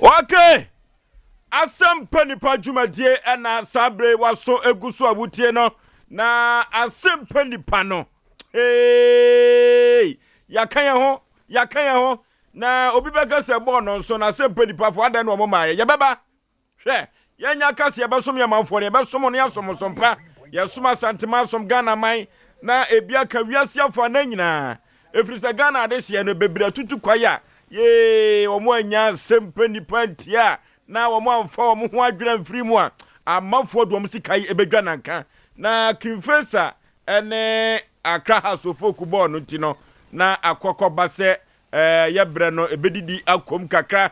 Okay. Asem Mpe Nipa dwumadie na sabre waso eguso abutie no na Asem Mpe Nipa no. Hey! Yakan ye ho na obi beka se bo no so na Asem Mpe Nipa fo adan no moma ye beba. Hwe, yenya kase ye besom ye manfo ye besom no ye som Sompa. Ye som asantema som Ghana man na ebia ka wiase afo na nyina. Efrisa Ghana de se no bebira tutu kwaya. Ye, omo anya Asem Mpe Nipa ntia. Na wo mo amfa wo ho adwena mfiri mu a amanfo do mo sikai ebedwa nanka na Kimfesa ene Accra Hasofo kubo no ti no na akokoba se yebre no ebedidi akom kakra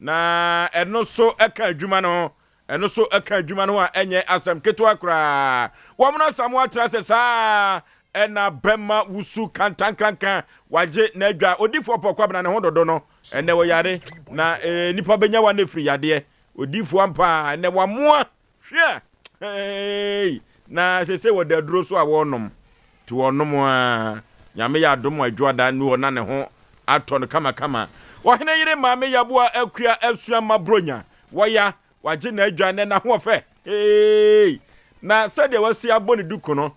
na eno so eka adwuma no a enye asem keto akra wo mo no samu atra se sa ena bema wusu kantankrankan waje na adwa odifo pokwa bana ne ho dodo no ene wo yare na nipa benya wa na free yade odifo ampa ene wa moa hwe hey na sese wo da duro so a wonom ti wonom a nyame ya dom adwoada ni wo na ne ho aton kama wo hene yire maame yaboa akua asua mabronya wo ya waje na adwa ne na ho fe hey na sede wasi aboni duku no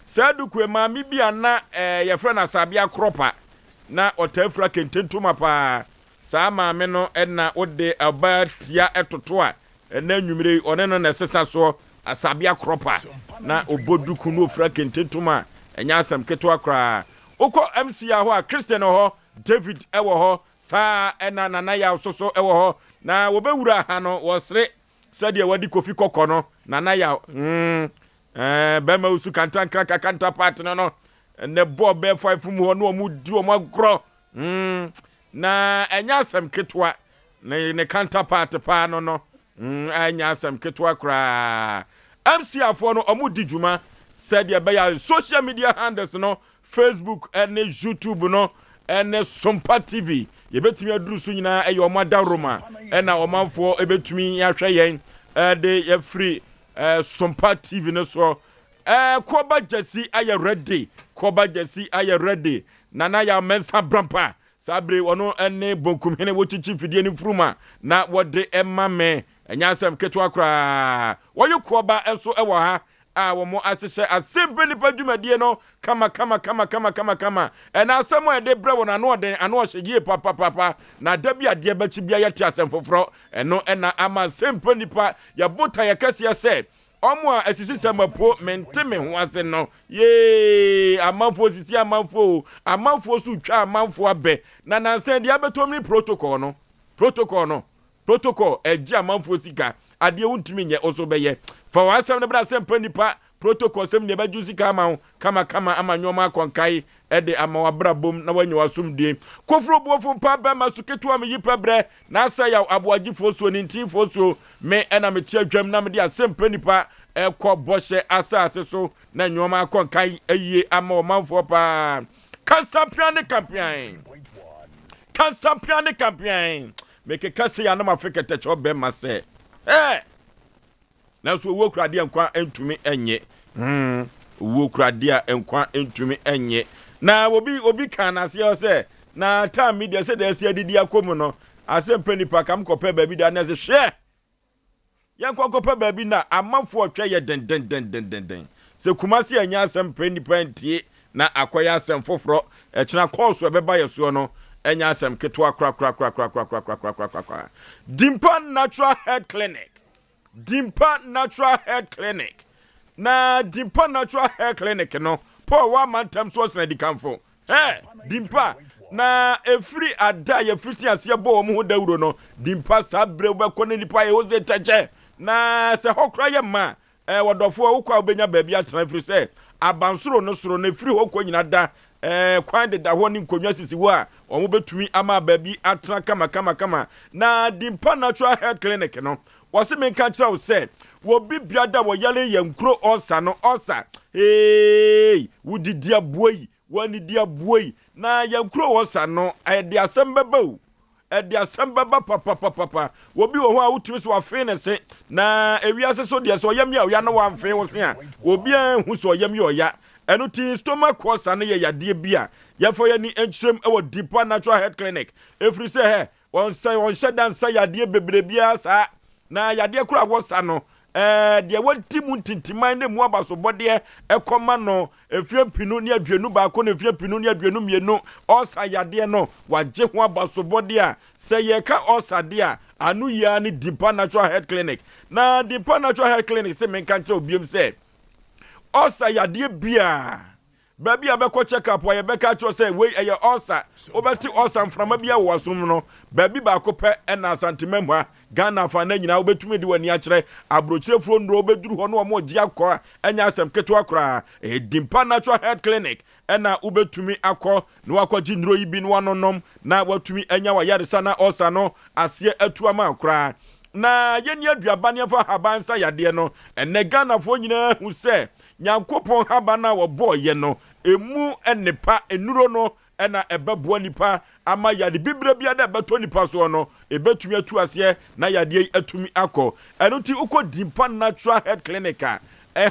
saduku maame bia na ye frɛ na sabia kropa na otafura kententuma pa sa maame no na ode abatia etoto a na nwumire one no na sesa so asabia kropa na oboduku no ofura kententuma enya asam keto akra ukọ MC ho a Christian ho David ewo ho sa na nana ya soso ewo ho na wobewura ha no wosre sade wadi kofi kokọ no nana ya bema usu kantankra kanta part no ne bo be 5 mu ho no mu di o magro na enya asem ketwa ne kanta part pa no enya asem ketwa kra MC afo no omu di djuma said ya be ya social media handles no Facebook and YouTube no and Sompa TV ye betumi aduru so nyina e yo mada roma e na omanfo e betumi ya hwe yen de ye free Sompa TV no so Koba Jesse aye ready nana ya mensa brampa sabre wono ene bonkum hene wochichi fidie ni fruma na wode emma me enya asem keto akra woyo koba enso ewo ha a wo mo asese Asem Mpe Nipa dwumadie no kama ena asem e de bre wona no den ano ohye papa na da bia de bachi bia yete asem foforo eno ena ama Asem Mpe Nipa ya bota ya kase ya se omo a asisi samapo mente me ho ase no ye amanfo sisi amanfo su twa amanfo abe na nansen dia betomni protocol eji amanfo sika ade wuntimi nye oso beye fa wasem ne bra Asem Mpe Nipa protocol sem ne baju sika kama amanyoma akonkai ede amawabra bom na wanyi wasumdie kofro buofo pa ba masuketu am yipa bre na asa Yaw Aboagye Oforisuo ni nti Oforisuo me ena me tia dwam na me de Asem Mpe Nipa ekọ boshe asase so na nyoma akonkai aye amamanfo pa kansampiane campaign make kase ya na mafika techo be ma se na so wo krade enkwa entumi enye wo krade enkwa entumi enye na obi kan ase o se na ta media se da ase adidi akomu no Asem Mpe Nipa kam kope baabi da na se hwe yankwa kope baabi na amanfo otwe ye den se kumasi anya Asem Mpe Nipa ntie na akoya asem foforo ekina course we beba yeso no enya asem keto akra Dimpa Natural Health Clinic na Dimpa Natural Health Clinic no po wa mantam so na dikamfo Dimpa na efri ada ye fiti ase bo mo ho dawuro no Dimpa sabre be ko nipa ye oze teche na se hokra ye ma wodofo wo kwa obenya baabi atena firi se abansoro no soro na firi hokwa nyina da kwan de da ho ni nkonwa sisi wo a omo betumi ama baabi atena kama na Dimpa Natural Health Clinic no wose me kan kira wo se wo bibia da wo yale yankro osa wudidi abuoyi wani dia buoyi na yankro osa no de asem beba papa wo bi wo ho a wutumi so afe ne se na ewiase so de so yam ya wo ya no wa mfe wo se a obi an hu so yam yo ya eno ti stomach cancer ne ye yade bia ye fo ye ni enchirem e wo Dimpa Natural Health Clinic efri se on shed dan say yade bebrebia sa na yade kura wosa no de wanti mu tintiman ne mu abaso bode ekoma no efie pinu ne aduanu ba ko ne efie pinu ne aduanu mienu osa yade no waje ho abaso bode a se ye ka osa de a anu ya ni Dimpa Natural Health Clinic na Dimpa Natural Health Clinic se men kan che obiem se osa yade bia baby abeko check up wa ye beka cho say we eye osa obeti osa mframa bia wo asum no baby ba ko pe na santimemwa Ghana fa na nyina obetumi de wani akere abrochire fro ndro obeduru ho no mo gi akọ anya asem keto akra Dimpa Natural Health Clinic na obetumi akọ no akọgi ndro yi bi no anonom na watumi anya wa yaresa na osa no ase atuama akra na yeni aduaba ne fa habansa yade no ene Ghana fo nyina hu se Nyankopon habana wo boye no emu enepa enuro no ena ebeboa nipa ama yade bibire bia da beto nipa so no ebetumi atu ase na yade atumi akọ eno ti uko Dimpa Natural Health Clinic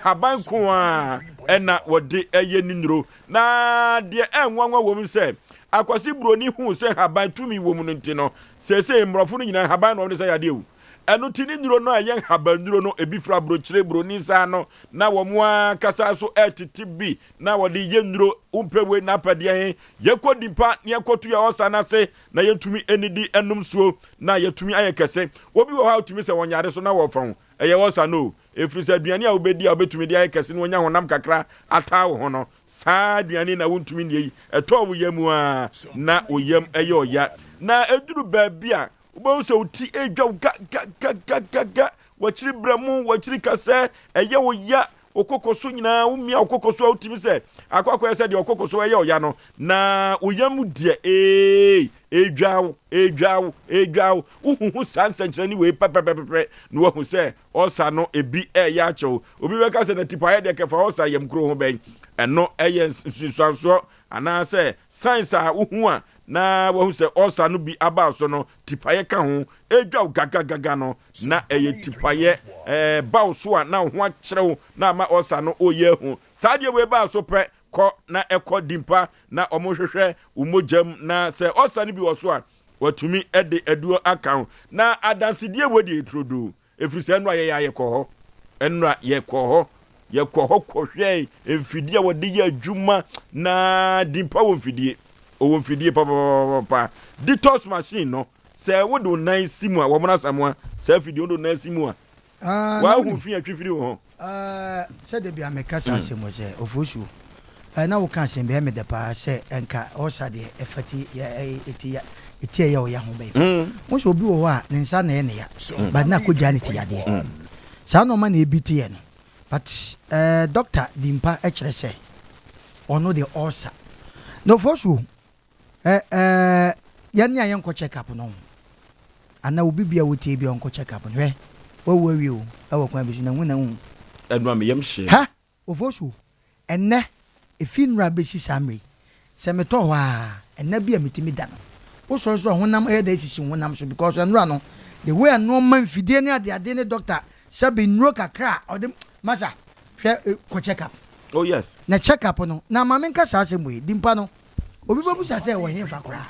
haban ko a ena wode eye ninuro na de enwanwa wo mu se akwasi broni hu se haban tumi wo mu no ntino sese mrofo no nyina haban no se yade wu enu tini nuro no ayen habanuro no ebifra brochire broni sa no na wo moa kasa so etitibi na wo de ye nuro umpewe na pade yekọ Dimpa ne yekotu ya osa na se na yetumi enidi enum suo na yetumi ayekese obi wo ha utumi se wonyare so na wo fon eye osa no efrise aduane a obedi a obetumi de ayekese no onya honam kakra atawo ho no saa aduane na wontumi ne yi eto wo yemu a na oyem eye oya na eduru baabia Ubo so ti edwa ga wachiri bremu wachiri kase eye wo ya okokoso nyina umia okokoso utimi se akwa se de okokoso eye oya no na oyam die edwawo uhuhu sansa nkyerani we pepepepe no wahu se osa no ebi ya acho obi beka se na tipaye de kefa osa yam kro ho ben eno eye nsusuanso ana se science a uhu a na wahu se osa no bi aba so no tipaye ka ho edwawo gaga no na eye tipaye bawo so a na ho akyerew na ma osa no oye hu saade we ba so pe ko na ekọ Dimpa na omohwehwe umojam na se osa no bi wo so a watumi ede eduo aka na adansidie wodi etrodo efrise enu aye yekọ ho enu yekọ ho kohwe emfidie wodi ye adwuma na Dimpa wo mfidie papa detox machine no se wodo nan simu a wo mona samwa se fidie wodo nan simu a wa hu fi atwifiri ho se de bia mekasa asemo se Oforisuo na wo kan se be me de pa se enka osa de efati ya eti ya o ya ho be mo so obi wo a ne nsa na ne ya but na ko jani ti ya de sa no ma na ebiti ye no but Dr. Dimpa ekere se ono de osa no Oforisuo ya ni ayen ko check up no ana obi bia wotie bia onko check up no wo wi o awo kwa bi na hu enu am yem hye ha Oforisuo enne efinra besi samri se meto ho a enne bia metimi da no wo so honam da sisi honam so because enura no the way no man fidie ne ade ne doctor sabi nro kakra odem masa hwe ko check up oh yes na check up no na ma menka sa asemu Dimpa no obi babu sa se wo hen fa kra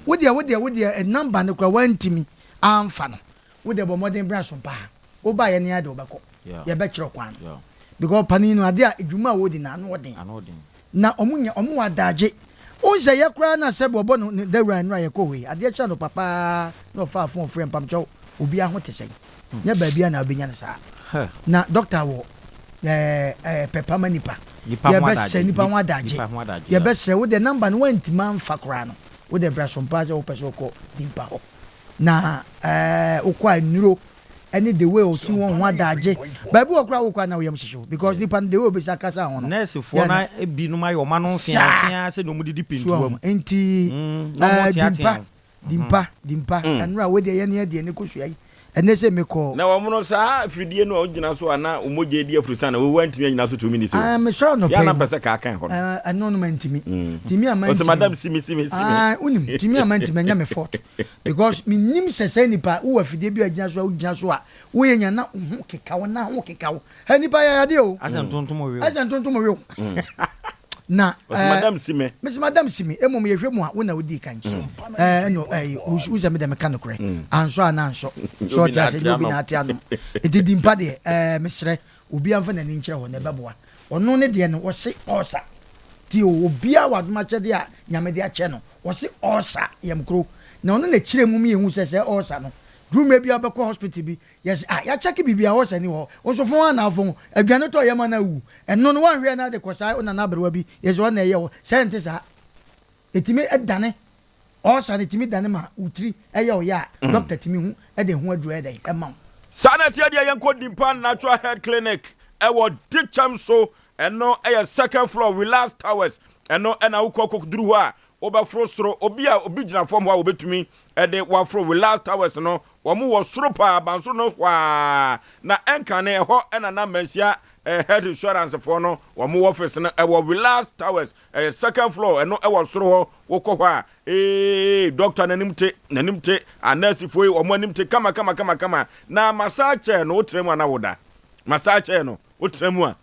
wo dia number no kra wantimi amfa no wo de bo modern brand Sompa wo ba ye ne ade obekọ ye be kire kwan because panino ade a edwuma wo di na no odin na omu wadaje onse ye kra na se bobo no dawura no ayekọ we ade cha no papa no fa fon frem pam cho obi a ho tesen nya ba bia na obenya na sa na doctor wo Pepa Manipa ye be nipa wadaje ye be se wo de number no wantima mfa kra no wo de bra Sompa se wo pese ko Dimpa ho na ukwa nuro any the way o si won ho adaje baby okra okwa na oyam shisho because nipa the way be sakasa ho no nurse for na ebi no mayo ma no fia se no mu didi pintuam enti Dimpa anura we de ye ne de ne kosua yi ene se me ko na wo no sa fidie no ogina so ana umoje di afrusa na we wantimi agina so 2 minutes me sure no ya na pese ka kan ho no mantimi timi amantimi o se madam simi unim timi amantimi anya me fort because me nim sese nipa wo afidie bi agina so a wo yenya na ho keka wo na ho keka wo ha nipa ya de o asan tontomo we na madam sime Miss Madam Simi emom ye hwemu a wona wodi kan no uza me dem kan kore anso ananso so ta se obi na ate anom edidi mpa de mesre obi amfa na ni nkyere ho na beboa ono ne de no wo se osa ti obi a wadoma kyede a nyame de ache no wo se osa yemkro na ono na kyire mu me hu se osa no drume bi abekọ hospital bi yes ya check bi bia osa ni ho onso fon ana afon aduane to yema na wu eno no wan hwe na de kosa ona na berwa bi yes one na ye ho sente sa etimi edane osa ne timi dane ma utri eye o ya doctor timi hu e de hu adu e de e ma sanati dia yenko dimpa natural health clinic e wo dicham so eno e second floor relax towers eno na ukoko duru ho a obafro soro obi gina form ho a obetumi e de wafro relax towers no wo mu wo soro pa banso no kwa na enka ne ho na mansia health insurance for no wo mu office no e wo relax towers second floor eno e wo soro ho wo ko ho a doctor nanimte anasi foi wo mu animte kama na massage no utremu na woda massage no utremu a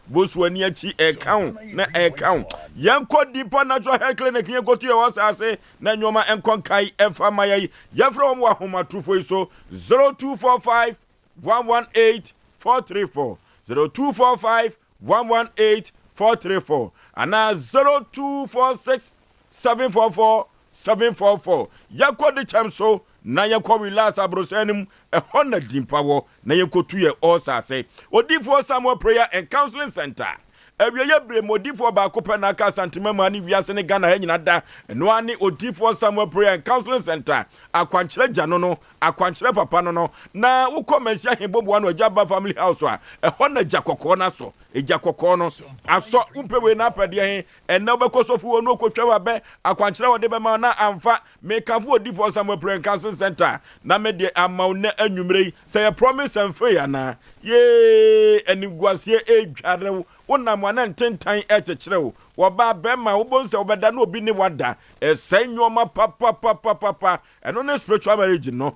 bosu ani achi account na account yanko dimpa natural health clinic yanko to your say na nyoma enkonkai emfa mayi yafro mo ahoma trufo so 0245 118 434 0245 118 434 ana 0246 744 744 yanko de chamso na yakọ relax abrosanim ehona dimpa wo na yakotu ye osase odifo Samuel prayer and counseling center ewiye bre modifo ba kopa na aka santimama ni wiase ne Ghana hanyina da eno ani odifo Samuel prayer and counseling center akwankyere jano no akwankyere papa no na wukọ mensia hembobo no Ajaba family house a ehona jakokọ na so ejakokọ no aso umpewe na apade he ena obekosofu wo no kotwa wa be akwankyere wo de be ma na amfa mekafo odifo Samuel prayer and counseling center na me de amauna anwumrei say promise and fair na ye eniguasie edware wona mwana ntentan ekyekyerew wo ba bema wo bonse obeda na obi ne wada esanwoma papa eno ne spiritual marriage no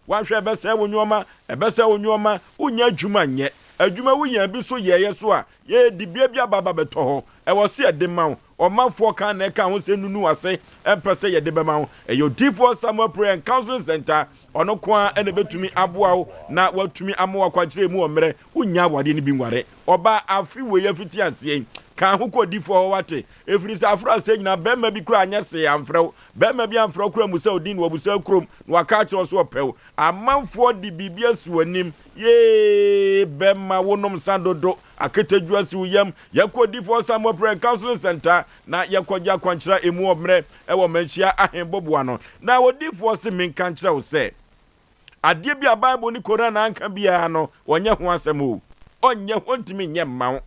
wanhwe ebese wonwoma unya adwuma nye adwuma wunya bi so yeye so a ye dibia bia baba beto ho e wo se edema omanfo kan na ka ho se nunu ase empese ye de bema ho eyo D4 Samuel prayer and counseling center ono kwa ene betumi aboa wo na watumi amoa kwakire mu omre unya wade ni bi nware oba afi we yafiti ase kan ho ko D4 wate efiri sa afra se nyina bema bi kura anya se amfrew bema bi amfrew kura musa odin wo busa krom na waka che so pew amanfo di bibia suanim ye bema wonom sandodo aketedua si uyam yakọ D4 Samuel prayer counseling center na yakọja kwankyira emu omre ewo manchia ahemboboa no na wo D4 se menka nkyira wo se ade bia Bible ni Quran na anka bia no wonye ho asem o onye ho ntimi nye mma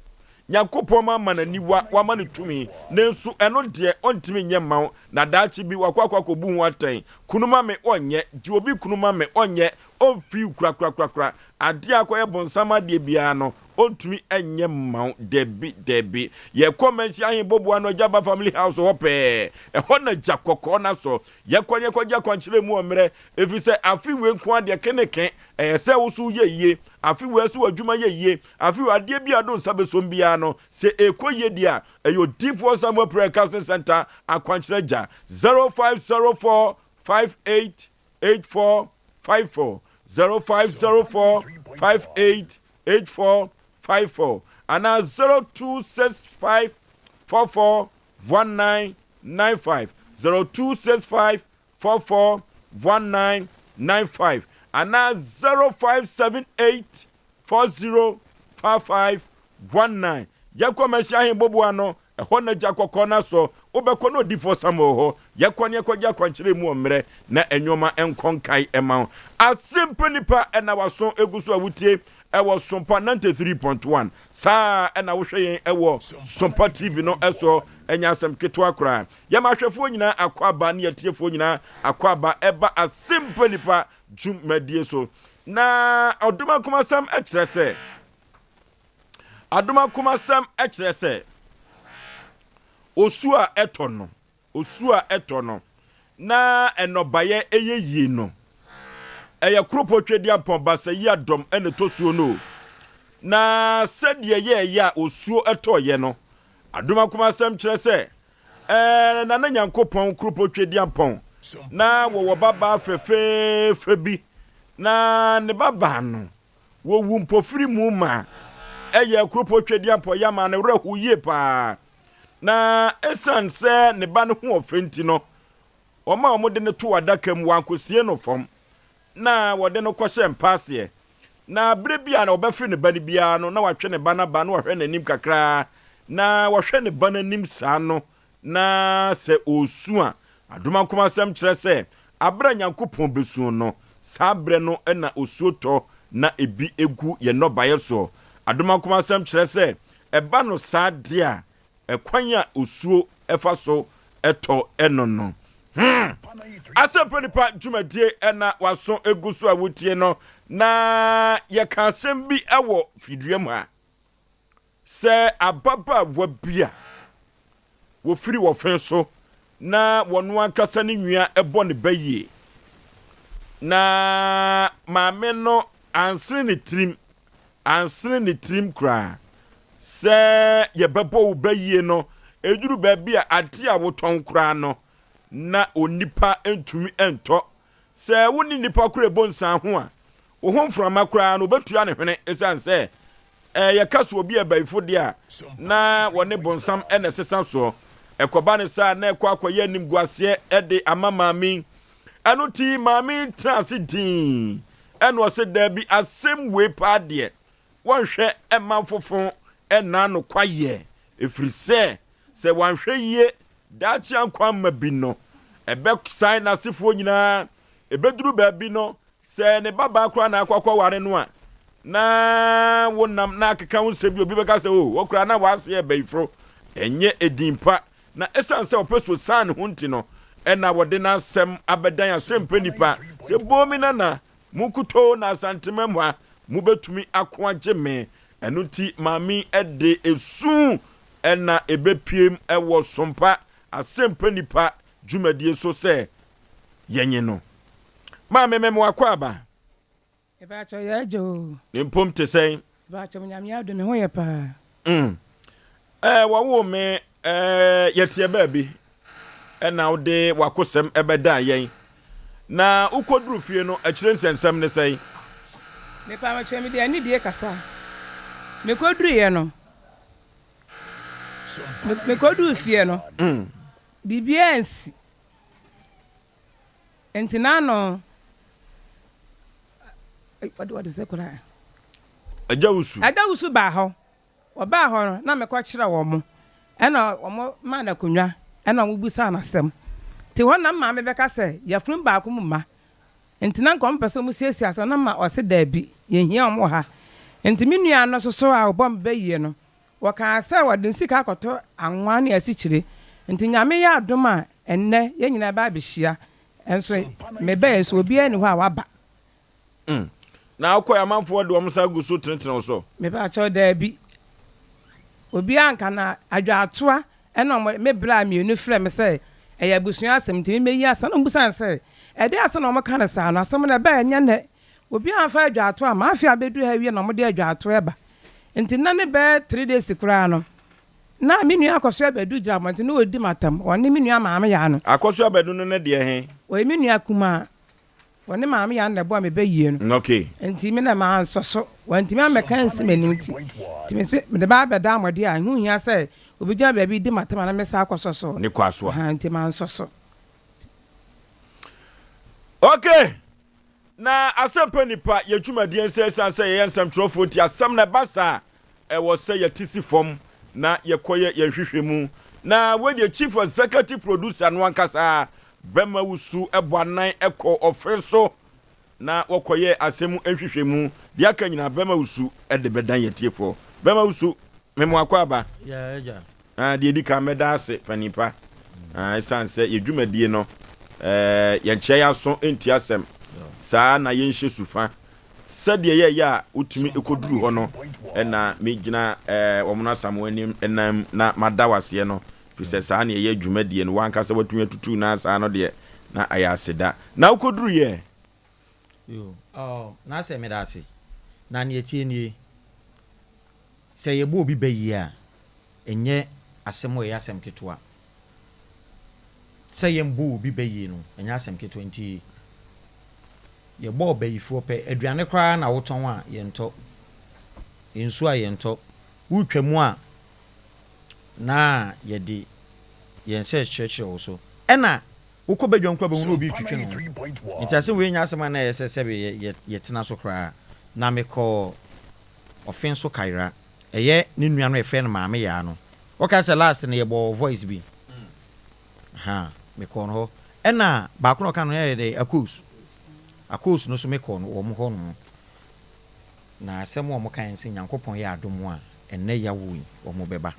Nyankopon ma mananiwa wa ma ne tumi nensu eno de ontimi nye mma na daachi bi wakwa kobu ho atan kunuma me onye di obi kunuma me onye onfi kura ade akoye bonsama de bia no ontumi enye mma debi ye comment ya himbobo no Ajaba family house hope ehona jakokọ na so ye konye koja kwankyere mu omre efise afi we nko ade keneken se wusu ye afi we su adwuma ye afi ade bia do nsabesom bia no se ekoye dia eyo D4 Samuel prayer counseling center akwankyere ja 0504 588454 0504 588454 and 0265 441995 0265 441995 and 0578 405519 yakomesia hembobo ano ehona jakokọ na so obekọ no D4 Samuel ho yakọ ne koja kwankyere mu omre na enwoma enkonkai ema Asem Mpe Nipa ena waso eguso awutie ewo Sompa 93.1 saa ena wo hwe yen ewo Sompa TV no eso enya asem keto akra yamahwefo nyina akwaba ne yatiefo nyina akwaba eba Asem Mpe Nipa dwumadie so na oduma kumasam ekire se osu a etono na enobaye eyeyie no eye kropotwe dia pon basa yi adom ene tosuo no na said ye ya osuo etoye no adoma kuma asem kire se na na nyankopon krupo twediampon na wo baba fefe bi na ne baba no wo wu mpofiri mu ma eye krupo twediampon ya ma ne rehu ye pa na esan se ne ba no ho ofenti no o ma o de ne to adaka mu wankosie no fom na wo de no kwose mpase na brebia na obefi ne bani bia no na watwe ne bana ba no hwe nanim kakra na wahwe ne bana nim saa no na se osu a adoma kuma asem kire se abra nyankopon besu no saa bre no na osuo to na ebi egu ye no baye so adoma kuma asem kire se eba no saa de a ekwan a osuo efa so eto enono Asem Mpe Nipa dwumadie na waso egu so awutie no na ye ka asem bi ewo fidua mu a se ababa wabia wo firi wo fen so na wono ankasa ne nwia ebo ne baye na maame no ansene ne trim kra se ye bebo wo baye no ejuru ba bia ade a woton kra no na onipa entumi ento se woni nipa kura bonsan ho a wo homframa kura no betua ne hwene esanse ye kaso obi abaifo de a na wone bonsam ene sesa so ekoba ne sa na ekwakoye anim guase ede amamami anu ti mami transitin eno se da bi asem we pa de wonhwe emanfofo ena no kwaye efrise se wanhwe ye dachi ankwa mabi no ebe sign na sifo nyina ebeduru ba bi no se ne baba akwa na akwakwa ware no a na wonam na akeka wonse bi obi beka se o wokura na wase e baifro enye edimpa na esanse opeso san hunti no ena wode na asem abedan Asem Mpe Nipa se bomi na mukuto na santemam a mubetumi akwa geme enuti mami ede esu ena ebepiem ewo Sompa Asem Mpe Nipa dwumadie so se yenye no ma memem wakwaba eba cho ya jo nimpom te sen eba cho nyame ado me ho ye pa wo me yetie ba bi ena wode wakosem ebeda yen na ukoduru fie no akire nsensem ne sen me pa ma cho me de ani die kasa me koduru ye no me koduru fie no bibiansi entinano what is it kura ajawusu ba ho oba ho no na me kwa kire wo mo ena wo ma na konwa ena wo busa na sem ti ho na ma me beka se ya frum ba ko mma entina nkom pese mu siesie asa na ma o se da bi ye hia omo ha entimi nua no soso a obom be yie no wo ka se wo den sika akoto anwa na asi kire entinyame ya adoma enne ye nyina ba bihia enso mebe enso obi ani ho a waba na akoya manfo de omsa gusu tenten so mebe a cho da bi obi anka na adwa atoa ena me bra mi onu frɛ me sɛ ɛyɛ busua asɛm ntimi meyi asa no busan sɛ ɛde asa na ɔmka na saa no asɛm na ba nya ne obi anfa adwa atoa ma afia bedu ha wie na ɔmde adwa atoa eba nti na ne be 3 days kura no na me nua akoso abedu gira monte no odi matam woni me nua maame ya no akoso abedu no ne de he o me nua kuma woni maame ya na bo me be yie no okay nti me na ma nsoso wanti me ameka nsi manim ti me se me de ba beda amode a hu hia se obi gira ba bi di matam na me sa akoso so ne kwaso ha nti ma nsoso okay na Asem Mpe Nipa ye dwumadie nse ye nsam trofo ti asam na basa wo se ye tisi fom na yekoye yehwehwemu na we the chief executive producer no ankasa bema wusu eboanan eko ofeso na wokoye asemu ehwehwemu dia ka nyina bema wusu ede bedan yetiefo bema wusu memo akwaba ya de di ka meda ase panipa sanse ye dwumadie no ye nche ya so enti asem saa na ye nhye sufa sɛdeɛ yɛ ya utumi ekoduru hɔ no ɛna me gina wɔmona samwani enam na madawase no fi sɛ saa na yɛ dwumadie no wankasa watumi atutu na saa no de na ayɛ aseda na ukoduru yo na sɛ me da ase na ne etie nie sɛ yɛbɔ obi bɛyi a ɛnyɛ asɛm o yɛ asɛm ketewa sɛ yɛmbɔ obi bɛyi no ɛnyɛ asɛm ketewa nti yɛbɔ ɔbɛyifoɔ pɛ aduane koraa na wotɔn a yɛntɔ nsuo a yɛntɔ wotwa mu a na yɛde yɛn sɛ kyerɛkyerɛ wo so ɛna wokɔ badwa nkura bɛhu na obi twitwe no nti asɛm wei nya asɛm a na yɛsɛ sɛ yɛtena so koraa na mekɔ ɔfen so kaira ɛyɛ ne nua no ɛfrɛ no maame yaa no wɔka sɛ last no yɛbɔ voice bi mekɔ no hɔ ɛna baako na ɔka no yɛ de akos no so mekɔ no wɔn hɔ no na asɛm a wɔn kan sɛ nyankopɔn yɛ adom a ɛnɛ yawo yi wɔn bɛba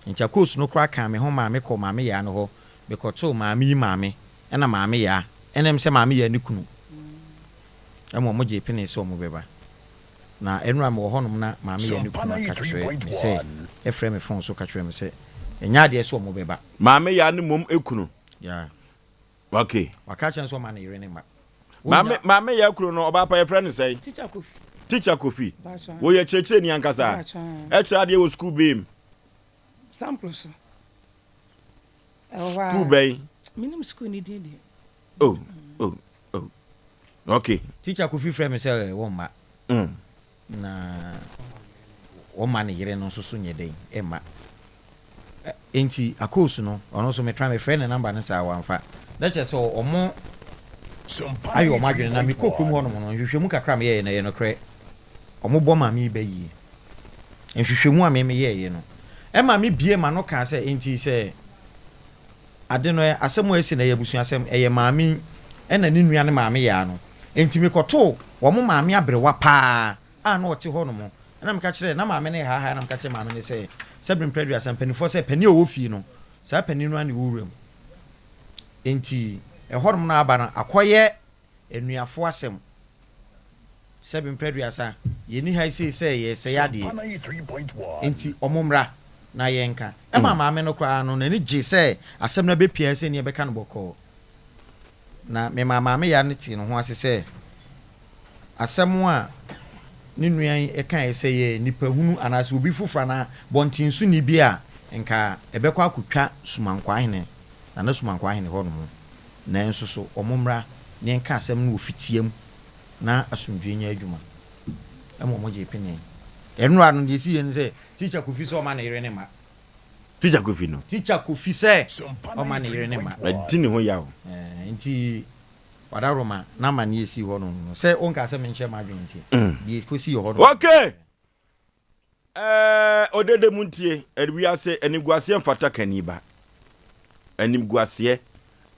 nti akos no koraa kan me ho maame kɔ maame yaa no hɔ mekɔtoo maame yi maame ɛna maame yaa ɛnam sɛ maame yaa ne kunu ɛma wɔn gye pene sɛ wɔn bɛba na ɛnura mi wɔ hɔ nom na maame yaa ne kunu aka kyerɛ me sɛ ɛfrɛ me phone so ka kyerɛ me sɛ ɛnya adeɛ sɛ wɔn bɛba maame yaa ne mom ekunu yaa okay waka kyerɛ sɛ ɔma ne yere ne ma maame yaa kunu no ɔba pa yɛfrɛ no sɛ teacher kofi wo yɛ kyerɛkyerɛ ni ankasa ɛkyerɛ adeɛ wɔ school beam sample so school bɛyi minim school ni din oh okay teacher kofi frɛ me sɛ wɔn ma na wɔn ma ne yere no nso so nyɛ den ɛma enti akos no ɔno nso metra me frɛ ne number no saa wɔamfa na kyerɛ sɛ ɔmo ayɛ ɔmo adwene na mekɔ kurom hɔ nom no nhwehwɛmu kakra meyɛɛ no yɛ no korɛ ɔmo bɔ ma me bɛyie nhwehwɛmu a meyɛɛ no ɛma me bie ma no kaa sɛ enti sɛ ade no asɛm a ɛsi na yɛ abusua asɛm ɛyɛ maame ɛna ne nua ne maame yaa no enti mekɔtoo wɔn maame abrewa paa a na ɔte hɔ nom ɛna meka kyerɛ na maame ne ha na meka kyerɛ maame ne sɛ brim pradu asɛm panifoɔ sɛ pani a ɔwɔ fie no saa pani no ane wɔwura mu enti ɛhɔ nom no aba no akɔyɛ enuafo asɛm sɛ brim pradu asa yɛni ha sei sɛ yɛ sɛ yadeɛ enti ɔmo mmra na yɛnka ɛma maame no koraa no n'ani gye sɛ asɛm no bɛpia sɛ ne yɛbɛka no bɔkɔɔ na me maame ya ne ti no ho ase sɛ asɛm a ne nuan ɛka sɛ yɛ nipa hunu anaasɛ obi fofora na bɔnten so ni bi a nka ɛbɛkɔ akotwa sumankwa ahene na sumankwa ahene hɔ nom na nso so ɔmommra ne nka asɛm no ofitiam na asomdwe nya adwuma ɛmo mo gye pene ɛnura no de si yɛ ne sɛ teacher kofi sɛ ɔma ne yere ne ma teacher kofi no teacher kofi sɛ ɔma ne yere ne ma ɛdi ne ho yawo nti wadaroma na ma ne yɛsi hɔ no sɛ ɔnka asɛm nkyɛ ma adwene nti deɛ kɔsi yɛ hɔ no okay odede mu ntie wiase animguaseɛ mfata kaniba animguaseɛ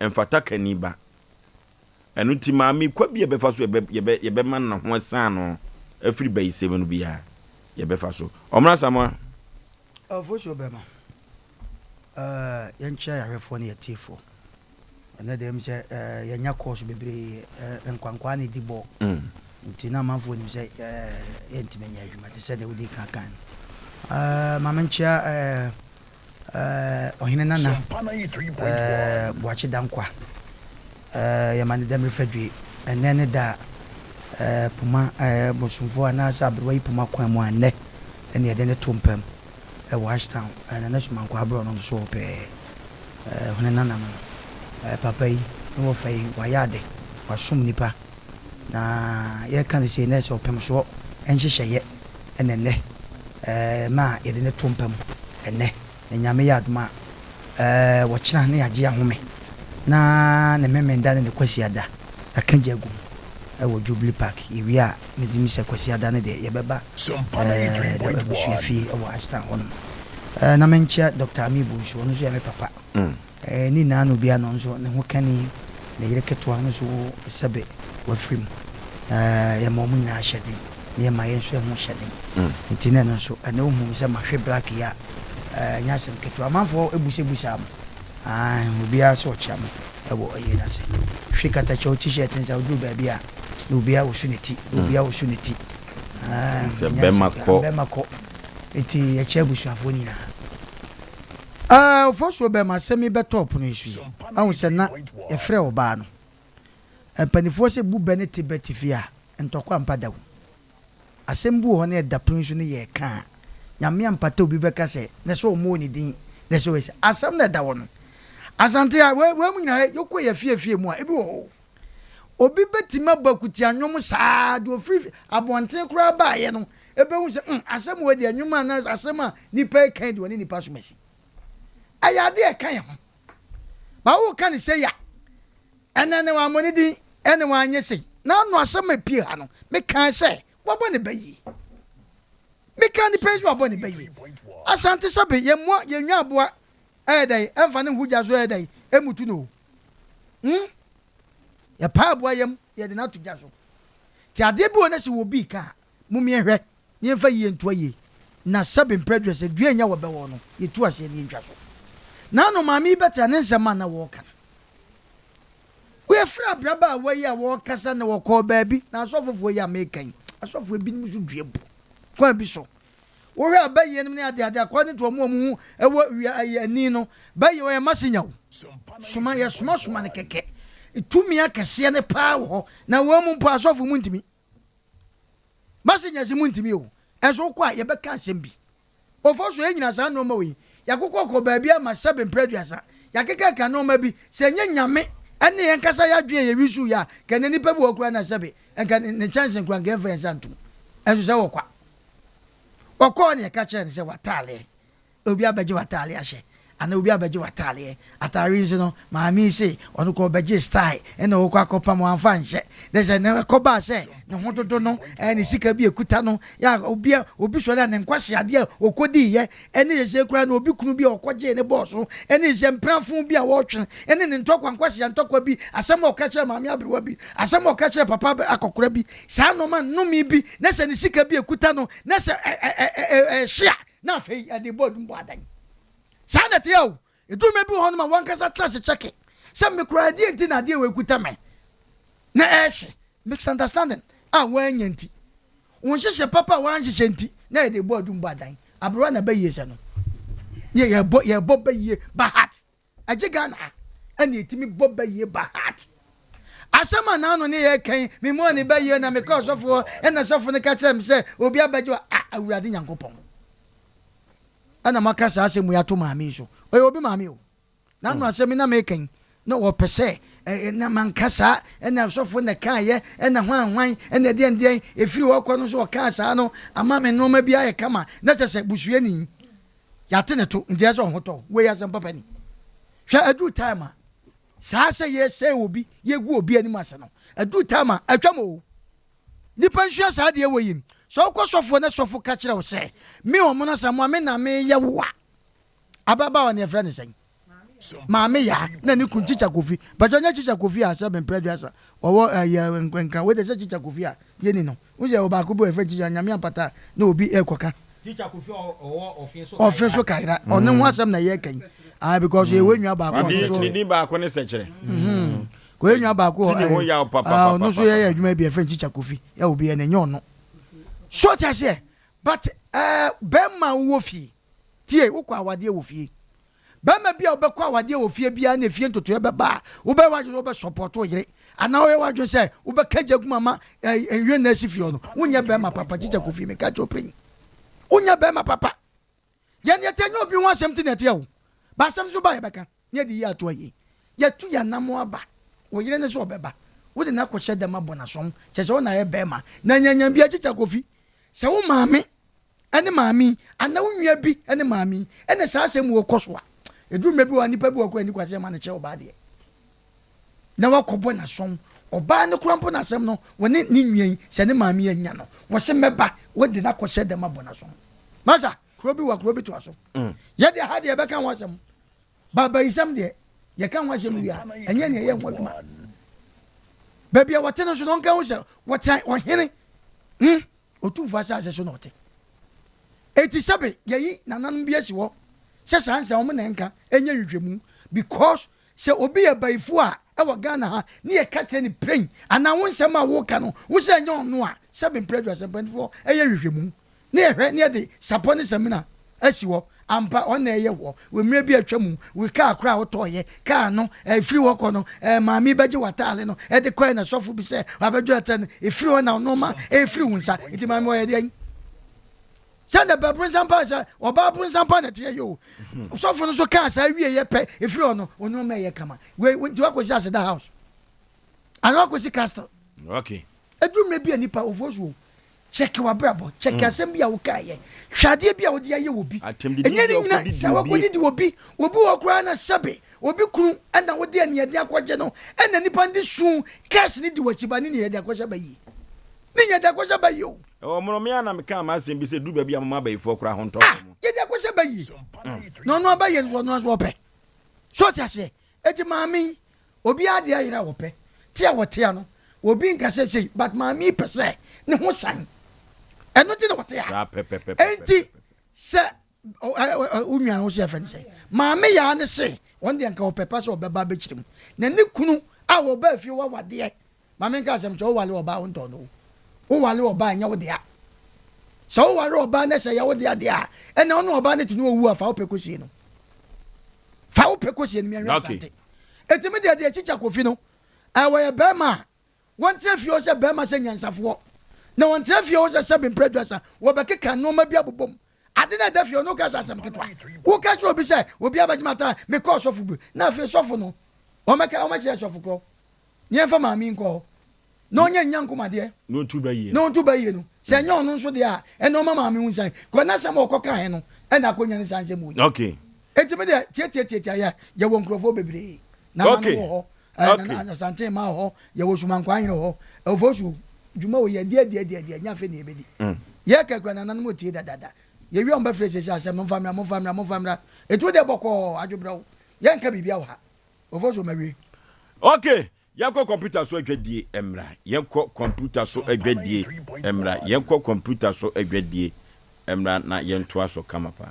mfata kaniba ɛno nti maame kwa bi yɛbɛfa so yɛbɛma na ho asan no afiri bayisɛm no bia yɛbɛfa so ɔmra samwa Oforisuo bɛma yɛnkyɛ yɛhwɛfoɔ ne yɛtiefoɔ ɛnɛ dɛm sɛ yɛnya course bebree nkwankwa ne di bɔ nti na amanfoɔ nim sɛ yɛntimi anya adwuma te sɛ ne wodi kakan ma menkyea ɔhene nana boakye dankwa yɛma ne dɛm refadwe ɛnɛ ne da puma bosomfoɔ anaasɛ aberewa yi puma kwan mu annɛ ɛne yɛde ne to mpam ɛwɔ ashtown ɛna ne somankwa aberɛ no nso pɛɛ ɔhene nana no papa yi ne wɔfa yi wayɛ ade wasom nipa na yɛka ne sɛ ne sɛ ɔpem soɔ ɛnhyehyɛeɛ ɛne nnɛ ma yɛde ne to mpam ɛnnɛ na nyame yɛ adom a wɔkyena ne yɛagye ahome na ne memenda ne ne kwasiada ɛka gya gu ɛwɔ Jubilee Park yɛwie a mede mi sɛ kwasiada ne deɛ yɛbɛba abusua fie ɛwɔ ashtown hɔ nom na menkyia Dr. Amibu nso ɔno nso yɛ me papa ni na no bia no nso ne ho kani ne yere ketewa no so sɛbe wafiri mu yɛma ɔmo nyinaa hyɛden ne yɛma yɛn nso ɛho hyɛden nti ne no nso ɛne wohu sɛ mahwɛ black yi a nyɛ asɛm ketewa amanfoɔ ebusabusa mo obiara sɛ ɔkyea mo ɛwɔ ɛyɛ no ase hwe katakyɛw t-shirt nsa woduru baabi a na obiara wɔso ne ti sɛ bɛma kɔ nti yɛkyɛ abusuafoɔ nyinaa Oforisuo bɛma asɛm bɛtɔ ɔpono yi so yi ahu sɛ na yɛfrɛ ɔbaa no mpanifoɔ sɛ bu bɛ ne te bɛte fie a ntɔkwa mpa da wo asɛm bu hɔ no yɛda pono so no yɛ ka nyame ampata obi bɛka sɛ na sɛ ɔmo ne din na sɛ wɔsi asɛm na da wɔ no asante a we mu nyina yɛkɔ yɛ fie mu a ebi wɔ hɔ obi bɛtumi aba kutia nwom saa de ofiri abɔnten koraa baayɛ no ɛbɛhu sɛ asɛm wɔ de nwom a na asɛm a nipa kan de wɔ ne nipa somasi ɛyɛ ade ɛka yɛ ho ba wo ka ne sɛ ya ɛnɛ ne wa mɔne din ɛne wa anyɛ sɛ na no asɛm apie ha no meka sɛ wɔbɔ ne bɛyi meka ne pɛnso wɔbɔ ne bɛyi asante sɛ be yɛmmoa yɛnwa aboa ɛyɛ dɛn ɛmfa ne hugya so ɛyɛ dɛn ɛmutu no yɛpa aboa yɛm yɛde no ato gya so nti adeɛ bi wɔ no sɛ wɔ bii ka momiɛhwɛ ne yɛmfa yie ntoa yie na sɛbe mpɛdurɛ sɛ dua nya wɔbɛwɔ no yɛtu aseɛ ne yɛntwa so na no maame yi bɛtera ne nsɛm a na wɔɔka no woyɛfrɛ abraba a wɔyi a wɔɔkasa na wɔkɔɔ baabi na asɔfofoɔ yi a mekan asɔfoɔ binom so dua bu kwan bi so wohwɛ a bɛyie no ne adeade akɔ ne to ɔmo ɔmo ho ɛwɔ ani no bɛyie wɔyɛ masinya wo soma yɛsomasoma no kɛkɛ tumi akɛseɛ ne paa wɔ hɔ na wɔn mu mpo asɔfo mu ntumi masinya si mu ntumi o ɛnso kɔ a yɛbɛka asɛm bi ofo so yɛnyina saa nneɛma wɔ yi yɛakokɔ kɔ baabi ama sɛbe mpɛduasa yɛakeka ka nneɛma bi sɛ nyɛ nyame ɛne yɛn kasa yɛadwene yɛ wisu yɛ a kɛne nipa bi wɔ kura na sɛbe nka ne chance nkura nka ɛmfa yɛn nsa ntom ɛnso sɛ wɔkwa wɔkɔɔ ne yɛka kyerɛ ne sɛ wataaleɛ obi abɛgye wataaleɛ ahyɛ ana obi abɛgye wataaleɛ atare nso no maame se ɔno kɔ ɔbɛgye style ɛna wɔkɔ akɔpam wɔamfa nhyɛ dɛ sɛ ne kɔbaa sɛ ne ho dodo no ne sika bi ekuta no yɛ obi sɔre a ne nkwasi adeɛ ɔkɔdiiɛ ɛne yɛsɛ kura na obi kunu bi a ɔkɔgyee ne bɔɔso ɛne yɛsɛ mpranfo bi a wɔtwe ɛne ne ntɔkwa nkwasi ntɔkwa bi asɛm a ɔka kyerɛ maame aberewa bi asɛm a ɔka kyerɛ papa akɔkora bi saa nɔɔma nnome bi na sɛ ne sika bi ekuta no na sɛ ɛhyia na afei ɛde bɔ dum bɔ adan saa na te o eduma bi hɔ no ma wankasa trust check sɛ me kura die nti na die we kuta me na ɛhye misunderstanding a wanya nti wonhyehyɛ papa wanhyehyɛ nti na yɛde bɔ adum bɔ adan abrowa na bɛyie sɛ no yɛbɔ bɛyie bahat agye Ghana ɛne yɛtumi bɔ bɛyie bahat asɛm a naano ne yɛ kan me mo ne bɛyie na me kɔ sɔfo ɛna sɔfo ne ka kyerɛ me sɛ obi abɛgye awurade nyankopɔn ana maka saa asɛm ya to maame so oye obi maame o na no asɛm na mekan na wɔpɛ sɛ na manka saa ɛna sɔfo na kaayɛ ɛna hwan ɛna deɛ ɛfiri wɔkɔ no so ɔka saa no ama me nneɔma bi ayɛ kama na kyɛ sɛ busua ni yɛate ne to nti ɛsɛ ɔho tɔ wei asɛm papa ni hwɛ aduru time a saa sɛ yɛsɛ obi yɛgu obi anim ase no aduru time a atwam o nipa nsua saa deɛ wɔ yim so wokɔ sɔfoɔ ne sɔfo ka kyerɛ wo sɛ me ɔmo no sɛ mo a me na meyɛ wo a ababa wɔ ne ɛfrɛ ne sɛn maame ya na ne kun chicha kofi bàtà nye chicha kofi a sɛ bɛnpɛ aduasa ɔwɔ nkran wo de sɛ chicha kofi a yɛni no wo sɛ ɔbaako bi wɔ ɛfɛ chicha nyame apata na obi ɛkɔka chicha kofi ɔwɔ ɔfin so kaira ɔne ho asɛm na yɛ kan because yɛ wɔ nua baako so ne din baako ne sɛkyerɛ ko yɛ nua baako ɔno so yɛ adwuma bi ɛfɛ chicha kofi yɛ obi yɛ ne nyɛ ɔno so ta sɛ but bɛrima wɔ fie tie wokɔ awadeɛ wɔ fie bɛrima bi a wobɛkɔ awadeɛ wɔ fie biara na fie ntotoɛ bɛba a wobɛwadwe sɛ wobɛsɔpɔto yere anaa woyɛ wadwe sɛ wobɛka gya guma ma ɛwie na asi fie no wonyɛ bɛrima papa kyikya kɔ fie meka kyɛ wopɛnyi wonyɛ bɛrima papa yɛne yɛtɛ nyɛ obi ho asɛm te ne ɛteɛ wo ba asɛm so ba yɛbɛka ne yɛde yi atoa yie yɛto yɛnam aba wo yere ne sɛ ɔbɛba wode na akɔhyɛ dɛm abɔ nasom kyɛ sɛ wo na yɛ bɛrima na nyanyam bi akyikya kɔ fie sɛ wo maame ɛne maame ana wo nua bi ɛne maame ɛne saa asɛm wɔ kɔ so a eduru mebi wa nipa bi wɔ kɔ ani kwasɛ ma ne kyɛ ɔbaa deɛ na wakɔbɔ nasom ɔbaa ne korampo na asɛm no wɔne ne nua yi sɛ ne maame yɛ nya no wɔsɛ mɛba wɔde na kɔhyɛ dɛm abɔ nasom masa kuro bi wɔ kuro bi to aso yɛde ha deɛ yɛbɛka ho asɛm baba yisɛm deɛ yɛka ho asɛm wi a ɛnyɛ ne ɛyɛ ho adwuma baabi a wɔte no so no ɔnka ho sɛ wɔte ɔhene otumfo asase so na ɔte eti sɛbe yɛyi nananom bi asi hɔ sɛ saa nsa wɔn na nka ɛnyɛ hwehwɛmu because sɛ obi yɛ bayifo a ɛwɔ Ghana ha ne yɛ ka kyerɛ ne plane anaa wɔn nsɛm a wɔka no wɔsɛ ɛnyɛ ɔno a sɛbe mpɛrɛdwa sɛmpɛnfoɔ ɛyɛ hwehwɛmu ne yɛhwɛ ne yɛde sapɔ ne sɛmina asi hɔ ampa ɔna ɛyɛ wɔ wɔmmerɛ bi atwa mu wɔ kaa kora a wotɔɔyɛ kaa no ɛfiri hɔ kɔ no maame bɛgye wataale no ɛde kɔɛ na sɔfo bi sɛ wabɛdwo ɛtɛ no ɛfiri hɔ na ɔnoma ɛfiri wo nsa nti maame wɔyɛ deɛ Send the principal say oba principal na tie yo. So for no so can say wie ye pe efiri ono onu me ye kama. We do akosi as that house. And akosi castle. Okay. Edu me bi anipa Oforisuo. Check wa brabo, check asem bia wo kaye. Hwade bia wo de aye wo bi. Enye ni nyina sa wo kodi di wo bi wo kura na sabe. Obi kunu ena wo de ane de akwaje no. Ena nipa ndi sun cash ni di wachiba ni ye de akwaje bayi. Ni ye de akwaje bayi o. O mo me ana me ka ma asem bi se du ba bia mama bayi fo kura ho nto mo. Ye de akwaje bayi. No bayi so pe. So ti ase. Eti maami obi ade ayira wo pe. Ti a wo te ano. Obi nka se but maami pese ne ho san. Eno ti no wote ya. Enti se unwa no se afa ni se. Maame ya ne se won de nka opepa se obeba be kirim. Na ne kunu a wo ba fi wa wade. Maame nka asem cho wale oba won to no. Wo wale oba anya wo de a. So wo wale oba na se ya wo de a de a. Ena ono oba ne tunu owu afa opekosie no. Fa opekosie no mi anwa sante. Enti me de chicha kofi no. Awo ye bema. Won te fi o se bema se nyansafo. Na won te fi o se seven producer wo be keka no ma bia bobom ade na da fi o no ka asem ketwa wo ka so bi se obi abagimata me call so fubu na fi so fu no o ma che so fu kro nye fa ma mi nko no nya nyankomade no tu ba ye no se nya ono nso de a e no ma mi hunsan ko na sam okoka he no e na konya ni sanse mu okay etime de tie ya ye wo nkrofo bebre na ma no ho na sante ma ho ye wo suma nkwan ye ho Oforisuo juma wo ye die nya fe na ebedi ye kakwa na nanu tie dada ye wi on ba fresh se asem mfamra etu de boko adwobra ye nka bibia wo ha Oforisuo mawi okay yakọ computer so adwadie emra yakọ computer so adwadie emra yakọ computer so adwadie emra na yentoa so kamapa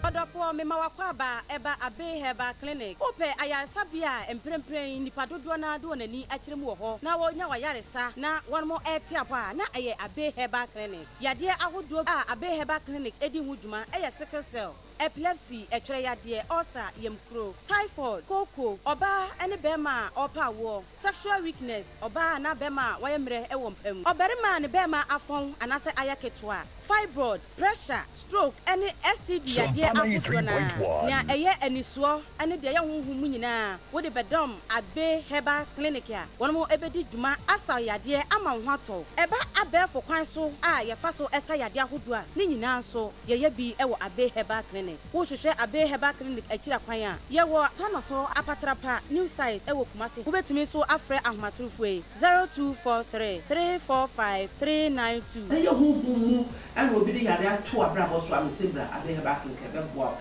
Odofo me mawakwa ba eba abe heba clinic ope ayaresabia emprempren nipa dodo na do nani akiremu wo ho na wonya wayaresa na won mo etiapa na eye abe heba clinic yade ahodo a abe heba clinic edi huduma eye sickle cell epilepsy etwere yade ulcer yemkro typhoid koko oba ene bema opa wo sexual weakness oba na bema wayemre ewompam oberima ne bema afon anase ayaketwa fibroid pressure stroke any STD yade ahodo na eye anisuo ene de ye honhum nyina wo de bedom abe heba clinic ya wono ebedi dwuma asa yade ama hwato eba abefo kwan so a ye fa so esa yade ahodo a ne nyina so ye bi ewo abe heba clinic wo hwehwe abe heba clinic akira kwan a ye wo tono so apatrapa new site ewo kumase wo betumi so afre ahomaturufo 0243 345 392 ye honhum and will be the other two bravo so I'm sibra abe heba clinic be bo abe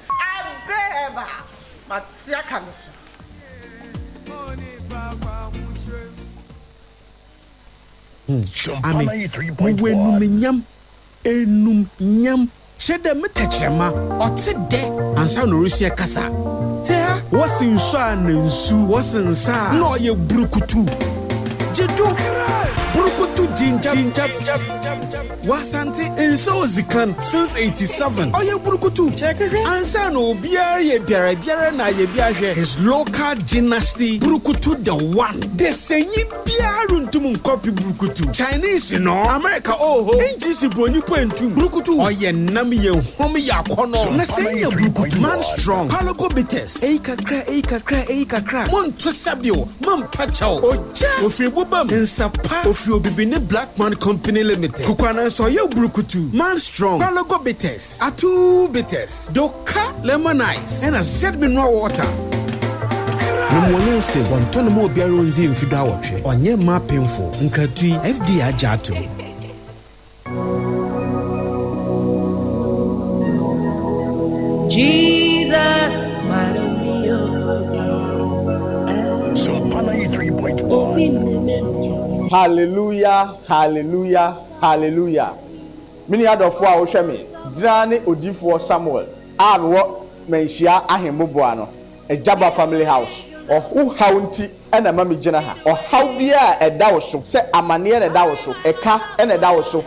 heba matia kanso Ami, wenum nyam, shede metechema, oti de, ansa no rusia kasa. Tea, wasin sha nensu, wasin sa, no ye brukutu. Jedu, brukutu jinjab. Wasanti enso zikan since 87. Oye burukutu. Ansa no biara ye biara na ye biahwe. His local dynasty burukutu the one. De senyi biara ntum copy burukutu. Chinese no, America oh. English broni poentum. Burukutu oye nam ye hom ya kono. Na senya burukutu man strong. Palogo bites. Ei kakra. Mon twesabio, man pachao. Oja ofribubam ensapa ofri obibine Black Man Company Limited. Kukwana so ye burukutu man strong. Palogo bites. Atu bites. Doka lemon ice. And a Z mineral water. Numwanya se wantono mo biara onzi mfido awotwe. Onye ma painful. Nkratui FDA ajato. Jesus, my Sompa 93.1. Hallelujah. Mini adofo a wo hwe me. Drane odifo Samuel. Anwo menhia ahemboboa no. Ejaba family house. Ohu haunti ena mami gina ha. Ohaw bia eda wo so. Se amane ena eda wo so. Eka ena eda wo so.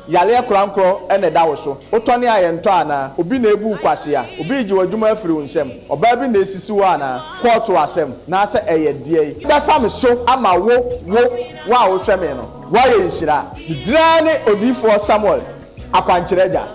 Yale krankro ena eda wo so. Otone ayento ana. Obi na ebu kwase a. Obi ji wadwuma afiri nsem. Oba bi na esisi wo ana. Court asem. Na se eye die. Da fam so ama wo wa wo hwe me no. Why inshira? Drane odifo Samuel. akwankyerɛ gya.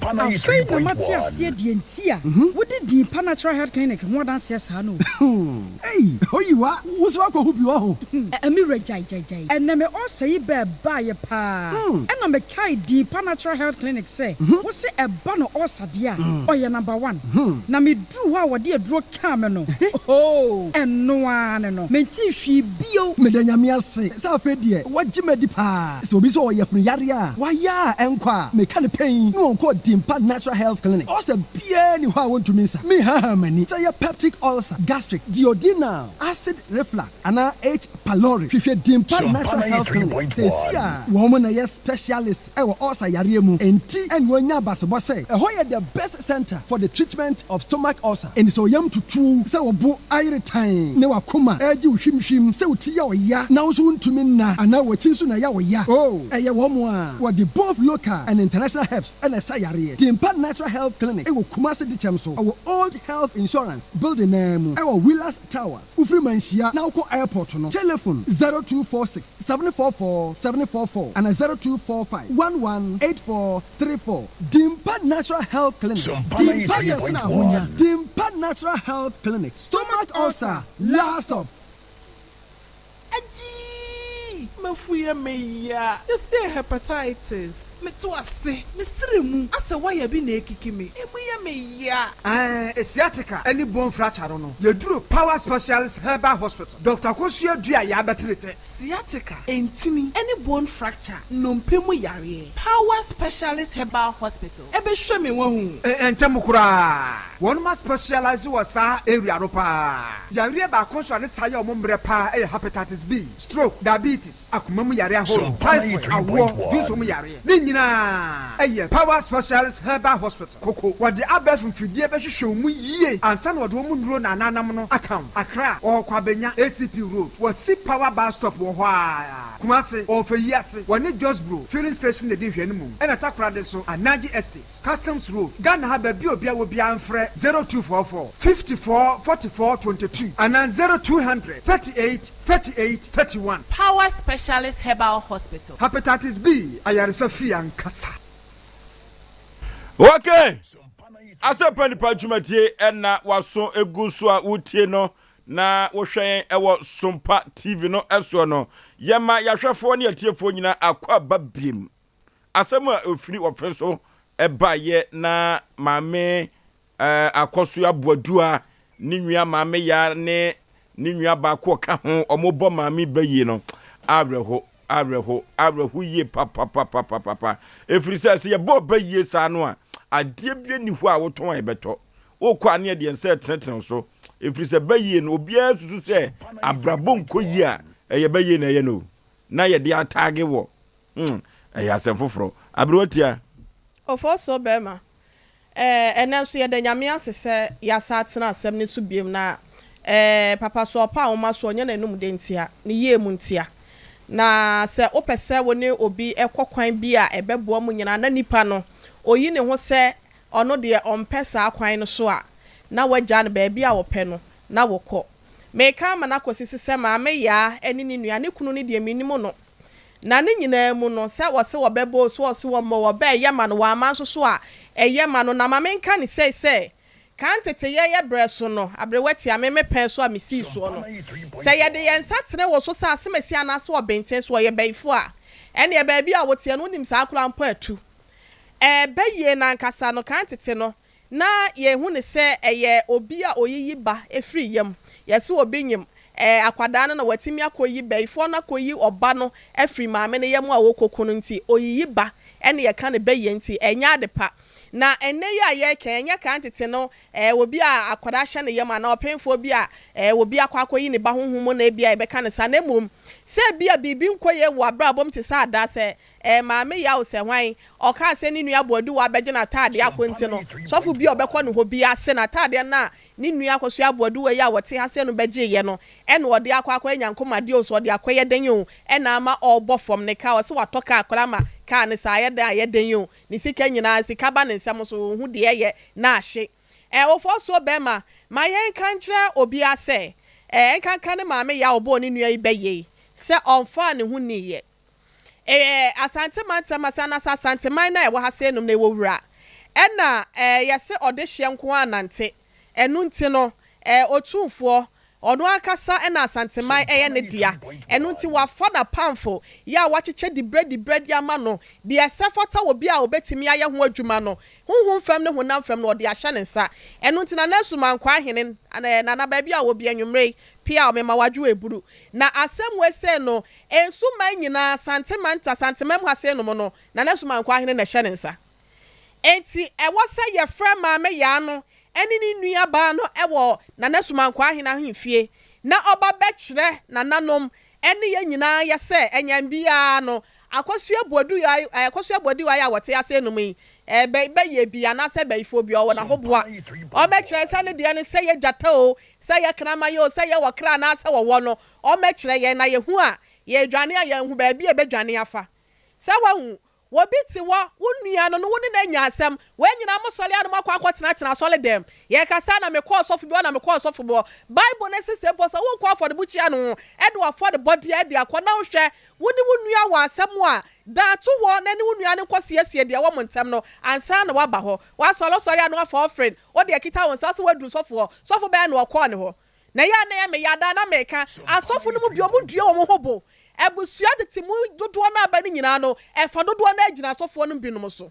Afei na mate aseɛ deɛ nti a wode Dimpa Natural Health Clinic ho adanseɛ saa no. Ei, oyiwa, wo so akɔhu bi wɔ ho. Amira jai. Ɛnɛ me ɔsɛyi bɛɛba yɛ paa. Ɛna me kai Dimpa Natural Health Clinic sɛ, wo se ɛba no ɔsadeɛ a, ɔyɛ number 1. Na me duru hɔ a wɔde aduro kaa me no. Oh, ɛnoa ne no. Menti hwi bio. Meda nyame ase. Sɛ afei deɛ, wagye madi paa. Sɛ obi sɛ ɔyɛ funu yare a, wayɛ a ɛnkɔ a, meka ne pɛn. No called Dimpa Natural Health Clinic. Also, bien you want to miss me many. Say your peptic ulcer, gastric, duodenal, acid reflux, and H. pylori. If you Dimpa Natural Health Clinic, say see woman a specialist. I will also yariemu and tea and wenya basobo say. Ahoy the best center for the treatment of stomach ulcer. And so yam to true. Say obo ire time. Ne wakuma. Eji ushim. Say uti ya ya. Now soon to me na. And now we chinsu na ya ya. Oh, eye womwa. What the both local and international helps and Dimpa Natural Health Clinic. Ewo Kumasi Dichemso. Our old health insurance building name. Our Willas Towers. Ufri Manshia. Now call airport no. Telephone 0246 744 744 and 0245 118434. Dimpa Natural Health Clinic. Dimpa Yesna Hunya. Dimpa Natural Health Clinic. Stomach ulcer. Last stop. Aji, mafuya meya. You say hepatitis. Me to ase, me sirimu. Asa why bi na ekiki me. Emuya meya. Sciatica. Any bone fracture no. You do Power Specialist Herbal Hospital. Dr. Kosia Dua ya betrete. Sciatica. Entimi. Any bone fracture. Nompemu yare. Power Specialist Herbal Hospital. Ebe hwe me wahu. Entemu kura. One must specialize was sa area ropa. Yare ba konso ne sa ya omombre pa hepatitis B, stroke, diabetes, akumamu yare ahoro, typhoid, awo, dusomu yare. Power Specialist Herbal Hospital. Koko. What the above from Fidie be show mu yie. Ansa na wo mu na nanam no account. Accra or Kwabenya ACP Road. Was see power bus stop wo ho a. Kumase or for years. One just bro. Filling station the dey hwe mu. And atakra de so Anaji Estates. Customs Road. Ghana ha ba bi obi a wo bia mfre 0244 54 44 22 and 0200 38 38 31. Power Specialist Herbal Hospital. Hepatitis B ayaresa fi ankasa. Okay. Asem Mpe Nipa dwumadie na waso eguso a utie no na wo hwen ewo Sompa TV no eso no yema yahwefo ne atiefo nyina akwa babiem. Asem a ofiri ofeso eba ye na mame akoso aboadu a ni nwia mame ya ne ni nwia ba ko ka ho omobo mame bayi no abreho ye papa efiri se ye bo bayi sa no a ade bia ni hu a woton ebeto wo kwa ne de nse tenten so efiri se bayi no obia susu se abrabo nkoyi a eye bayi na ye no na ye de atage wo eye asem foforo abrotia Oforisuo bema enenso ye de nyame asese ya satena asem ne so biem na papa so pa oma so onye na enum de ntia ne ye mu ntia na se opese woni obi ekokwan bi a ebebo mu nyina na nipa no oyi ne ho se ono de ompesa akwan no so a na wagya ne ba bia wo pe no na wokọ meka ma na kosisi se ma me ya eni ni nua ne kunu ne de minimu no na ne nyina mu no se wo se wo bebo so wo se wo mo wo ba ye ma no wa ma so a eye ma no na ma menka ne se kan tete ye breso no abrewati ameme pen so a mesi so no se ye de ye nsatene wo so sa asemesi anase wo benten so ye baifo a ene ye ba bia wote no nim sa akura mpo atu baye na nkasa no kan tete no na ye hu ne se eye obi a oyiyi ba efri yam ye se obi nyim akwada no na watimi akoyi baifo na koyi oba no efri maame ne yam a wokokunu nti oyiyi ba ene ye kan baye nti enya adepa na enne ya ye kenya kan tete no obi a akwada hye ne yam na openfo obi a obi akwakoyi ne ba honhom na bia e be kan sa na mum se bia bibi nkoye wo abrabom te sa ada se maame Yaw Osei hwan o ka se ni nua boadu wa beje na taade akonti no sofu bia obekọ no ho bia se na taade na ni nua akoso aboadu we ya wote ha se no beje ye no ene ode akwa nyankoma de o so ode akoye den o ena ama obo fom ne ka o se watoka akola ma ka ne sa ye da ye den o ni sika nyina sika ba ne nsam so hu de ye na ahye Oforisuo bema ma yen kan kire obi ase enkanka ne maame ya obo ne nua yi beye se onfa ne hu ni ye asante manta masana asante man na e wo ha se enum na e wo wura ena yese ode hye nko anante enu nti no otumfo ono akasa ena asante man eye ne dia enu nti wa fada pamfo ya wacheche di bread ya ma no de esefota obi a obetimi aye ho adwuma no hunhun fam ne honam fam no ode ahye ne nsa enu nti na nasu mankwa hene na ba bia obi anwumre pia o mema wadwo eburu na asem wese no ensu man nyina santimanta santimam hase no mo no na nasu mankwa hene na hye ne nsa enti ewo se ye fra maame ya no eni ni nua ba no ewo na nasumankwa ahina hemfie na oba bekire na nanom eni ye nyina ye se enyambia no akosu abuadu ya wote ase enum yi be ye bia na se be ifo bia wo na hoboa obekire se ne de ne se ye jata o se ye krama yo se ye wokra na se wo no obekire ye na ye hu a ye dwane a ye hu ba bia be dwane afa se wahu wobiti wa wonua no woni na nya asem we nyina mosole ado makwa tena sole dem ye kasa na me call sofu bi na me call sofu bo bible na sese po so won kwa for the buchi anu e do for the body e de akona hwe woni wonua wa asem a da to wo na ni wonua ne kwasiesie de wo montem no ansa na waba ho wa sole anu for offering o de kita won sase wadru sofu be na okọ ne ho na ya na ya me ya da na me ka asofu no mu bi o mu dua wo mo hobo ebusua tetimu dodo na aba ni nyina no efa dodo na agina sofo no binom so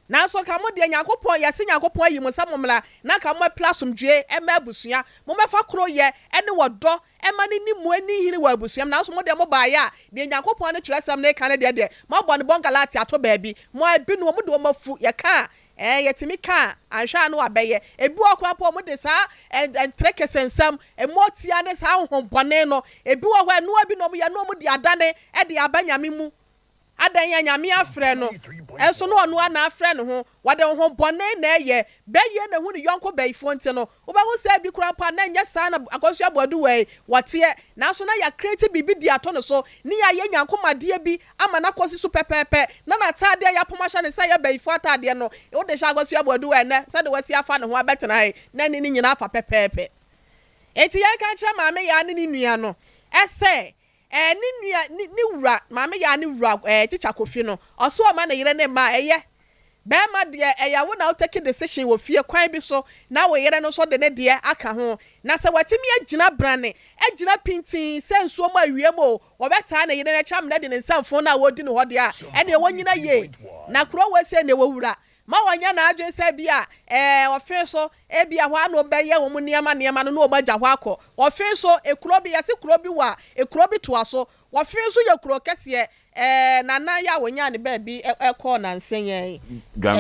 na so ka mo de Yakopon yesi Yakopon yi mo samomla na ka mo plasum dwe ema abusua mo mefa kro ye ene wodo ema ni mu ani hini wa abusua na so mo de mo ba ya de Yakopon ne tresam na ka ne de mo bo ne bongalati ato baabi mo abi no mo de mo fu ye ka yetimi ka anhwa no abeye ebi okwa po mo de sa entreke sensam emotia ne sa honbone no ebi wo hwa no abi no mo ye no mo de adane e de abanyame mu adan nyame afre no eso no ono ana afre no ho wade honbone na eye beye na hu ne yonko bayifo nte no wo ba hu se bi kura pa na nya sa na akosu abodu we wote na so na ya create bibi di ato no so ni ya ye nyankomade bi ama na kosi so pepepe na na tade ya pomasha ne sa ya bayifo atade no wo de sha akosu abodu we na sa de wasi afa ne ho abetena he na ni nyina afa pepepe eti ya ka kira maame ya ni nua no ese ni nua ni wura maame ya ni wura teacher Kofi no oso ma na yire ne ma eye be ma de eyawo na take decision wo fie kwan bi so na wo yire no so de ne de aka ho na se watimi agina brane agina pintin senso ma awiem o wo beta na yire na cham na de ne nsamfo na wo di no ho de a ene wo nyina ye na kro wo se ne wo wura ma wanya na adwen se bia ofe so bia ho ano be ye wo mu niama no obaja ho akọ ofe so ekuro bi yase kuro bi wa ekuro bi to aso ofe so ye kuro kese nana ya wonya ne ba bi ekọ na nsenye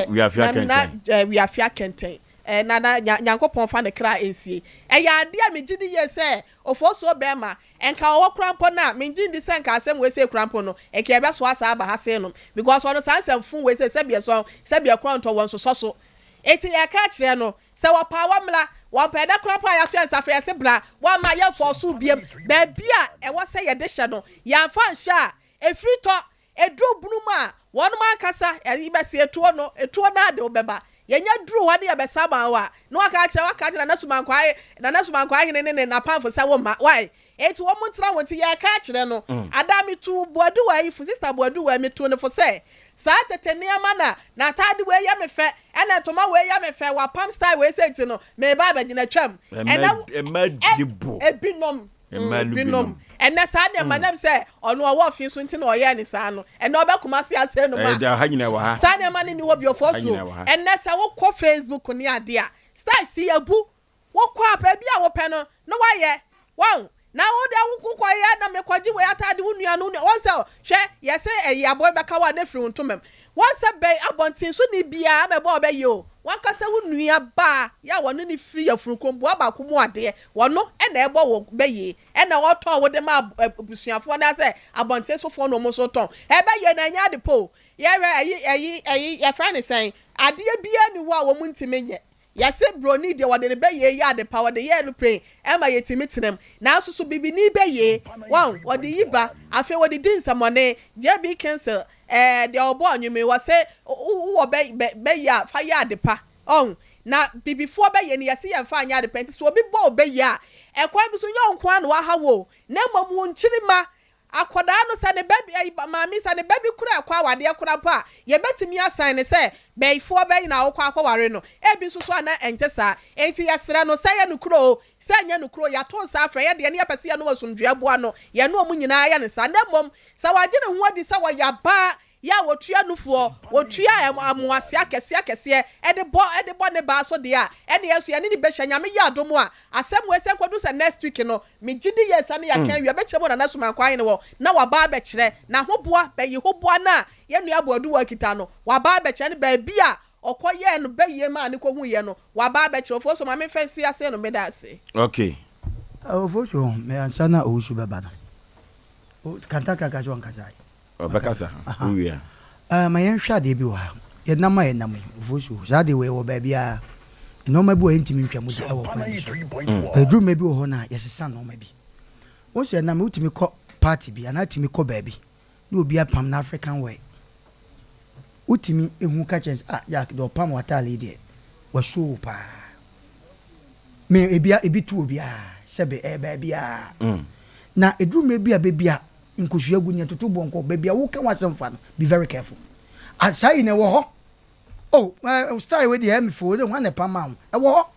we afia kenten we afia kenten nana Nyankopon fa ne kra ensie ya ade a megidi ye se ofo so be ma enka wo krampo na mengidi se nka asem we se krampo no eke be so asa aba ha se no because ono sansem fun we se bia so se bia kranto won so eti ya ka kire no se wo pa wa mla wo pa da krampo ya so ensa fe se bra wa ma ye for so biem ba bia e wo se ye de hye no ya fa nhya efri to edru bunuma won ma kasa e be se etuo na de obeba yenya dru wa de yebesaba wa no aka kire na nasumankwa hene ne na pamfo se wo ma why eti wo muntra wonti ya ka kire no adami tu boadu wa ifu sister boadu wa metu ne fo se sa tetene ama na tade we ya me fe ena toma we ya me fe wa pam style we se ti no me ba bagina twam ebinom ena sa ne manam se ono wo fi so nti na oye ni sa no ena obekuma se ase no ma ha nyina wa ha sa ne mane ni wo bi ofo so ena sa wo ko Facebook ni ade a style si abu wo ko apa bi a wo pe no no wa ye wow na wo de wo ko ya na me kwaji we atade wo nua no won se hwe ye se aboy beka wa na firi ntomam won se be abontin so ni bia me bo be yo wan kasa wo nua ba ya wo ni firi afurukombo aba ko mu ade wono e na ebo wo be ye e na wo ton wo de ma busuafo na se abontin so fo no mo so ton e be ye na nya de po ye we ye friend sen ade bia ni wo mu ntimenye yase broni de wode ne be ye ya de power de ye no pray e ma yetimi tenem na asusu bibi ni be ye wan wode yiba afi wode din samone je bi cancel de obo anwume wase wo be ya fa ya de pa on na bibifoɔ bɛyɛ ne yɛse yɛmfa anyɛ ade pɛnti so obi bɔ obɛyɛ a ɛkwan bi so nyɛ nkoa no waha wo na mmom wo nkyirima akwadaa no sɛ ne baby maame sɛ ne baby kura akwa wadeɛ kura pa yɛbɛtumi asan ne sɛ bɛyifoɔ bɛyi na wokɔ akɔware no ebi nso so ana ɛnte saa enti yɛsrɛ no sɛ yɛ no kuro sɛ nyɛ no kuro yɛato nsa afrɛ yɛ deɛ ne yɛpɛ sɛ yɛ no asomdua boa no yɛ no ɔmo nyinaa yɛ ne saa na mmom sɛ wagye ne ho adi sɛ wɔyɛ baa ya wotua nufoɔ wotua amoase akɛseɛ ɛde bɔ ne baa so deɛ a ɛne yɛso yɛne ne bɛhyɛ nyame yɛ adom a asɛm wɔ sɛ kɔdu sɛ next week no megye di yɛ sa ne yɛka wia bɛkyerɛ mu na soma kwan ne wɔ na wabaa bɛkyerɛ na hoboa bɛyi hoboa na yɛnua aboadu wɔ kita no wabaa bɛkyerɛ ne baabi a ɔkɔyɛ no bɛyie ma ne kɔhu yɛ no wabaa bɛkyerɛ ofo so ma me fɛnsi ase no meda ase okay ofo so me ansa na owusu bɛba no kantaka ka so ankasa Obekasa. Uya. Ma yen hwa de bi wa. Ye nam aye nam. Vosu. Za de we wo ba bia. No ma bi o ntimi ntwa mu de e wo kwan. Bedroom ma bi wo ho na yesesa no ma bi. Wo se na me utimi kɔ party bi ana timi kɔ ba bi. Na obi apam na African way. Utimi ehu ka chance ya do pam watale de. Wa show pa. Me ebi tu obi sebe e ba bia. Na edrum ma bi a bebia nkosu agunya toto bonko baby wo kan wasem fa no be very careful asai ne wo ho style we dey me for the one pama e wo ho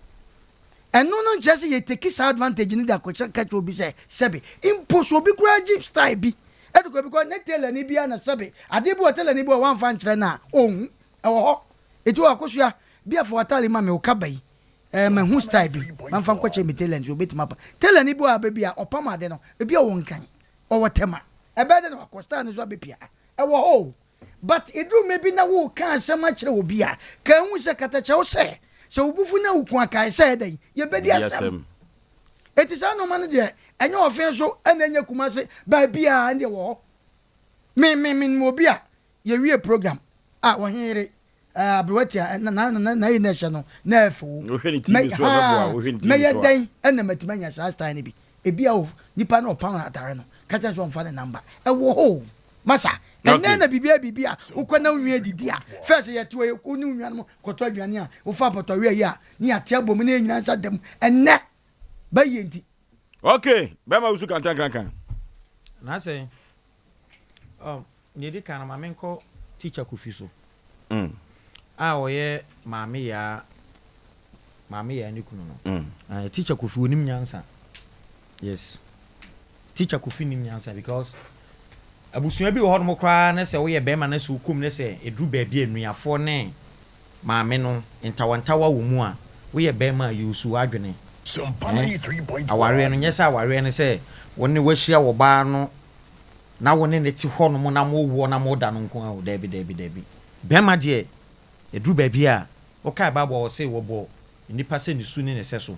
eno no just ye take sa advantage ni da ko catch obi say sebe impose obi kura jeep style bi e to ko because net tell ni bia na sebe ade bi hotel ni bi wan fa nkyere na ohun e wo ho etu akosua bia for hotel ma me o kabai ma hu style bi man fa nkoche me tell ni obetima pa tell ni bi o baby a opama de no e bia wo nkan o wotema ebede no akosta ne so abepia ewo ho but edu maybe na wo kan asema kire obi a kan hu se katacha wo se obufu na ukun akai se den ye bedi asem etisa no man de enye ofen so enanya kuma se ba bia ande wo me obi a ye wie program wo henre abrowati na yi na hye no na afu me ye den ena matimanya sa style ne bi ebi a nipa na opan atare no kacha so mfa ne number e wo ho masa enne na bibia ukwana nwie didi a first ye to ku ni nwa no koto adwane a wo fa poto we ya ni ate abom na nyina nsa dem enne ba yenti okay be ma usu kan na say ne di kan ma menko teacher Kofi so oye maame ya ni kunu no teacher Kofi onim nyansa yes teacher Kofi nim nyansa because abusua bi wo ho no kra na se wo ye bema na se ukum na se edru ba bi anuafo ne maame no ntawantawa wo mu a wo ye bema yusu adwene Sompa 93.1 aware no nyesa aware no se woni wahia wo ba no na woni ne ti ho no mo na mo wo na mo da no nko a dabi bema de edru ba bi a wo kai baba wo se wo bo nipa se ni su ni ne se so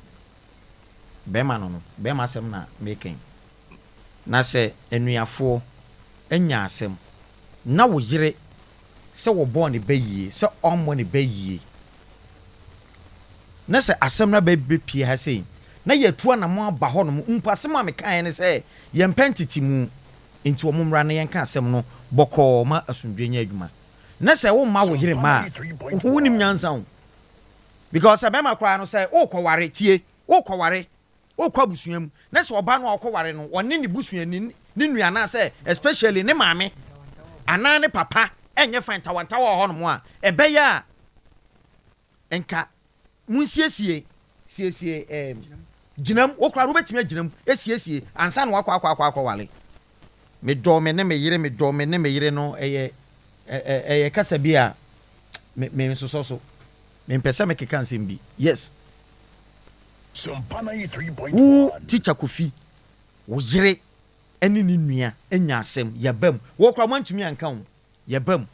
bema no bema asem na making na se enuafo enya asem na wo yire se wo bo ne bayie se ommo ne bayie na se asem na bepie ha sei na yetua na mo aba ho no mpa asem a mekan ne se yempentiti mu enti wo mmra na yenka asem no boko ma asundwenya adwuma na se wo ma wo yire ma wo nim nyansa wo because abema kra no se wo kware tie wo kware wo kwa busuam na se oba no kware no wonne ne busuam ni nua na se especially ne maame ana ne papa enye fantawantawa ho no mo a ebeya enka munsiesie ginam wo kra no betime ginam esiesie ansa na wakwa wale me do me ne me yire no eye kasa bia me so me pesa me keka nsem bi yes Sompa 93.1 teacher Kofi wo yire eni ni nua enya asem yabam wo kra mantumi anka wo yabam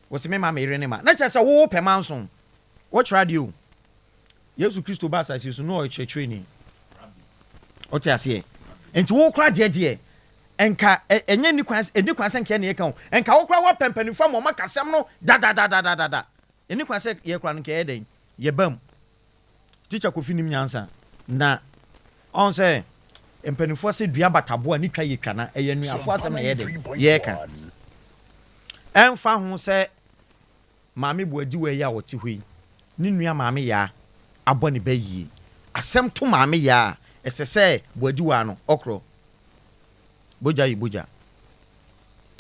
wo se me ma me yire ne ma na cha se wo pema nso watch radio Yesu Kristo ba sa so no church ni o ti ase enti wo kra de enka enye ni kwanse nke na ye kan enka wo kra wa pempanifo mo makasem no da eni kwanse ye kra no ke eden yabam teacher Kofi nim nyansa na on say empanifo se dua batabo ani twa ye twa na eye nuafo asem na ye de ye ka emfa ho se maame bo adi we ya wote hoi ni nua maame ya abɔ ne bayi asɛm to maame ya ɛsɛ boadi wa no okro boja yi boja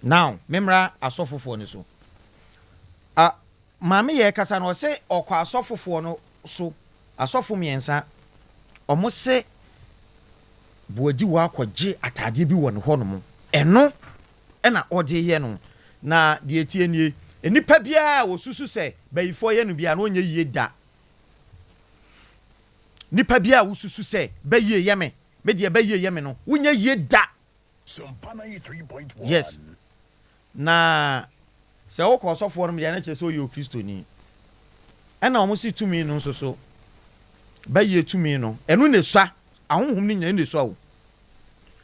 now memra asɔfofoɔ ne so maame ya kasa no sɛ ɔkɔ asɔfofoɔ no so asɔfo miɛnsa ɔmo sɛ boadi wa akɔgye atade bi wɔ ne hɔ no mo ɛno ɛna ɔde yɛ no na deɛ tie nie enipa bia wo susu sɛ bayifo yɛ no bia no onye yie da nipa bia wo susu sɛ bayiye yɛ me de bayiye yɛ me no wonye yie da Sompa 93.1 yes na sɛ wo kɔ sɔfo no me na kyerɛ sɛ oyɛ kristoni ɛna ɔmo si tumi no nso so bayiye tumi no ɛno ne sua ahonhom ne nyina ne sua wo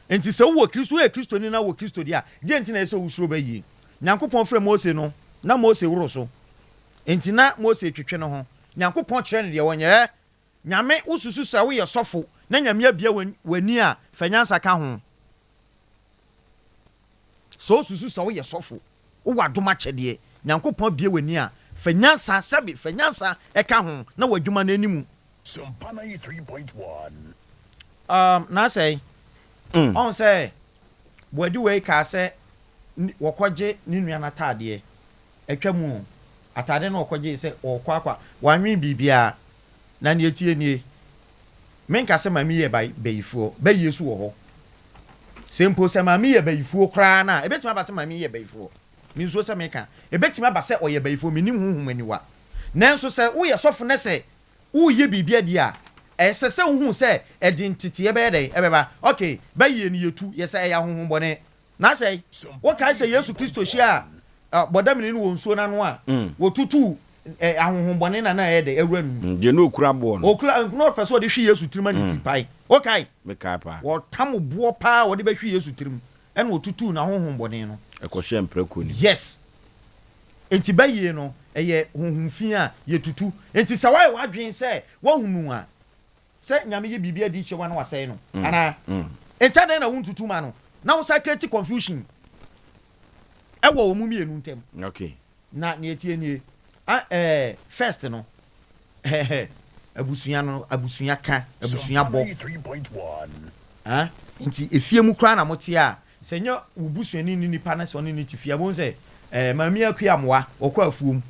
enti sɛ wo kristo yɛ kristoni na wo kristo dia gye enti na ɛsɛ wo suro bayiye nyankopɔn frɛ Mose no na Mose woro so enti na Mose twetwe no ho nyankopɔn kyerɛ ne deɛ wɔnyɛ nyame ususu sɛ wo yɛ sɔfo na nyame abia wani a fanyansa ka ho so ususu sɛ wo yɛ sɔfo wo wadoma kyɛdeɛ nyankopɔn bia wani a fanyansa sɛbi fanyansa ɛka ho na wadwuma no animu Sompa 93.1 na sɛ on sɛ boadi wei ka sɛ wɔkɔgye ne nua na ataadeɛ atwa mu ataade na wɔkɔgye sɛ wɔkɔ akwa wanwe bibia na ne etie nie menka sɛ mami yɛ bayifuo bayi su wɔ hɔ sempo sɛ mami yɛ bayifuo kraa na ebetuma ba sɛ mami yɛ bayifuo mi nso sɛ meka ebetuma ba sɛ ɔyɛ bayifuo minim huhum aniwa nanso sɛ wo yɛ sɔfo ne sɛ wo yɛ bibia di a ɛsɛ sɛ wo hu sɛ ɛdi ntete ɛbɛyɛ dɛ ɛbɛba okay bayi ne yetu yɛ sɛ ɛyɛ huhum bɔne na sɛ wo kai sɛ Yesu Kristo hia bodamini no wonsuo na no a wo tutu ahonhom bɔne na ɛyɛ de awura nu je no okura bo no okura no person de hwe Yesu tirim ani tipai okay me kai pa wo tam buo pa wo de be hwe Yesu tirim ɛna wo tutu na ahonhom bɔne no ɛkɔhye mprako ni yes enti bayi no ɛyɛ honhom fi a ye tutu enti sɛ wai wadwen sɛ wahunu a sɛ nyame ye bibia di hye wa na wasɛe no ana enta na wo tutu ma no na wo create confusion ɛwɔ wo mu mienu ntem okay na ne etie nie first no abusua no abusua ka abusua bɔ 3.1 nti efie mu kra na mote a sɛnya ubusuani ni nipa na sɛ ɔne ne tifia bon sɛ mami akuamoa ɔkɔ afuom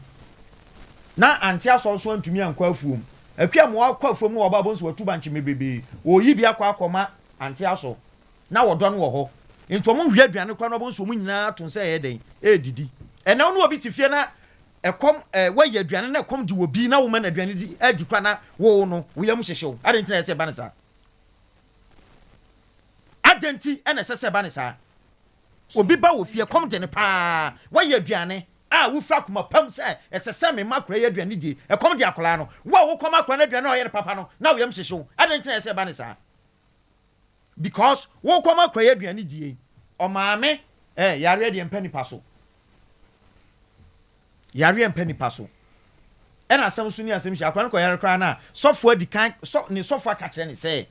na anti asɔnso antumi ankɔ afuom akuamoa kɔ afuom na ɔba bon sɛ watu banche mebebe oyi bia kɔ akɔma anti aso na wɔdɔ no wɔ hɔ nti ɔmo hwɛ aduane kra na bon sɛ ɔmo nyinaa ton sɛ ɛyɛ den ɛdidi ɛna ɔno obi tifie na ɛkom wɔyɛ aduane na ɛkom di wobi na wo ma na aduane di adi kwa na wo no wo yam hyehyew adenti na ɛsɛ ba ne saa adenti ɛna ɛsɛ ba ne saa obi ba wo fie kom de ne pa wɔyɛ aduane a wo fra kuma pam sɛ ɛsɛ sɛ me makora yɛ aduane di ɛkom de akola no wo kom akora na aduane na ɔyɛ ne papa no na wo yam hyehyew adenti na ɛsɛ ba ne saa because wo kom akora yɛ aduane die ɔmaame yare de mpa nipa so yare mpa nipa so ɛna asɛm so ni asɛm hia akora no kɔ yare kra na sɔfo adi kan ne sɔfo aka kyerɛ ne sɛ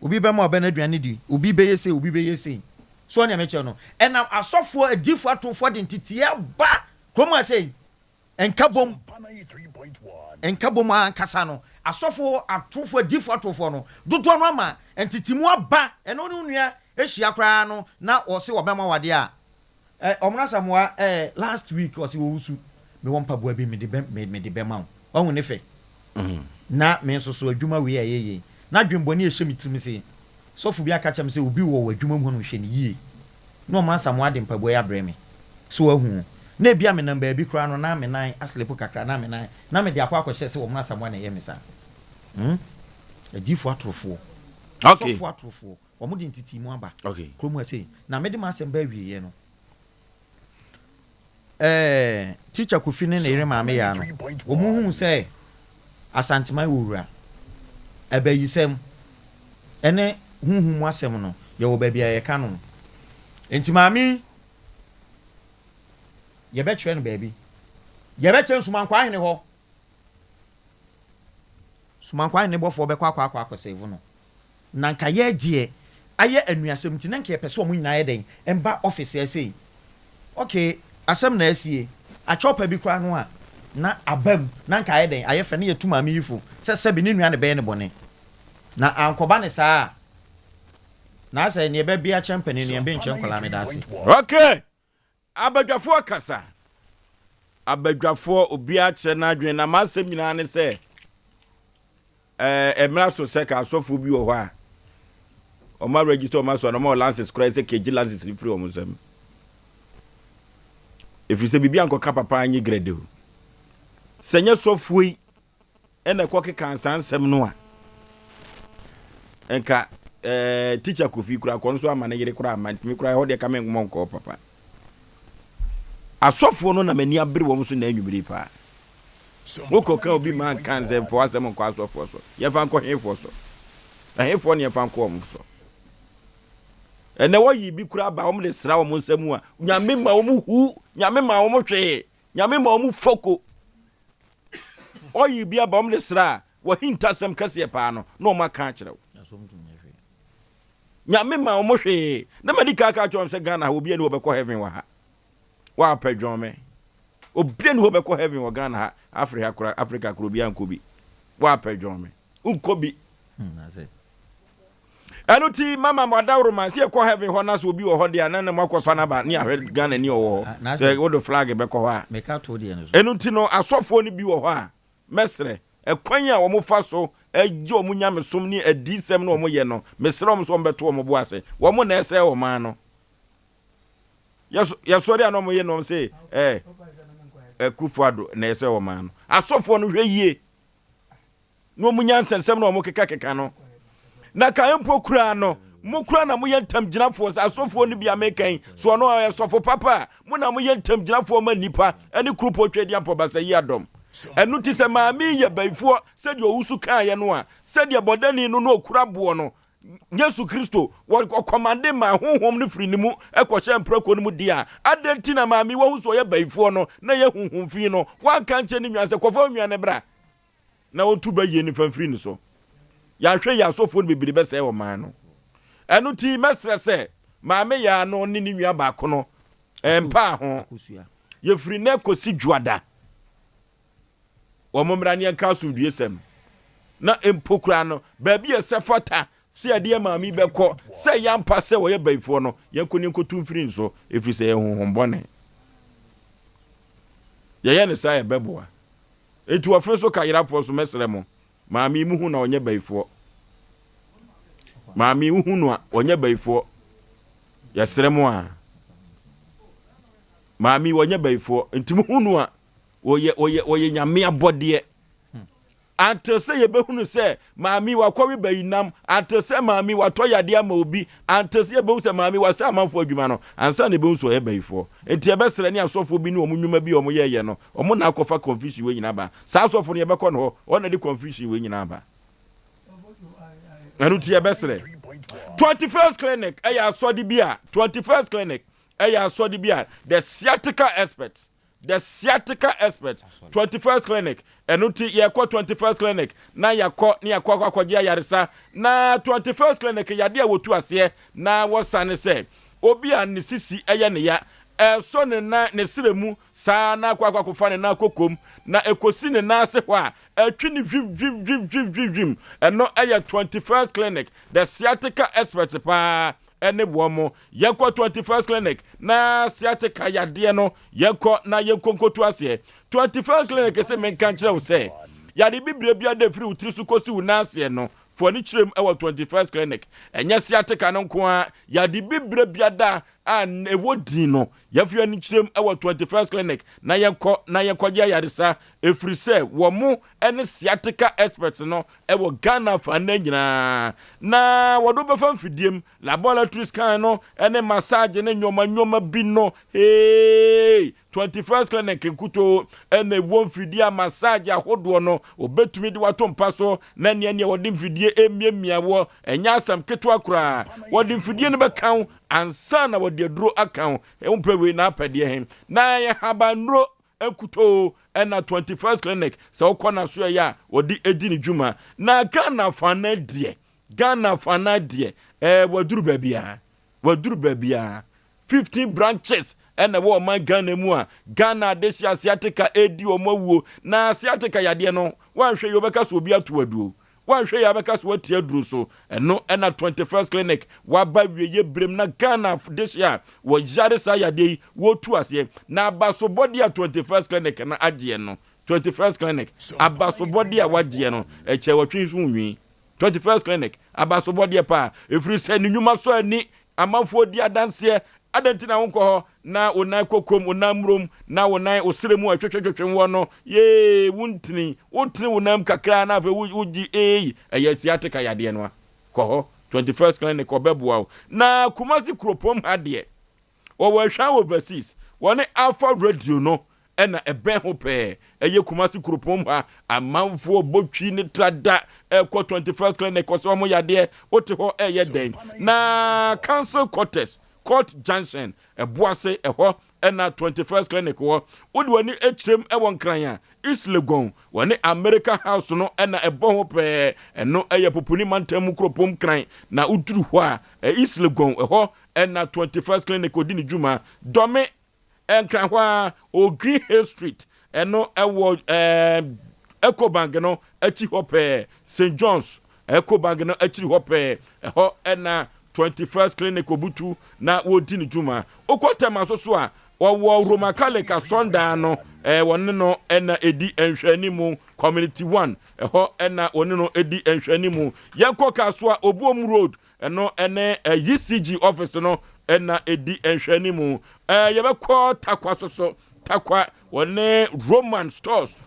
obi bɛ ma ɔbɛ na aduane di obi bɛ yɛ sɛ so ɔne amekyɛ no ɛna asɔfo adifo atofo de ntetea ba krom asɛ enkabom ankasa no asɔfo atofo adifo atofo no dodo no ama entetimu aba ɛno ne nua ehia kra no na ɔse ɔbɛma wade a ɔmna samoa last week ɔse wo wusu me won paboa bi me de bɛma wo ɔhu ne fɛ na me nso so adwuma we ayeye na dwembɔne ehye me tirim se sɔfo bi aka kyem se obi wɔ adwuma mu no hwɛ ne yie na ɔmna samoa de mpaboa ya brɛ me so ahu na bia me namba bi kra no na me nan aslepo kakra na me nan na me de akwa akɔhyɛ se ɔmna samoa na yɛ me sa adifo atrofo okay sɔfo atrofo ɔmo de ntitimu aba okay kromu ase na me de ma asɛm ba wie no teacher Kofi ne yere maame ya no omuhu sɛ asantema wowura abayisɛm ene huhu mu asɛm no ye wo ba bia ye ka no enti maame ye be kyerɛ no baabi ye be kyerɛ nsumankwa ahene hɔ sumankwa ahene bɔfo be kwa akɔsɛvu no na nka ye die ayɛ anuasɛm nti na nka ye pɛ sɛ ɔmo nyina yɛ den emba office ɛsɛ okay asɛm na asie achopa bi kra no a na abam na nka aye den aye fe ne yetu maame yifo se bi ne nua ne be ne bone na ankoba ne saa na asa ne be bia champani ne be nche nkola me dase okay abadwafo kasa abadwafo obi a che na adwen na masem nyina ne se emra so se ka asofo bi wo ho a o ma register o ma so no ma license cry se keji license free o musem if you say bibi anko ka papa anyi grade o senye sofo yi ene ko ke kansansem no a enka teacher Kofi kura kon so amane yire kura amantimi kura ho de ka men nko papa asofo no na mani abere wo so na anwumire pa woko ka obi man kan se fo asem nko asofo so ye fa nko hefo so hefo ne ye fa nko om so ene wo yi bi kura ba om le sra wo nsam a nyame ma wo hu nyame ma wo hwe nyame ma wo foko o yi bi ba om le sra wo hintasem kase pa no no ma kan kire wo nyame ma wo hwe na medika ka chom se Ghana obi ene obekọ heaven wa ha wa pedwon me obi ene obekọ heaven wa Ghana ha Africa kuro bi ankobi wa pedwon me unkobi anuti mama mwadawro man se ekọ heaven ho na so obi wo ho de anana makwafa na ba ni ahwe Ghana ni owo se wo do flag bekọ ho a me ka to de no anuti no asofo ni bi wo ho a mesre ekwan a wo mo fa so eje o munya mesom ni adisem na o mo ye no mesre o mo so mbeto o mo bo ase wo mo na ese o man no yeso de no mo ye no say Kufuado na ese o man no asofo no hwe yie no munya nsensem na o mo keka no na ka empo kura no mo kura na mo ye ntam ginafo asofo no bia mekan so no asofo papa mo na mo ye ntam ginafo ma nipa ene krupo twedi ampo basa yi adom enu ti se maami ye baifo se de owusu kan ye no a se de bodani no no okura bo no Yesu Kristo wo commande ma honhom no firi nimu ekwohye mprako no mu dia adenti na maami wo huso ye baifo no na ye honhom fi no wan kan che ni nwanse kofa nwane bra na wontu ba ye ni famfiri ni so ya hwe ya sofo no bibiri be se wo man no enu ti mesre se maami ya no ni ni nwa ba ko no empa ho ye firi na kosi juada omomrani en kasum duesem na empokura no ba bia se fota se ade maami beko se yampa se wo ye baifo no yankoni nkotu mfiri nso efiri se ye honhombone ye ne sa ye beboa etu afre so kayirafo so mesremo maami mu hu na onye baifo maami hu no onye baifo yesremo a maami wonye baifo ntimu hu no a oye nyame abode antese ye behunu se maami wakwawe bayinam antese maami watoyade ama obi antese ye behu se maami wasa amanfo adwuma no ansa ne behu so ye bayifo enti ye besere ne asofo bi ne omunwuma bi omo ye no omo na akofa confusion we nyina ba sa asofo ne ye bekọ no ona de confusion we nyina ba anu ti ye besere 21st clinic eya asodi bia 21st clinic eya asodi bia the sciatica expert 21st clinic enuti yako 21st clinic na yako ni yako akwagia yarisa na 21st clinic yade awotu ase na wosane se obi a ne sisi eye ne ya so ne na ne siremu sa na akwakofa ne na kokom na ekosi ne na ase ho a atwi ne vim eno eye 21st clinic the sciatica expert pa ene bomo yeko 21st clinic na sciatica yade no yeko na yekonkotu ase 21st clinic se men kan kire wo se yade bibire bia da firi utri su kosi wo na ase no fo ni kirem e wo 21st clinic enya sciatica no nko a yade bibire bia da an ewodi no yafia ni kirem e wo 21st clinic na yenkogya yaresa efiri se wo mu ene sciatica experts no e wo Ghana fa na nyina na wodo be fa mfidiem laboratory scan no ene massage ne nyoma bi no 21st clinic nkuto ene wo mfidia massage ahodo no obetumi de wato mpaso na ne wodi mfidie emiamiawo enya asam keto akura wodi mfidie ne be kan ansa na wodi aduro akan empewe na apede hem na ye habanro ekuto ena 21st clinic se okona so ya wodi edi ni djuma na Ghana fana die waduru babia 15 branches and the woman Ghana mua Ghana desi asiatica edi omo na asiatica yade no wan hwe yobeka so obi ato aduo wan hwe yabeka so watie aduro so eno na 21st clinic waba wieye brem na Ghana desi a wo jare sa yade wo tu ase na abaso body a 21st clinic na agye no 21st clinic abaso body a wagye no eche watwe nso nwi 21st clinic abaso body pa efiri se ni nyuma so ani amanfo di adanse adantina wonko na onai kokom onamrom na onai osremu atwetwetwe wo no ye wuntini wonam kakra na fe wuji eye tiatika yade no ko 21st clinic obeboa na Kumasi kropom hade wo hwa overseas woni Alpha Radio no ena ebe ho pe eye Kumasi kropom ha amanfo botwi ni trada ko 21st clinic ko so mo yade wote ho eye den na Council Quarters Court Junction Boase eho ena 21st clinic wo wodi wani etrem ewon kran ya East Legon wani America House no ena ebo ho pe eno eye popuni mantam kropom kran na uduru ho a East Legon eho ena 21st clinic odi ni juma dome enkran ho a Ogri Hill Street eno ewo Ecobank no achi ho pe St John's Ecobank no achi ho pe eho ena 21st clinic obutu na wodi ni juma okotema so a wo Roma Kaleka Sonda no wonne no ena edi enhwanimu community 1 eho ena wonne no edi enhwanimu yankoka so a Obuom Road eno ene UCG office no ena edi enhwanimu yebekọ takwa so takwa wonne Roman stores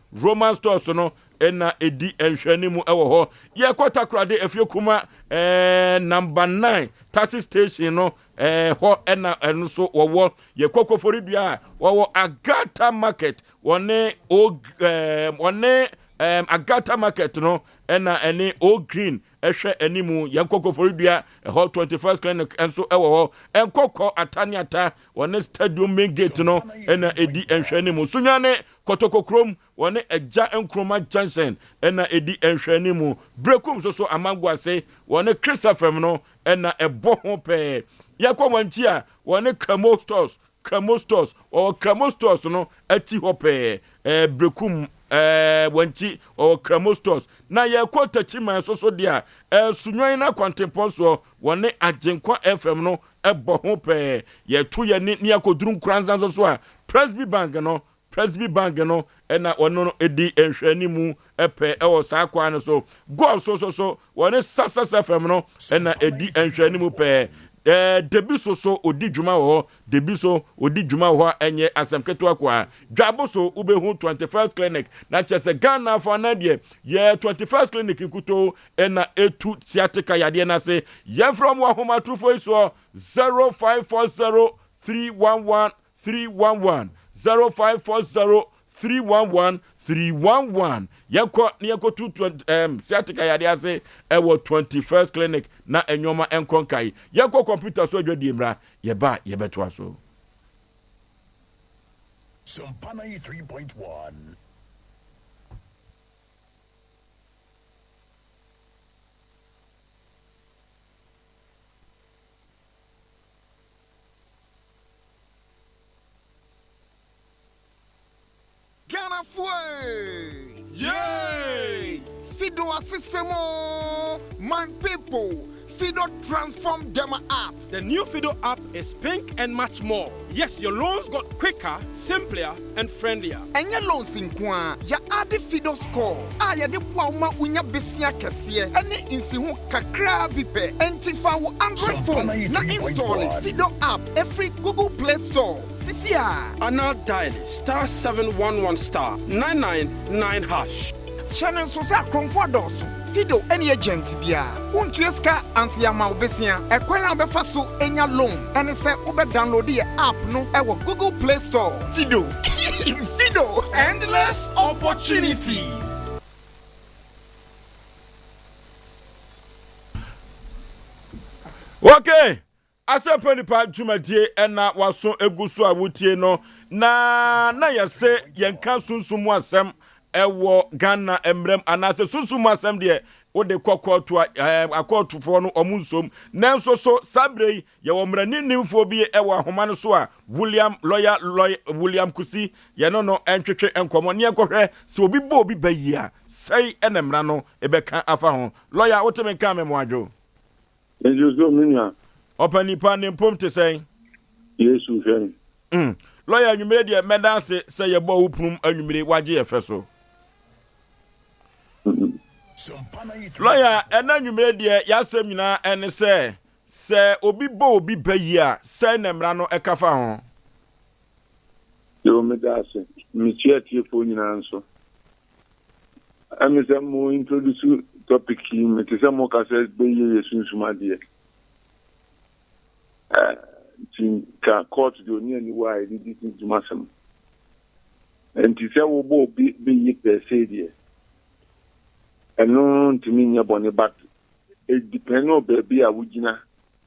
no ena edi enhwanimu ewo ho yekota krade efie kuma number 9 taxi station no ho ena enso wo yekoko foridua wo Agata market wone Agata market no ena ene o green ehwe animu yankoko foridua ho 21st clinic enso ewo ho enkoko ataniata wone stadium main gate no ena edi enhwanimu sunyane kotokokrom wone eja enkroma Johnson ena edi enhwanimu brekum so amangwase wone Christopher no ena ebo ho pe yakwanti a wone Cramo stores o Cramo stores no ati ho pe brekum wanti o Cramo stores na yakota chiman so dia sunwan na kwantempon so wone agenkwa FM no ebo ho pe yetu ye ni akoduru nkranzan so a Presby Bank no ena ono edi enhwanimu epe ewo sakwa no so go so wone sasa FM no ena edi enhwanimu pe debiso odi djuma wo debiso odi djuma wo enye Asem Ketewa kwa dwaboso ubehu 21st clinic na chese Ghana for na de ye 21st clinic nkuto ena etu tiatika yade na se ye from wa homa trufo iso 0540 311 311 0540 311 311 yako tu siatika yade ase ewo 21st clinic na enyoma enkonkai yako computer so adwadi mra yeba yebeto aso Sompa 93.1 Ghana fue! Yay! Fido Asisemo! My people! Fido transformed them app. The new Fido app is pink and much more. Yes, your loans got quicker, simpler, and friendlier. And your loans in Kwa, ya add the Fido score. Ya de Pwauma unya besia kesie. Any insihu kakra bipe. Entifa wo Android phone. Na installing Fido app every Google Play Store. Sisia. Anna dial *711*999#. Channel Sosa Comfortos. Fido any agent bia. Untueska ansiyama obesia. Ekwanya befaso enya loan. And say ube download the app no ewo Google Play Store. Fido. Fido. Endless opportunities. Okay. Asem Mpe Nipa dwumadie ena waso eguso awutie no na yese yenka sunsumu asem ewo Ghana emrem anase sunsumu asem de wode kɔ to akɔtofo no omunsom nanso so sabrei ye wo mrani nimfo bi ewa homa no so a William Kusi ye no entwetwe enkomo ne ekɔhwɛ se obi bo obi bayi a sei enemra no ebeka afa ho lawyer woteme ka me moadwo enjozo minya Opa nipa ne mpom te sei Yesu hwɛ lawyer anwumere de medase se ye bo wupnum anwumere wagye efe so lawyer ena nwumere de yasem nyina ene se obi bo obi bayi a se nemra no ekafa ho yo medase mitia tie fo nyina nso amese mo introduce topic me te se mo ka se bayi yesunsuma de tinka court do ni ani wa e di tumasem enti se wo bo obi bayi per se de eno ntimi nya bone but it depend on baby a wugina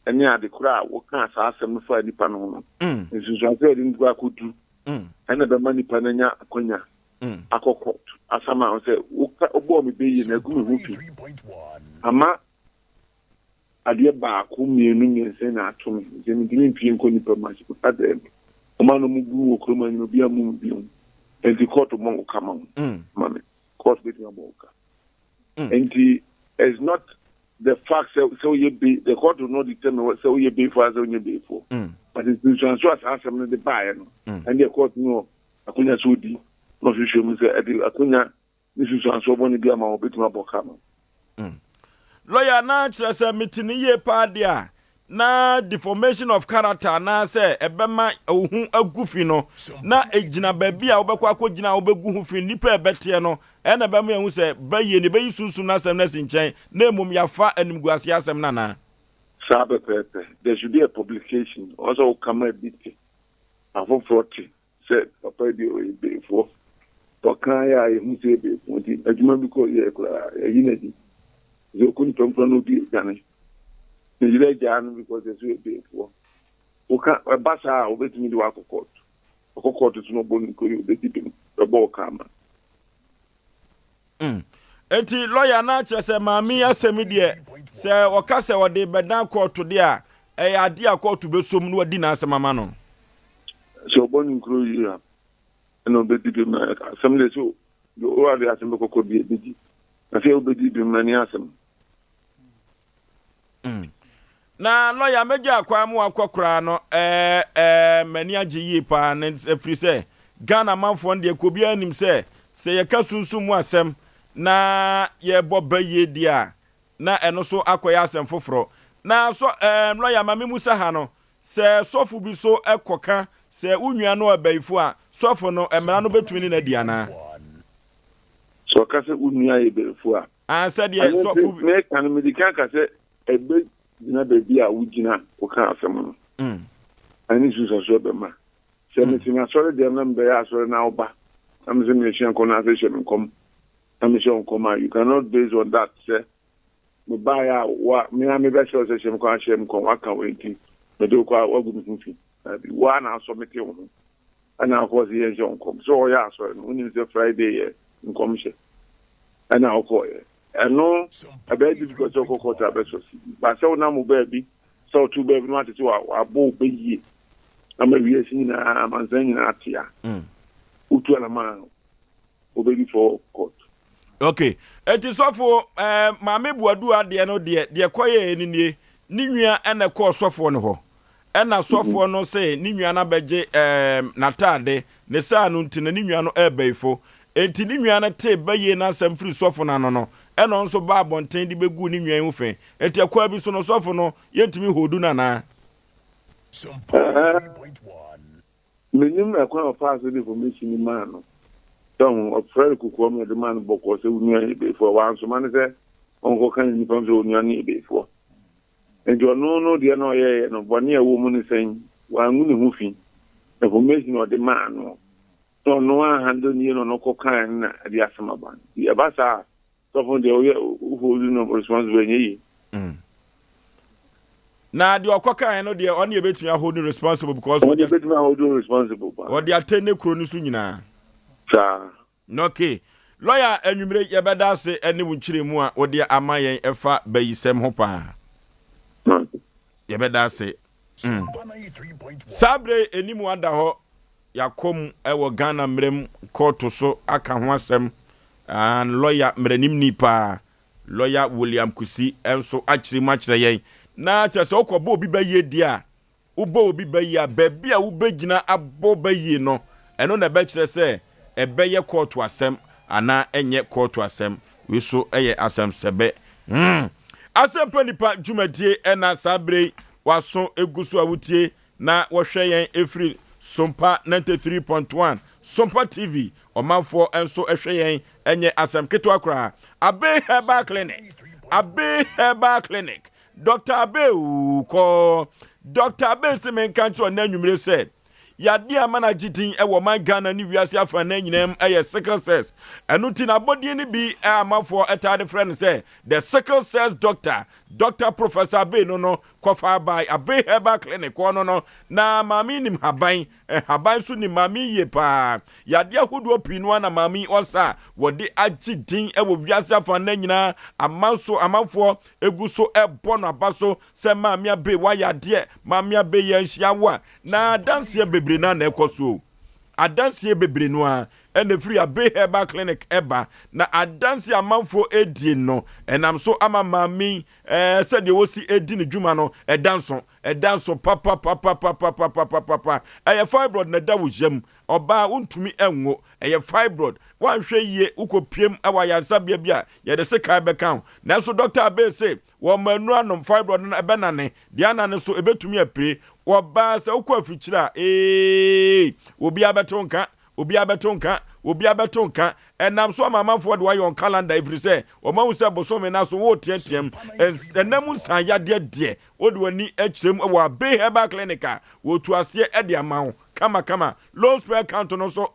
ene ade kura wo kan sa asem no fa nipa no no nsusu ase de ndua kodu ene be mani pa na nya akonya akokɔ asama o se obo mi be yi na gu mi hu ama ade ba ko mienu nyense na atom je mi dimi pie nko nipa ma shi ko ade o ma no mu gu wo kroma ni obi amu bi enti court mo kama mame court be no mo ka and it's not the fact so you be the court will not determine what so you be for so you be for but it's the transfer as some the buyer and the court no akunya so di no show me say akunya this is transfer boni bi ama obetima boka lawyer na chese meeting ye pa dia na deformation of character na say ebema ohun agufi no na ejina baabi a obekwa akogina obegu hu fi nipa ebete no ena bema ehu say baye ne bayi sunsun na asem na sinchen na emum yafa animguase asem na sabe pepe there should be a publication also come a bit after 40 say papa di o be for to kan ya ehu say be for di adwuma bi ko ye kura yinadi zo kun tompro no bi gane Nijile janu because there's a bit for. Oka basa obetimi di wako court. Oko court to no boni ko obetimi the ball kama. Enti lawyer na chese maami asemi de se oka se wode bedan court de a ade a court be som no adi na asema no. So boni ko yira. No obetimi na asem le so do o ade asem ko ko bi ebi. Na se obetimi na ni asem. Na lawyer meja akwa mu akokora no mani age yi pa na free say Ghana manfo de kobi anim say ye ka sunsun mu asem na ye boba ye dia na eno so akoya asem foforo na so lawyer mame musa ha no say sofu bi so ekoka say unua no abaifo a sofu no emra no betumi na dia na so ka say unua e beifo a said ye sofu me kan medical ka say ebe na baby a wugina o kan asem no ani so be ma se me tina sori de na mbe ya sori na oba am se me hyen kon na se hyen kom am hyen kom you cannot base on that say me buy ya wa me na me be sure se hyen kon hyen kom wa kan we ti me do kwa wa gu mi fi wa na so me te ho ana ko se hyen kom so ya sori no ni se Friday ye kom hyen ana ko ye no about difficult to go to abeso but so na mo baby so to baby no ati to abo bayi am we see na manzan na atia utu na ma o baby for court okay it is sofo maame buadu ade no de koye ni nua ene ko sofo no ho ena sofo no say ni nua na beje na tade ne sa no ntina ni nua no ebaifo enti ni nua na te baye na asem free sofo na no eno nso ba bonten di begu ni nwan hu fe enti akwa bi so no sofo no yentimi hodu na Sompa 3.1 menim na kwa fa so information ni man no don ofre kukuo me de man boko se unua e be for wan so man se onko kan ni pam so unua ni be for enti no de no ye no boni e wo mu ni sen wan mu ni hu fi information o de man no handle ni no ko kan na de asema ban ye ba sa so for the who no responsible ni na the okoka no de on ye betumi hold responsible because on ye betumi hold responsible or the atene kro no so nyina sa okay lawyer enwumre yebeda se ene wunchire mu a wode amayen efa bayisem ho pa yebeda se sabre enimu ada ho yakom ewo Ghana mrem court so aka ho asem and lawyer mrenim nipa lawyer William Kusi enso achiri machire yen na chese okobo obi baye dia ubo obi baye a baby a ubegina abo baye no eno na be kire se ebeye court asem ana enye court asem we so eye asem sebe Asem Mpe Nipa jumadie ena sabre waso egusu awutie na wohwe yen efri Sompa 93.1 Sompa TV omanfo enso ehwe yen enye asem keto akra Abe Herbal Clinic Dr. Abe ko Dr. Abe se men kancho na nwumre said yade amana gitin ewo man Ghana ni wiase afa na nyinem eye sickle cells enu ti na body ni bi amafo etade friend say the sickle cells Dr. Professor Abe no kofa by Abe Herbal Clinic no na mami nim haban so ni mami ye pa yade ahodo pinu na mami osa wode agitin ewo wiase afa na nyina amafo eguso ebo no abaso se mami Abe wa yade mami Abe ye hia na dance bebre na ekoso adanse bebre no a ene free Abe Herbal Clinic eba na adanse amanfo edie no enam so ama mami se de wosi edi ne dwuma no edanso papa eye fibroid na da wujam oba untumi enwo eye fibroid wanhwe yie ukopiem awa yansa bia ye de se kai beka na so Dr. Abe say wo manu anom fibroid na ebenane dia nane so ebetumi apire oba se ukọ afikyira obi abetonka enam so amamafo de wa yon calendar every say o ma wuse bosome na so wo tietiem enamu san yade de wo de wani akirem wo Abe Herbal Clinic wo tu ase e de amawo kama low spare count no so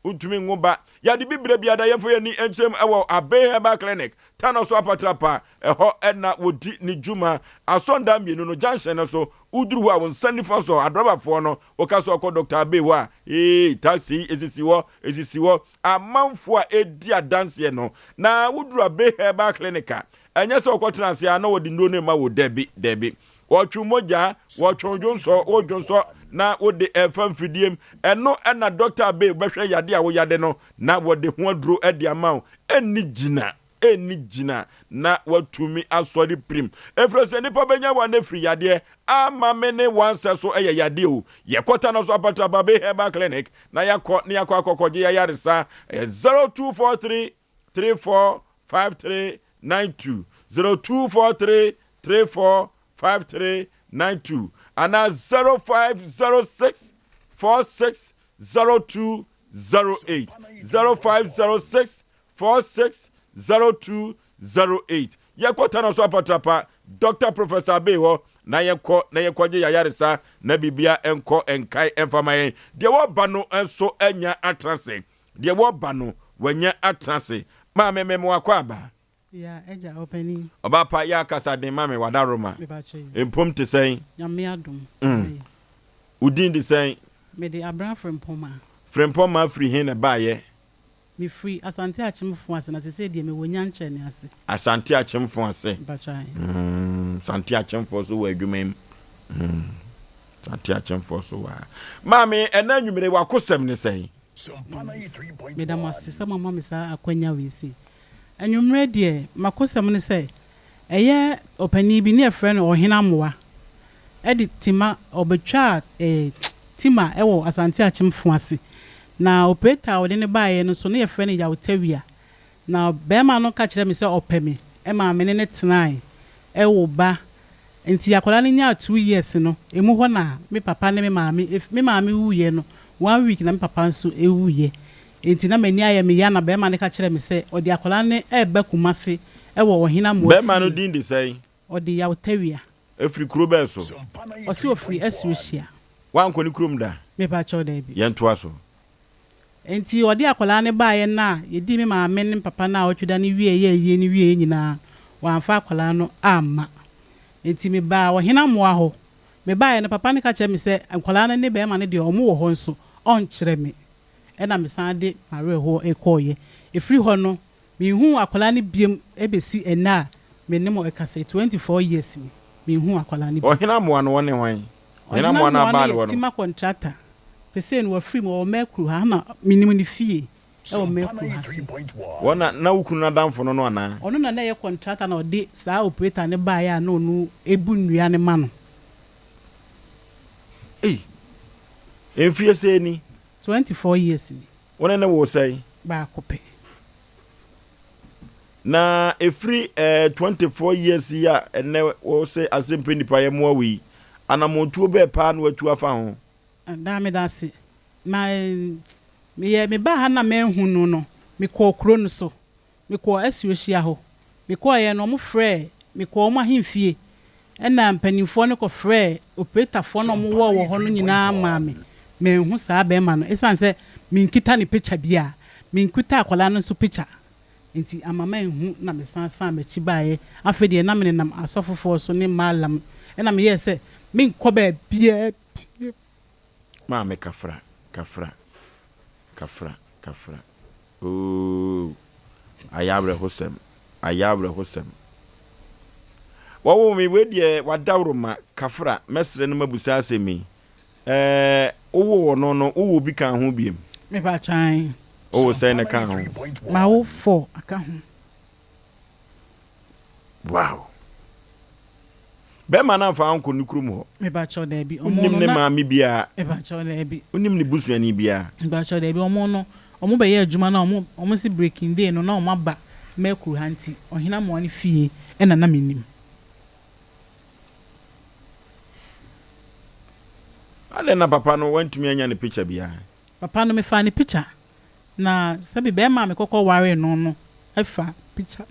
untumi ngoba ya de bibre bia da yefo yani enchim ewo Abe Herbal Clinic tano so apatrapa eho ena wodi ni juma asonda mienu no junction so uduru wa won sanifa so adroba fo no okaso ko Dr. Abe wa taxi ezisiwo amanfo a edi adanse no na uduru Abe Herbal Clinic enye so ko transe ya na wodi no ne ma wo debi wotu moja wojonso na wode efam fidiem eno na Dr. Abe behwe yade a wo yade no na wode ho aduro edi amawo eni gina na watumi asori prim efrese nipa benya wa na free yade ama mene wanse so eye yade o yekota na so apata Abe Herbal Clinic na yakọ akokoje ya yaresa 0243 345392 0243 345392 and 0506 460208 0506 460208 yekota na so apatapa Dr. Professor Abe ho na yekwaje yayaresa na bibia enko enkai enfamayen de wo ba no enso anya atrase de wo ba no wanya atrase ma mememo akwaba ya eja openi oba pa ya kasa de mame wadaroma empom te sen nyame adom udin de sen me de abra frempoma free hin na baye me free asante achemfo ase na sese de me wonya nche ne ase asante achemfo ase bachai asante achemfo so wa adwumam asante achemfo so wa mame ena nwumere wakosem ne sen me da masese mama me sa akwanya wesi anwumre de makosem ne se eye opani bi ne frɛ no ohena moa edi tima obetwa tima ewo asante achemfo ase na operator wode ne baaye no so ne frɛ no Yaw Tawia na bema no ka kyerɛ me se opemi e ma me ne tenai ewo ba enti yakola ne nya 2 years no emu hɔ na me papa ne me maame wuye no 1 week na me papa nso ewuye enti na mani aye me ya na bema ne ka kyerɛ me se ode yakola ne eba kumase ewo ohina mo bema no din de sei ode Yaw Tawia efri kuro be so osi ofri esuhia wan ko ni krom da me ba cho da bi yento aso enti ode yakola ne baaye na yedi me maame ne papa na otweda ne wie nyina wanfa yakola no amma enti me ba ohina mo aho me baaye ne papa ne ka kyerɛ me se yakola ne bema ne de omo wo ho nso on kyerɛ me ɛna mesan de mare hɔ ekɔye efiri hɔ no mehu akwala ne biem ebesi ɛna me ne mo ɛkasa 24 years ni mehu akwala ne biem ohina moa no wone hwan ohina moa na ba no tima contractor pese no wafiri mo mekru ha na minim ne fie ɛwɔ mekru ha se wona na wukunu na damfo no no ana ono na na ye contractor na ɔde saa operator ne ba ya na onu ebu nnua ne ma no Enfie se ni 24 years ni wona na wo sai ba kope na efri 24 years ya ene wo say Asem Mpe Nipa ye mo awi anamontuo be pa na watu afa ho da me da se me ba ha na me hu no me kɔ kuro no so me kɔ asuohia ho me kɔ ye no mo frɛ me kɔ mo ahemfie ɛna mpanimfoɔ no kɔ frɛ operatorfoɔ no mo wɔ hɔ no nyinaa ma me hu saa be ma no esan sɛ me nkita ne picture bia me nkita akwala no so picture nti amama hu na me san me chibae afi de na me nam asɔfofoɔ so ne malam ɛna me yɛ sɛ me nkɔ ba bia ma me kafra oh ayabre hosem wo me we de wadawro ma kafra mesre no mabusa asemi owo no owo bi kan ho biem me ba chan owo say na kan ho ma wo 4 aka ho wow be ma na fa anko nukrum ho me ba cho da bi onim ne ma mi bia me ba cho da bi onim ne busuani bia me ba cho da bi omo be ye adwuma na omo si breaking day no na omo ba mekru hanti ohina mo ani fie ena na menim ale na papa no wantumi anya ne picture bia papa no me fa ne picture na sabi be ma me kokɔ ware no efa picture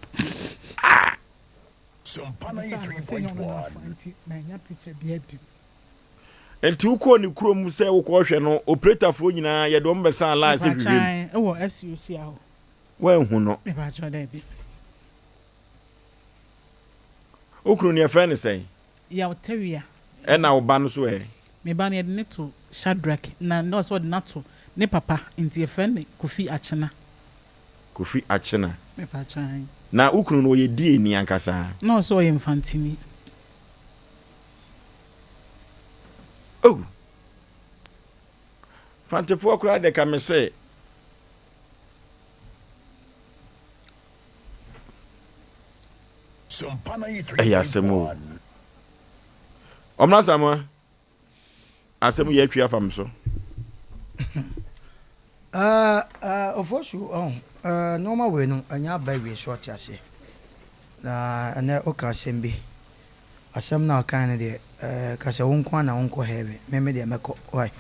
Sompa 93.1 enti ukɔ ni kuro mu sɛ ukɔ hwɛ no operator fo nyinaa ye do mbɛsa ala sɛ hwehwem ɛwɔ SUC aho wan hu no me ba cho da bi okuru ne fa ne sɛ ya otawia ɛna wo ba no so me ba ne de to Shadrack na no so de nato ne papa nti efa ne Kofi Achena me ba chan na ukuru no ye die ni ankasa no so ye mfantini oh fantefo akura de ka me se Sompa 93.1 asemu omna sama asemu ye twia fam so Oforisuo normal way no anya ba we short ase na ana o ka sembe asem na kan ne de ka se wonko na wonko hebe me de meko why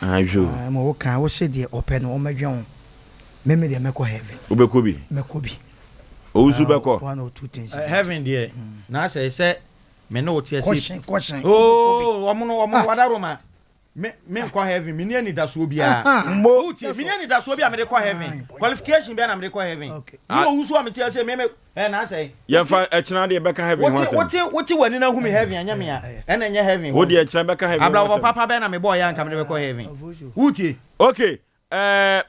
ajo mo wo kan wo se de open o madwen me de meko hebe obekobi mekobi ouzu beko one or two things heaven there na say me no tie say question oh omo wadaro ma me nkɔ heaven me ni ani da so bia mbo me ni ani da so bia me de kɔ heaven qualification bia na me de kɔ heaven no wusu am tie say me na say ye fa echina de beka heaven ho asem what wani na hu me heaven anya me a na nya heaven wo de echina beka heaven abla papa bia na me boy anka me de kɔ heaven wutie okay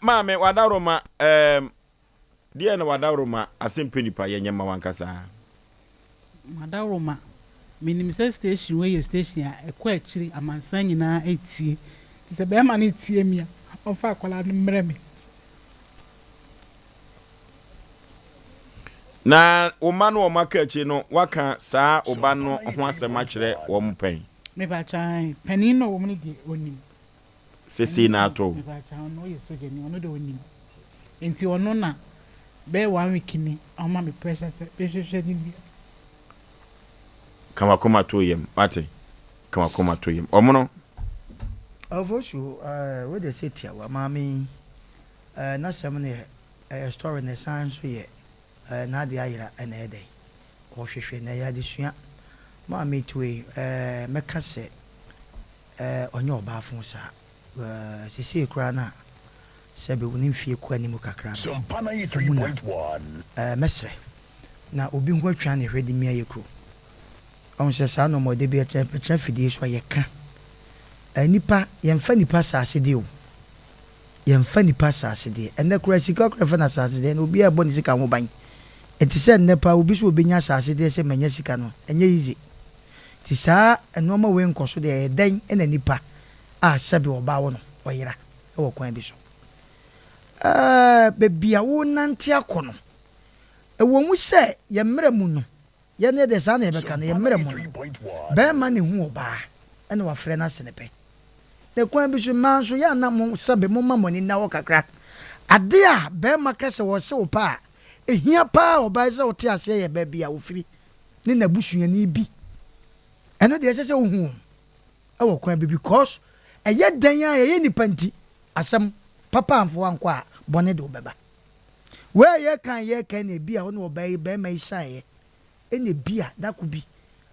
ma me wadaro ma die na wadaro ma Asem Mpe Nipa ye nyema wankasa wadaro ma minim station we station a ekɔ akiri amansan nyina etie se be ma na etie mi a ofa akwala no mre me na oma no maka akiri no waka saa oba no ho asem akyerɛ wo mpan me ba chan panin no wo mu di onim sesi na ato me ba chan no ye soje ni ono de onim enti ono na be 1 week ni ama me pressure se be hwehwɛ ni bi kama koma to yem ate kama koma to yem omono Oforisuo we dey say tia wa mami na sem ne story ne san so ye na de ayira na ede o hwehwe na ya de sua mami tuwe meka se onye oba afun sa sisi kura na se be woni mfie kwa ni mu kakra Sompa 93.1 mesre na obi ho atwa ne hwedi mi ayekro on se sa no mode bi eche fidie so yeka nipa yemfa nipa saase de o yɛmfa nipa asase deɛ ɛnɛ kora sika kora fa na asase deɛ na obi a bɔ ne sika ho ban ɛte sɛ nnɛ pa obi so obɛnya asase deɛ sɛ manya sika no ɛnyɛ easy ti saa ɛnɔɔma wei nkɔ so deɛ ɛdɛn ɛna nipa a sɛbi ɔbaa wɔ no ɔyera ɛwɔ kwan bi so beebi a wonante akɔ no ɛwɔ mu sɛ yɛmmerɛ mu no yɛne de saa na yɛbɛka no yɛmmerɛ mu no bɛrima ne hu ɔbaa ɛna wafrɛ no ase ne pɛ na kwan bi so mmaa nso yɛ ana mo sɛbe mo ma mo ani na wɔ kakra ade a bɛrima kɛsɛ wɔ se wo pa a ehia paa ɔbaa sɛ wote aseɛ yɛ baabi a wofiri ne n'abusuani bi ɛno deɛ ɛsɛ sɛ wohu ɛwɔ kwan bi because ɛyɛ dan a yɛyɛ nipa nti asɛm papa amfo ankɔ a bɔne de wobɛba wei yɛ kan na ebi a ɔne ɔbaa yi bɛrima yi saeɛ ɛna ebi a dako bi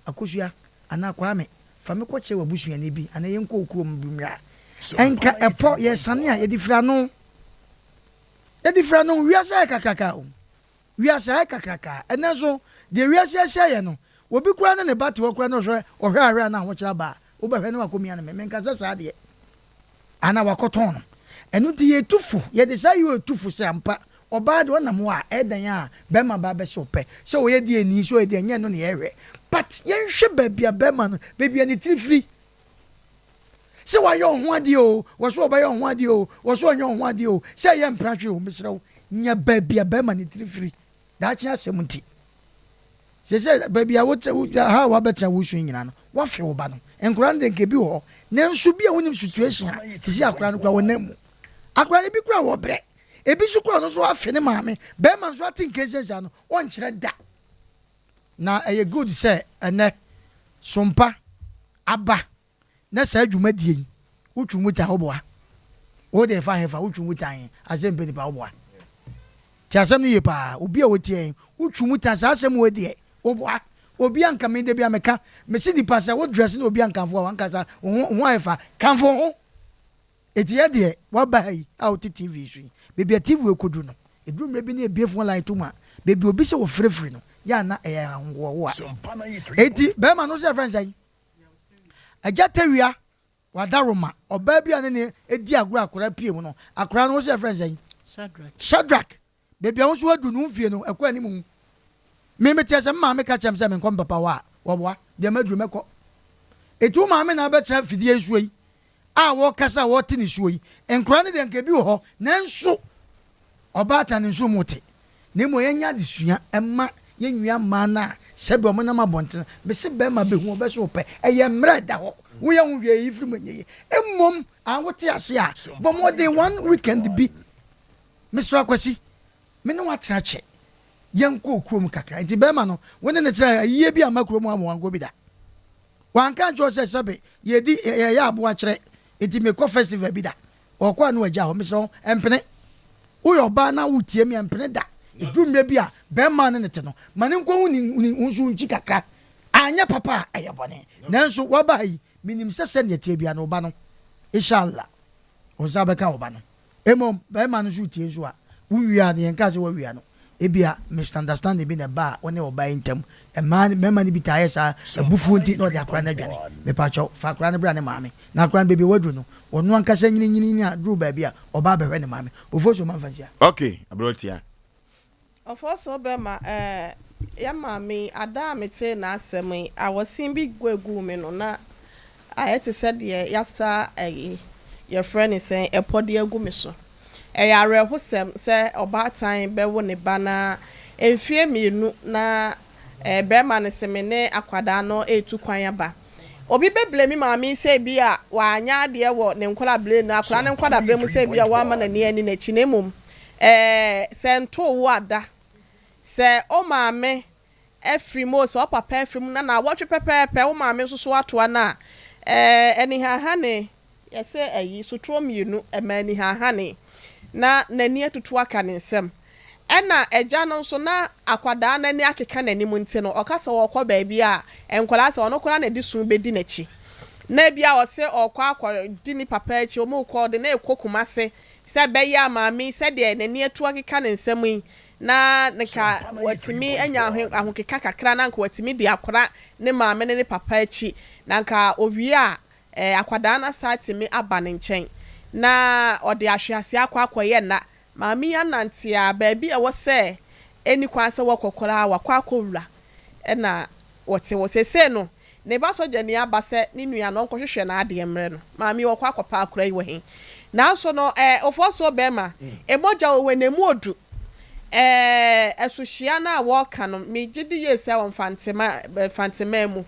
akosua anaa kwame fa me kɔkyɛ wɔ abusuani bi anaa yɛnkɔ okurom bi mmra ɛnka ɛpɔ yɛsane a yɛde fira no wiase ayɛ kakaka o wiase ayɛ kakaka ɛnɛ so deɛ wiase ahyɛ yɛ no obi kura ne ba te hɔ kura na ɔhwɛ ahwɛ na ahokyerɛ ba wobɛhwɛ ne wakɔmia no menkasa saa deɛ anaa wakɔtɔn no ɛno nti yɛtufo yɛde saa yɛ ɔtufo sɛ ampa ɔbaa de ɔnam hɔ a ɛdan a bɛrima ba bɛsɛ ɔpɛ sɛ ɔyɛ deɛ ni so ɔyɛ deɛ nyɛ no ne yɛhwɛ but yɛnhwɛ baabi a bɛrima no baabi a ne tiri firi sɛ wayɛ ɔho adeɛ o wɔso ɔbɛyɛ ɔho adeɛ o wɔso ɔnyɛ ɔho adeɛ o sɛ ɛyɛ mpena hwere o mesrɛ wo nya baabi a bɛrima ne tiri firi daakye asɛm nti sɛ baabi a ha wabɛtena wo su nyina no wafe wo ba no nkora no de nke bi wɔ hɔ nanso bi a wonim situation a sisi akora no kora wɔnam mu akora no bi kora wɔ brɛ ebi so kora no so afe ne maame bɛrima nso ate nkensensa no ɔnkyerɛ da na ɛyɛ good sɛ ɛnɛ sompa aba na saa dwumadie yi wotwu mu ta woboa wode fa hefa wotwu mu ta asɛm mpe nipa woboa ti asɛm no yie paa obi a wɔtie wotwu mu ta saa asɛm wɔ deɛ woboa obi anka me de bi ameka me si nipa sɛ wo dress na obi ankamfo a wankasa ho hefa kamfo ho eti yɛ deɛ waba yi a wote tv so yi bebi a tv ekodu no eduru mmerɛ bi ne ebie fo line to mu a bebi obi sɛ wɔfrɛfrɛ no yɛ na ɛyɛ ahɔhoɔ a eti bɛrima no sɛ friends ayi agya tawia wadaroma ɔbaa bi a ne edi agorɔ akora pie mu no akora no sɛ friends ayi Shadrach bebi a nso adu no mfie no ɛkɔ anim mu me tia sɛ maame ka kyɛm sɛ me nkɔm papa wa wɔboa deɛ maduru mɛkɔ etu maame na abɛkyerɛ fidie suo yi a wɔkasa wɔte ne suo yi nkora ne deɛ nka bi wɔ hɔ nanso ɔbaata ne nso mu te na mmom yɛnya adesua ɛma yɛnwia mmaa no a sɛbi ɔmo nam abɔnten bɛsɛ bɛrima bɛhu ɔbɛsɛ wopɛ ɛyɛ mmerɛ da hɔ woyɛ ho wie yi firi mu anyɛyi mmom a wote ase a bɔ mmɔden one weekend bi mesoro akwasi me ne watena kyɛ yɛnkɔ kurom kakra nti bɛrima no wone ne kyerɛ ayie bi ama kurom ama wankɔ bi da wanka nkyɛw sɛ sɛbe yɛdi yɛyɛ aboa kyerɛ nti mekɔ festival bi da ɔkɔ a ne wagya hɔ mesɛ ɛmpene woyɛ ɔbaa na wotie me ɛmpene da edumre bi a bɛrima ne te no ma ne nkɔ hu ne nso nkyi kakra anyɛ papa a ɛyɛ bɔne nanso waba yi minim sɛ sɛ ne tie bia no ɔba no inshallah ɔnsa bɛka ɔba no emom bɛrima no so tie nso a wowia ne yɛnka sɛ wawia no ebia misunderstanding bi na ba a wɔne ɔba yi ntam mɛma no bi taa yɛ saa abufuo nti na ɔde akora no adwane mepakyɛw fa akora no bra ne maame na akora no baabi waduru no ɔno ankasa nyininyini a duru baabi a ɔba bɛhwɛ ne maame ɔfo so mamfa nsia okay abrɔtia ɔfo so bɛma ya maame ada a mete na asɛm yi awɔsen bi gu me no na ayɛ te sɛ deɛ yasa yɛfrɛ ne sɛ ɛpɔde agu me so ɛyɛ awerɛhosɛm sɛ ɔbaatan bɛwo ne ba na mfie mmienu na bɛrima no sɛ me ne akwadaa no ɛtu kwan aba obi bɛblɛ mi maame sɛ bi a wanya adeɛ wɔ ne nkwadaa no akwadaa ne nkwadaa mu sɛ bi a wama n'ani ani n'akyi na mmom sɛ nto wo ada sɛ o maame afiri mu sɛ ɔpapa afiri mu na wɔtwe pɛpɛɛpɛ wo maame nso so atoa na ɛni hahane yɛsɛ ayi sotro mmienu ɛma ani hahane na n'ani atutu aka ne nsɛm ɛna ɛgya no nso na akwadaa n'ani akeka n'anim nti no ɔkasa wɔkɔ baabi a nkwadaa sɛ ɔno koraa na ɛde sun bɛdi n'akyi na bi a ɔsɛ ɔkɔ akɔ di ne papa akyi ɔmo kɔ de na ɛkɔ kumase sɛ bɛyɛ amaame sɛdeɛ n'ani atu akeka ne nsɛm yi na nka watimi anya ahokeka kakra na nka watimi di akora ne maame ne papa akyi na nka owie a akwadaa na saa timi aba ne nkyɛn na ɔde ahwease akɔ na maame ya nante a baabi a wɔsɛ eni kwan sɛ wɔkɔkɔra wakɔ ɛna wɔte se no ne ba so gye ne aba sɛ ne nua no nkɔhwehwɛ na ade mmerɛ no maame wɔkɔ akɔpa akora yi wɔ he nanso no ofo so bɛma emogya owe nemu odu ɛsohyia na wɔka no me gidi ye sɛ fantema mu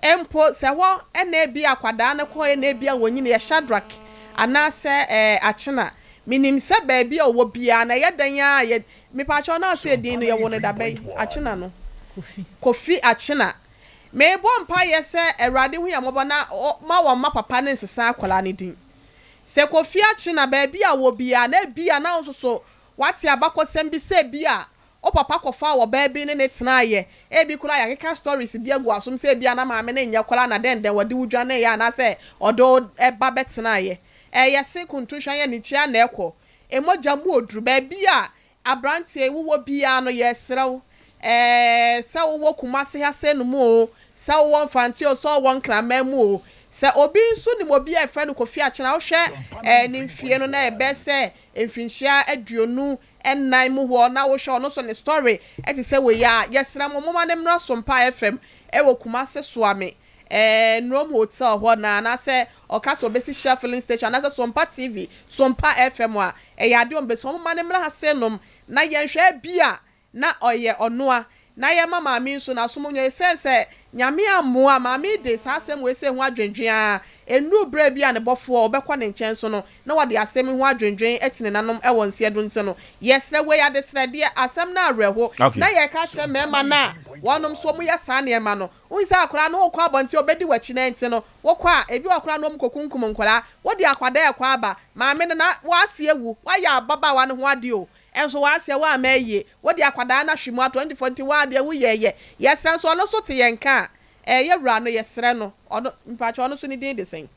empo sɛ hɔ ɛna bi akwadaa ne kɔ ɛna bi a wonyine yɛ Shadrack anasɛ akyena minim sɛ baabi a ɔwɔ bia na yɛ dan a yɛ mepacho na sɛ din no yɛ wɔ ne dabɛn akyena no kofi akyena mebo mpa yɛ sɛ awurade hu yɛ mɔbɔ na ma wɔ ma papa ne nsesa akwala ne din sɛ kofi akyena baabi a wɔ bia na bia na nso wate abakɔsɛm bi sɛ bia o papa kɔfa wɔ baabi ne tena yɛ ebi kura yɛ keka stories bi agu asom sɛ bia na maame ne nya kwala na den wɔde wudwa ne yɛ na sɛ ɔdo ɛba bɛtena yɛ yɛse kuntuhwa yɛ ne kyia na ɛkɔ emogya mu oduru baabi a abrantie wuwo bia no yɛ serew sɛ wo kumase ha sɛ no mu o sɛ wo mfanti o so wo nkrama mu o sɛ obi nso ni mo bia efe no kofi akyena wo hwɛ ne mfie no na ebe sɛ mfinhyia aduonu ennan mu ho na wo hwɛ no so ne story eti sɛ we ya yɛsra mo moma ne mra Sompa FM wo kumase soame Nrom hotel ho na sɛ ɔka so besi share filling station na sɛ Sompa TV Sompa FM a yade on besi moma ne mra ha sɛ nom na yɛhwɛ bia na oye onoa na ye mama mi nso na so mo nwe se nyame amoa maame de sa asem we se ho adwendwen enu bra bia ne bofo obekɔ ne nkyɛn so no na wode asem ho adwendwen etine nanom ɛwɔ nsia do nti no yesre we ya de srede asem na awerɛho na ye ka kyerɛ mema na wonom so mo yɛ saa ne ma no unsa akora no wokɔ abɔnti obedi wachi na nti no wokɔ a ebi wakora no mkokunkum nkora wode akwada ekɔ aba maame na waase ewu wayɛ ababa wa ne ho ade o enso waase wa amaye wodi akwada na hwemu 2041 de wo yeye yesre so no so te yenka yewura no yesre no ono mpacho ono so ni din de sen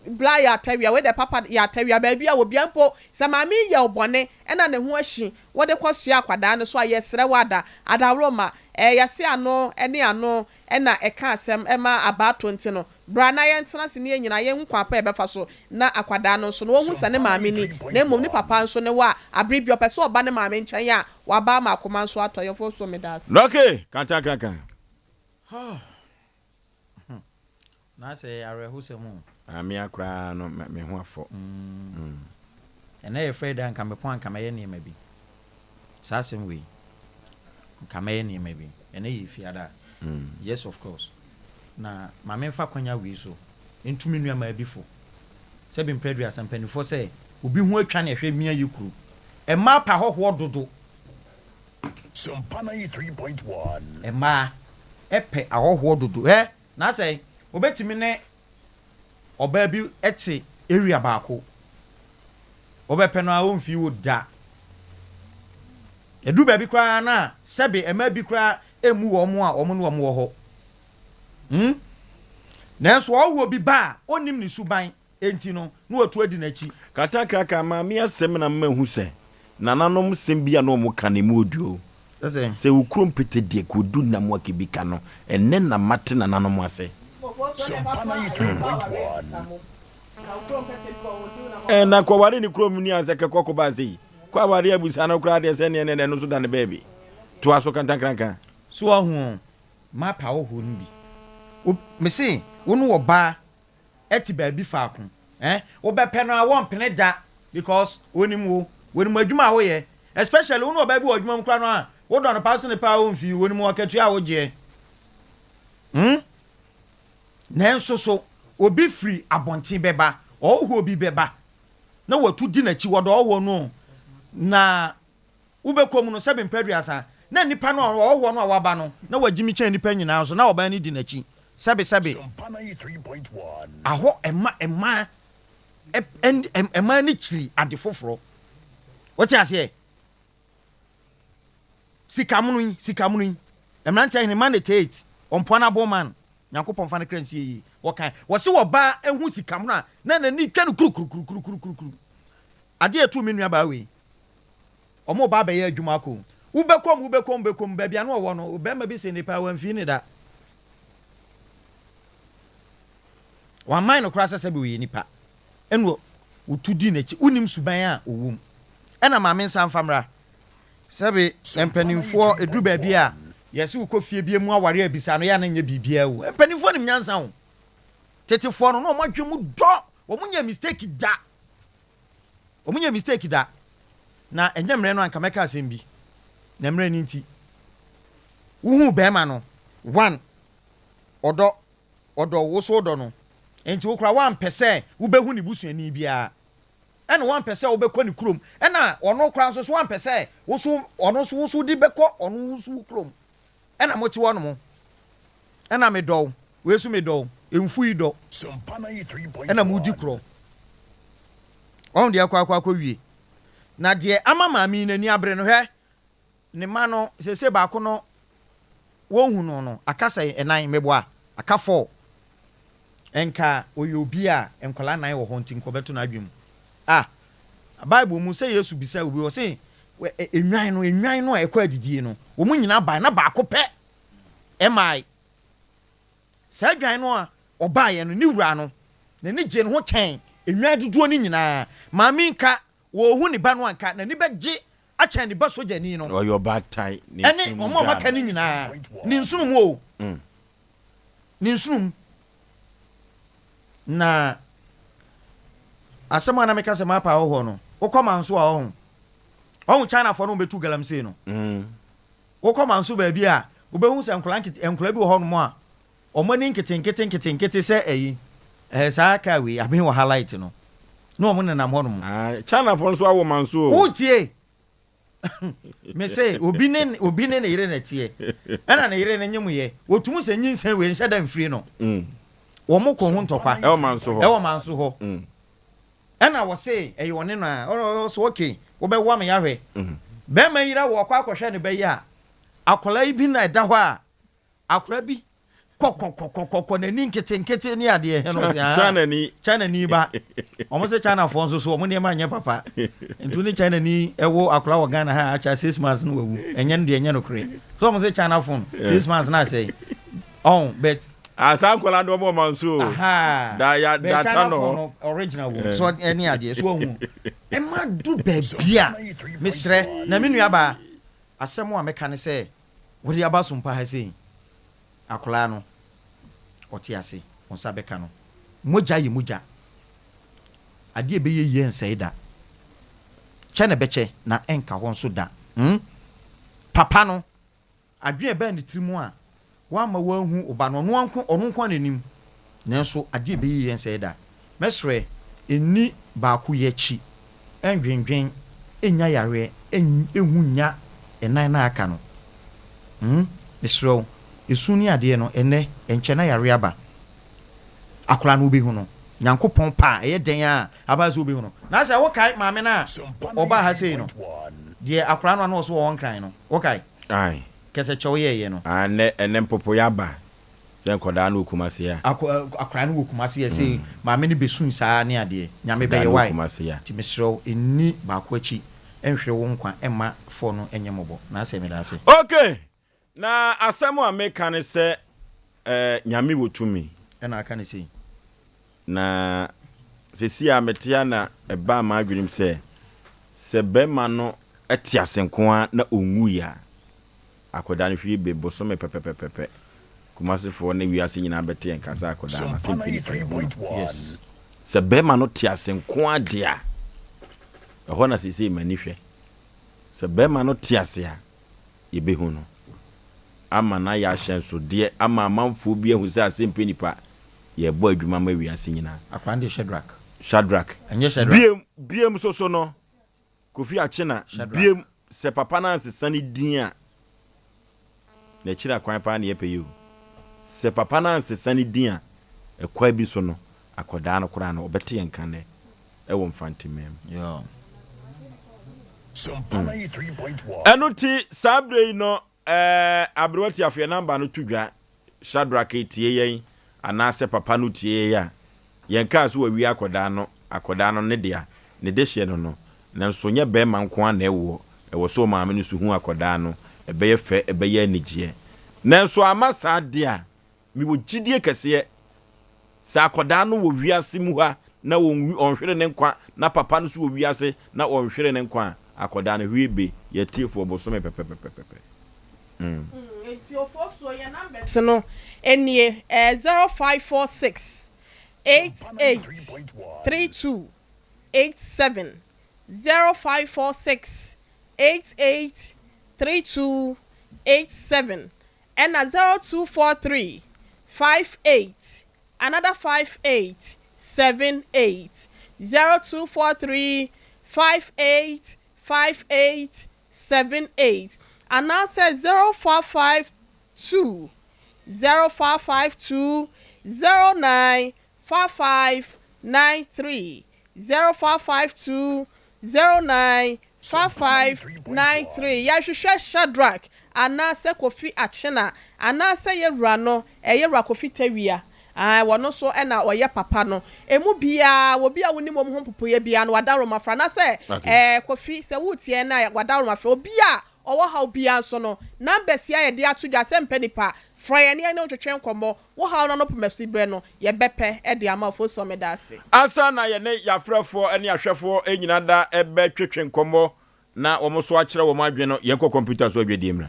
bla ya tawia we de papa ya tawia ba bia wo bia mpo se maame ye obone na ne ho ahyi wode kwasua akwada no so yesre wada adawroma yese ano ene ano na eka asem ema abato nti no bra na ye ntena se ne nyina ye nkwa pa ebefa so na akwada no so no wo hu se ne maame ni na mom ne papa nso ne wa abrebi opese oba ne maame nkyɛn a waba ma akoma nso atoye fo so medas okay kanta na se arehu se mu ami akra no me ho afɔ ena ye freda nka me pon nka me ye ne ma bi sasem we nka me ye ne ma bi ena ye fiada yes of course na maame fa kwanya we so ntumi nua ma bifo se bi mpredua sampanifo se obi hu atwa ne hwe mia yikuru e ma pa hoho dodo Sompa 93.1 e ma epe ahoho dodo na say obetimi ne oba bi ete area baako obepe no a wonfi wo da edu ba bi kra na sebe e ma bi kra emu wo mo a omo no wo ho nanso owo bi ba onim ni suban enti no na watu adi nachi kata kraka ma mi asem na mahu se nananom sem bia no mo kan mu oduo se ukrom pete de kodu na mo akibika no enne na mate nananom ase na kwa wari ni krom ni azeke kokko bazi kwa wari abusa na kra de se ne ne no so da ne baby to aso kan krankan so ahu ma pa wo ho nbi me say wonu wo ba eti ba bi fa ko wo be pe no a won pene da because wonimu adwuma wo ye especially wonu ba bi wo adwuma mkra no a wo do no pass ne pa won fi wonimu akatu a wo je nenso so obi free abontin beba oho obi beba na watu di na chi wodo oho no na ubekom no sebe mpredua na nipa no oho no awaba no na wagimi kyan nipa nyina so na oba ni di na chi sebe aho ema ni chiri ade foforo wote ase sikamunun emrante hene man tate ompona boman Nyankopon fa ne kransi yi wokan wo se wo ba ehu sikam no na nani twa no kuru ade etu menu aba we omo ba ba ye adwuma ko ubekom ba bia no wo no obema bi se ne pa wan fi ne da wan mai no kra sese bi we nipa enwo utudi nechi unim suban a owum ena maame nsa mfamra sebe empanimfo eduru ba bia yesi ukofie bia mu aware abisa no ya na nya bibia wo empanimfo nim nyansa ho tetefo no no modwe mu do omunya mistake da na enye mre no anka meka asem bi na mre ni nti uhu bema no 1 odo wo do no enti wo kra 1% wo behu ni busuani bia ena 1% wo bekọ ni krom ena ono kra so 1% wo so ono so di bekọ ono so krom ena moti wono mo ena me do we su me do emfu yi do ena mu di kro on dia kwa wie na de ama maami nani abre no hwe ne ma no sese ba ko no wo hu no akasa enan meboa aka 4 enka oyobi a enkola nan wo honti nkobeto na adwem bible mu say yesu bisa obi wo say enwan no ekọ adidie no wo mu nyina ba na ba ko pe emai sa adwan no a oba ye no ni wura no na ni je no ho chen enwan duduo ni nyina maami nka wo hu ni ba no anka na ni beje achen ni ba soja ni no or your bad tie ni ene omo maka ni nyina ni nsum o ni nsum na asema na meka se mapa ho no wokoma nso a ho China fo no betu galamsey no wokoma nso ba bi a obehu se enkola bi ho no mo a omani nkete se eyi sa ka we abi wo highlight no no omo na nam ho no China fo nso awo manso o tie me say obi ne ne yire na tie ana na yire na nyemu ye wotumu se nyinsan we nhada mfiri no wo mo ko ho ntokwa e wo manso ho ena wo say e yo ne na so okay wo be wa me yahwe be ma yira wo kwa akohwe ne be ya akola ibi na da ho a akora bi kokokokokoko na ni nkete ni ade he no China ni ba omo se China fo nso so omo ne ma nya papa ntu ni China ni ewo akora wo Ghana ha acha 6 months no wawu enye no de enye no kre so omo se China fo 6 months na say bet asa nkola ndo mo manso da tano original wo so any ade so hu e ma du bebia misre na menu aba asemo a meka ne se wo de aba Sompa ha sei akola no oti ase onsa beka no moja ye moja ade be ye nsai da chene beche na enka ho nso da papa no adwe be ne trimu a wa ma wa hu oba no no nko nanim nanso ade be ye nsai da mesre eni ba ku ye chi endwendwen enya yare ehunya enan na aka no mesro esuni ade no ene enche na yare aba akola no obi hu no nyankopon pa eye den a abazo obi hu no na say wo kai maame na oba ha sei no de akola no so won kran no wo kai ai kete chewo ye no ene mpopo ya ba se nkoda na okumase ya akola no okumase ya sei maame ne besun saa ne ade nyame be ye wai ti mesro eni ba ko achi enhwe wo nkwa emma fo no enyemobo na say me da say okay na asemo ameka ne se nyame wotumi ena aka ne sei na sesi ametia na eba ma adwenim se bema no etiasenko na onwu ya akoda ne hwie be bosome pepepepepe kumasefo na wiase nyina bete enkasa akoda na Asem Mpe Nipa yes se bema no tiasenko adia eho na sesi manihwe se bema no tiase a yebehu no ama na ya hyenso de ama manfo bi ehu se Asem Mpe Nipa ye bo adwuma ma wiase nyina akwande Shadrack enye Shadrack biem so no Kofi Achina biem se papa na nsesani din a na chira kwan pa na yepeyu se papa na nsesani din a ekwa bi so no akoda no kora na obete yenka ne ewo mfantimem yo Sompa 3.1 enuti sabre no abroti afia number no tudwa Shadrack etie yen anase papa no tie ya yenka so wawi akoda no ne dia ne de hye no nanso nye be man ko an ewo so maame no so hu akoda no ebeye fe ebeye anigye nanso amasa de a mi wo gidie kese sa akoda no wo wiase mu ha na onhwere ne nkwa na papa no so wiase na onhwere ne nkwa akoda na hwiebe ye tiefo bosome pepepepepe enti Oforisuo ye numbers no enie 0546 883287 0546 883287 and 0243 58 another 5878 0243 585878 and now says 0552 0552 095593 0552 095593 yahwehwe Shadrach anase Kofi Achena anase yewura no yewura Kofi Tawia wono so na oye papa no emu bia wo bia woni mom ho popoye bia no wadaro mafra na se Kofi se wutie na wadaro mafra obia owo ha obia so no numbers ya ye de atudwa Asem Mpe Nipa fraya ni na otwetwen komo wo ha no pomesi bre no ye bepe e de ama Oforisuo medase asa na ye ne yafrafo ene ahwefo enyina da ebe twetwen komo na wo so akere wo madwe no ye ko computer so adwe di mra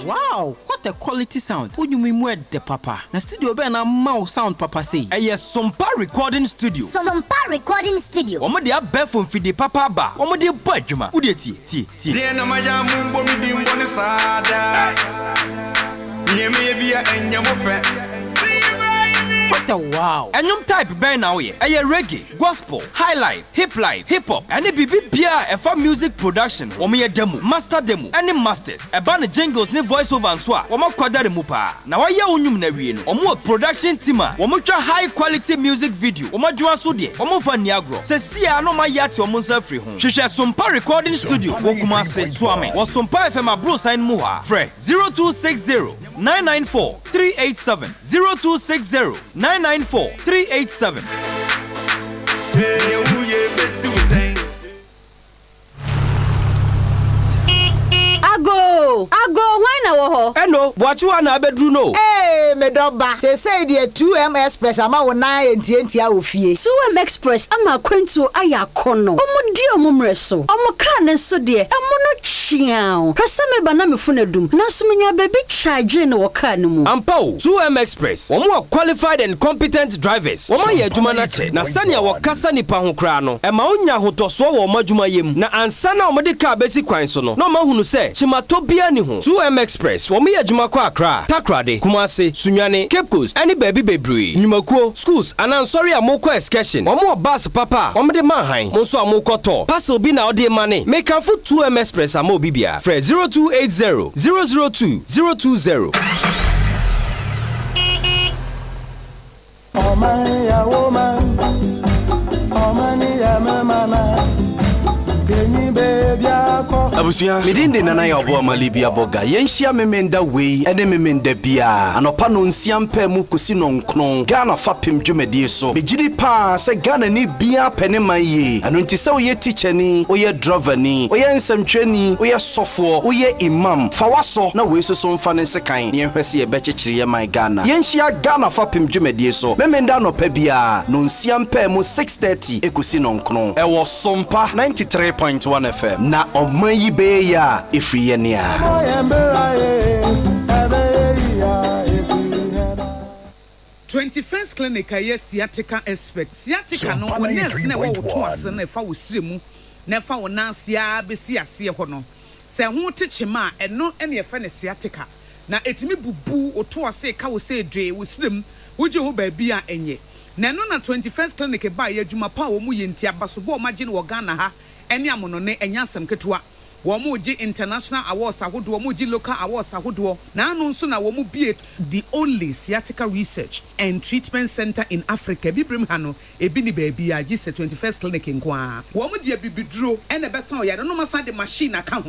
Wow, what a quality sound. The papa. Na studio be na mau sound papa say. Sompa recording studio. Sompa recording studio. Omo dia be from fidi papa ba. Omo dia ba adwuma. Wo dia tie. Dia na maja mumbo mi di mboni sada. Nyeme bia enya mo fe. What a wow. Enyum type be na we. Reggae, gospel, highlife, hip hop. Any bibi bia efa music production. Omo ye demo, master demo. Any masters. Eba ne jingles ne voice over and so. Omo kwadare mu pa. Na wa ye onyum na wie no. Omo production team a. Omo twa high quality music video. Omo dwuma so de. Omo fa niagro. Se sia no ma yati omo nsa free ho. Hwehwe Sompa recording studio. Wo Kumase so ame. Wo Sompa FM abro sign mu ha. Fre 0260 994 387 0260 994 387. Ago, why na wo ho? Eno, boachiwa na abedru no. Me doba. Say the 2M Express ama wo na enti a ofie. 2M Express ama kwentu aya kono. Omo di omo mreso. Omo ka ne so de. Omo no chiao. Pesa me ba na me funadum. Na so menya baby charge ne wo ka ne mu. Ampo 2M Express. Omo are qualified and competent drivers. Omo ye adwuma na che. Na sania wo kasa nipa ho kra no. E ma onya hotoso wo omo adwuma yem. Na ansa na omo de ka besi kwan so no. Na omo hunu se chimato bia ni ho. 2M Express. Omo ye adwuma kwa Accra, Takrade, Kumase, Sunyane, Cape Coast, any baby bebre. Nyumakuo, schools, and I'm sorry amoko excursion. Omo bus papa, omo de manhan. Monso amoko to. Parcel bi na ode money. Make am for 2M Express amo bibia. Fre 0280 002 020. Oh man, ya woman. Oh man, ya mama. Abusia, midinde nana ya obo amalibia boga. Yenhia memenda wei, ene memenda bia. Anopa no Asem Mpe mu kosi no nkron. Ghana fapem dwumedie so. Bejidi pa se Ghana ni bia pene maye. Anu nti se oye teacher ni, oye driver ni, oye nsɛmtwani, oye sofo, oye imam. Fa waso na wei so mfa ne sekan. Ne hwese ye bekyekire ye my Ghana. Yenhia Ghana fapem dwumedie so. Memenda no pa bia. No Asem Mpe mu 6:30 ekosi no nkron. Ewo Sompa 93.1 FM. Na omayi be ya ifriye nia. 21st clinic aye sciatica expert. Sciatica no when nurse na wo to ase na fa wo siremu na fa wo nansia besi ase ho no. Se ho techema eno ene fa ne sciatica. Na etimi bubu wo to ase ka wo se dwe wo sirem wo je ho ba bia enye. Na no na 21st clinic ba ye adwuma pa wo mu ye ntia baso bo ma je no Ghana ha ene amono ne enya asem ketewa. Womu ji international awards ahodo womu ji local awards ahodo na anu nso na womu bie the only sciatica research and treatment center in Africa bibrim ha no ebi ni baabi a ji 21st clinic nkwa womu die bibiduro ene besa oyare no masa de machine aka ho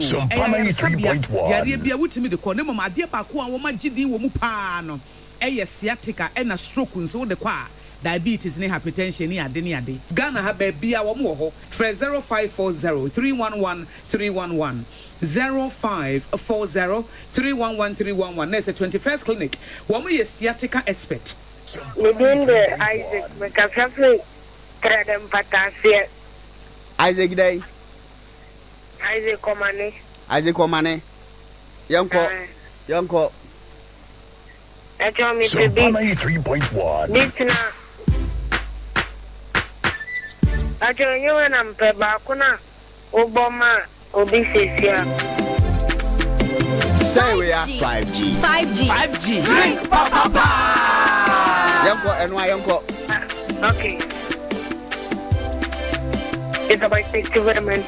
yare bia wutimi de ko ne mama ade pa ko a womu ji di womu pa no eye sciatica ena stroke nso de kwa diabetes ne hypertension ne ade Ghana ha baby a wo mo ho frɛ 0540 311 311 0540 311 311 na 21st clinic wo mo yɛ sciatica expert within the Isaac McAfee Tradem Patasia Isaac Day Isaac Komane Yanko I told me to be 93.1 this now I told you when I'm Pebakuna Obama Obisesia say we are 5G drink papa Yanko okay it's about 60 women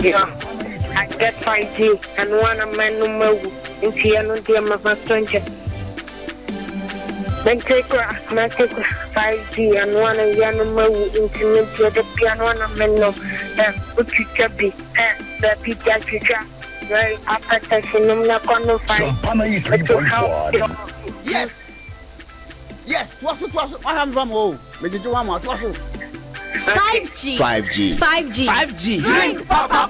yeah I get 5G and one of my number in Tiano Diama Pastonja. Then take 5G and one of Yanama into the piano and a menu that put you chubby the pizza chicha. Right after touching them, not on the 5G. Yes, twas I am from home. Major Joama, twas 5G. drink papa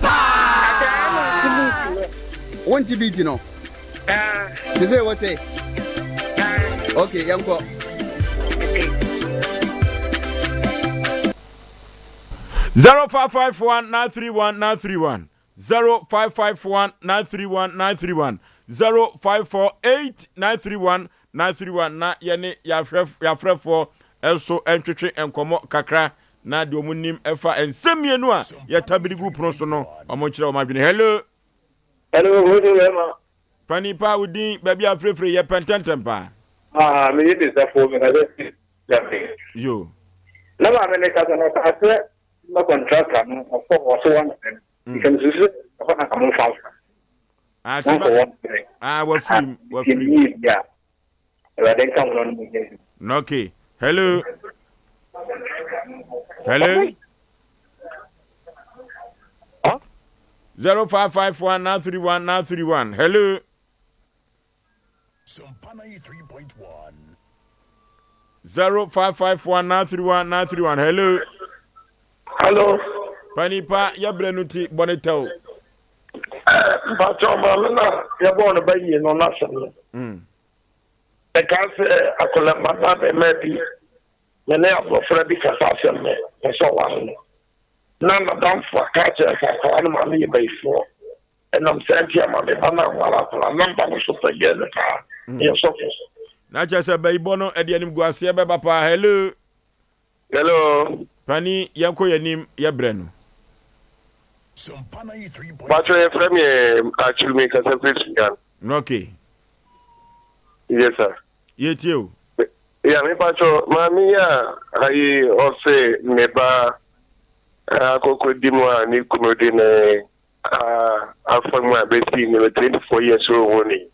want to beat you know. Say what say? Okay, Yanko. Zero 551 0551 931 0548 931 na yene ya frefo eso entwetwe enkomo kakra na de omunim efa ensemienu a ya tabirigu proso no omochire omadwene hello Panipa udin baby afrefre ye pententempa me it is that for me yo na ma me ka na ka se na contractor no for also one can use it for na come fast wa free yeah I then come on okay hello 0551 931 hello Sompa 93.1 0551 931 hello Panipa yabrenuti bonetao Bacho malana yabona bayi no national the cancer akola mama maybe mene abofra bi kasa me so one na madam for catch ka anu ma me be for and I'm saying here ma me bana wala for number no so again ka you so na chese be ibono e de anim guase be papa hello pani yanko yanim yabrenu Sompa 93.1 Bacho e frame actually me kasa Christian okay yes sir yetio yeah me Bacho mami ya ai ose neba akoko dimwa ni kumodi na afamwa beti ni 24 years old ni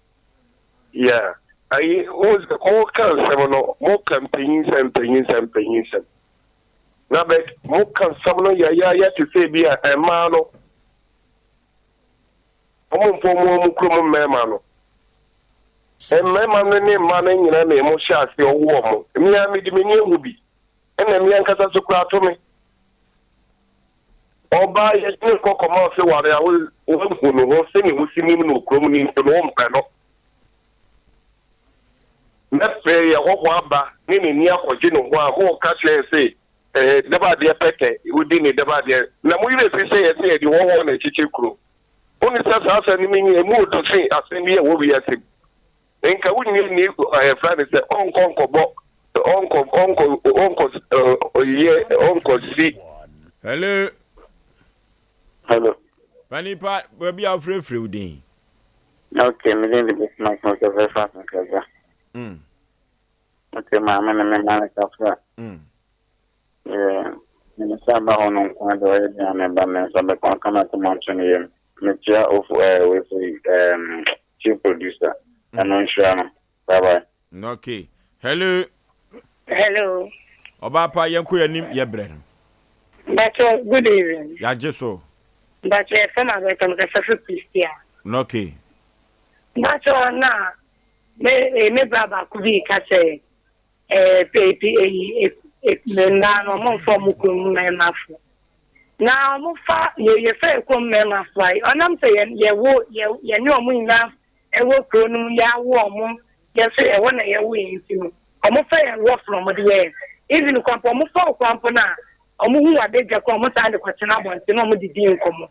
yeah I was all kind of more campaigns na be more kan samono ya to say be a man no mo kromo mema no mema no ni man nyina na mo sha ase owo mo mi ya mi di me ni ehu bi na mi ankasa so kura to me oba ye ni kokoma se ware a wo hunu ho se ni husini mu no kromo ni no mpa no na fe ya ho aba ni ni akọje no ho a mo ka chere se deba de pete udi ni deba de na mo yire fi se ye se di wo na chiche kuro oni sa ni mi ni mu do se asemi e wo bi ase enka wuni ni friend se onko si hello Panipa baby afrefre udin okay me dey be my very fast nkaza okay mama na ka me saba ono kwa do ya me ba me saba kwa kama tumanchoni ye me chia of we chief producer anonshana bye bye okay hello Obapa yanko yanim yebre but good evening ya jeso but from my come ka safu Christian okay but na me baba could be case baby no more for mukum mafu. Now mufa ye fair come mafly. And I'm saying ye know me enough. I will go no ya warm. Yes, I want a win to. I'm a fair rough from the way. Even the company for compana. Omu wa de come and the question about the no the deal come.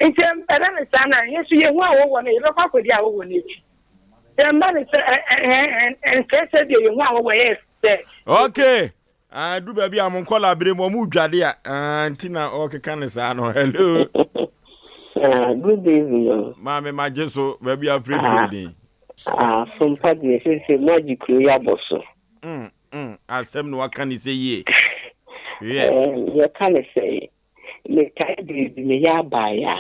In terms of that, yes, you want to look up with the hour. The man is and case you want away. Okay. I do baby I'm on collaborate mo dwade antina okay kan sa no hello. Good evening. Mama majeso baby afrefredi. Sompa de se magic ya boso. Asem no kan say ye. Yeah. You can say me kai de me ya ba ya.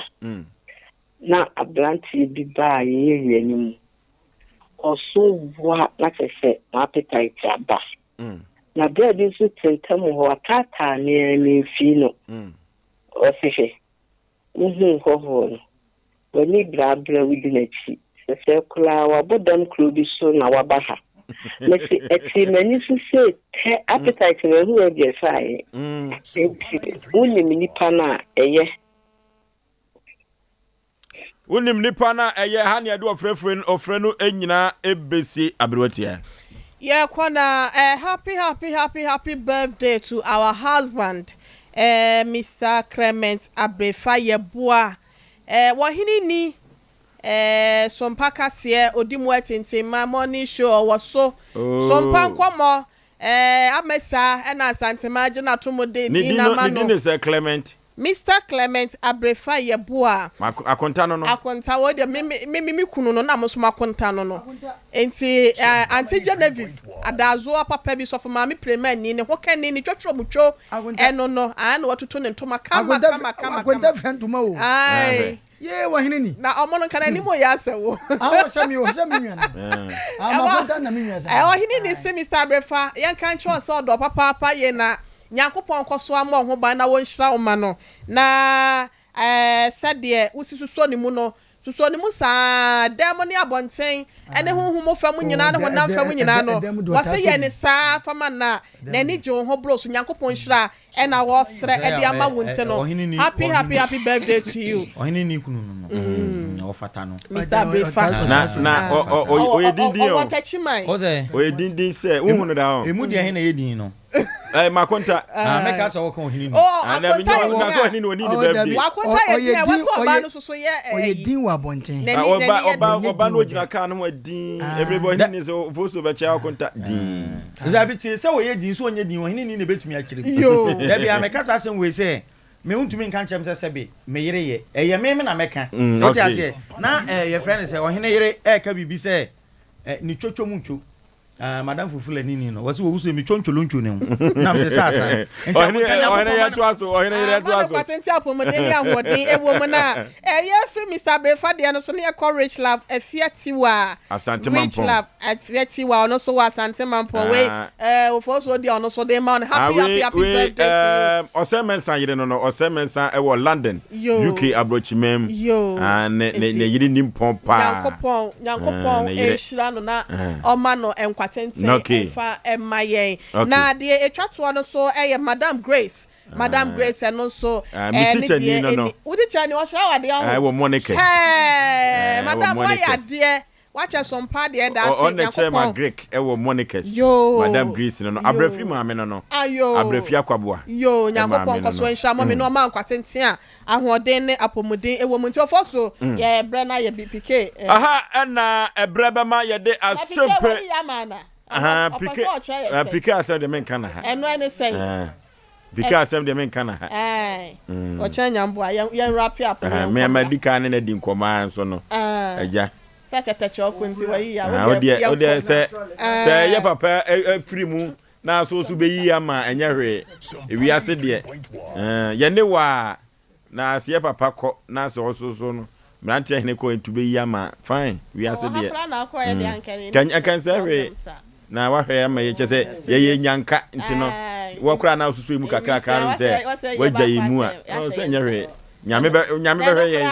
Na abranti bi ba ye nim. Oso wa na se appetite aba. Na bread is tentem ho atata ne fi no. Ofishe. Ho. When you grab within a chi. Se kula wa bodam klubi so na wa baha. Let's see many say appetite we who dey fry. Unim nipa na eye. Unim nipa na eye ha ne do ofre no enyina ebesi abrotia. Yeah, Kwana, happy birthday to our husband, Mr. Clement Abrefa Yeboa. Wahini ni Sompa kasiye odimu tintima morning show was so Sompa nkwamo amesa ena santima jina tumode dina mano. Ni say Clement. Mr. Clement Abrefa Yeboa. Akonta no. Akonta wo de me kunu no na muso makonta no. Enti Auntie Genevieve adazo papa bi sofo ma me premier ni ne hoka ni twotwo mutwo eno no an watoto ne ntoma kama. Akonta frentuma wo. Ai. Ye wahine ni. Na omono kana ni mo ya asewo. Awo se mi nwana. Amakonta na mi nwana. Wahine ni se Mr. Abrefa yan kan cho se odo papa ye na Nyankopon koso ama ho ba na won hira oma no na sade usisuso ni mu no suso ni mu sa demoni abonten ene honhom fa mu nyina ne honam fa mu nyina no wase ye ne sa fa man na ni je ho bros Nyankopon hira e na wo sre e de ama wonte no happy birthday to you ohini ni kunu no o fata no Mr. Abrefa na o yedindin o tachimai o yedindin se uhunu da o emu de ahina yedin no makonta make us wo kan ohini ni na bi na so ohini oni ni birthday makonta ye waso ba no so ye oyedin wa bonten oba no gina ka no adin everybody ni so voso be chia makonta din zabiti se wo yedin so onye din ohini ni ne betumi akire yo da bia make us asem we say me untumi nkan chem se sebe me yire ye eye me na meka o ti ase na ye friend say ohene yire ka bibi say ni twotwo muncho madam fufula nini no wasi wo wuso mi choncholo ncho ne na me sa ohene ya to aso ohene yire to aso patenti apomode ni ahodi ewo mo na ye free Mr. Abrefa de no so ne call rich love afiatiwa asante mampon rich love afiatiwa no so wa asante mampon we ofo so de no so de man happy birthday to you Osei mensa yire no Osei mensa e wo London UK abrochimem ne yire nimpon pa Nyankopon e hira no na o ma no enkwa fa emayen na de etwato no so Madam Grace no so teacher ni no teacher ni o sha wade ho wo Monica Madam why ade watch Sompa de da say Nyankopon Greek e wo Monica Madam Grace no Abrefi maame no Abrefi akwaboa Nyankopon ko so nsha mo me no ma nkwatenten a ahoden ne apomuden e wo mu nti ofoso ye bre na ye BPK aha na ebre be ma ye de asempe pike asem de men kana ha eno ene sei pike asem de men kana ha o chanya mbo ye nrapi apomuden me madika ne na di nkoma nso no aja sekete okunti wa yi ya o de se ye papa free mu na so be yi ama enya hwe ewi ase de ye ne wa na se ye papa ko na so so no mrante hene ko entube yi ama fine wi ase de kan se hwe na wa hwe ama ye chese ye nyanka ntino wo kura na so mu kakra kan se wagya yi mu a se nya hwe nyame be hwe ye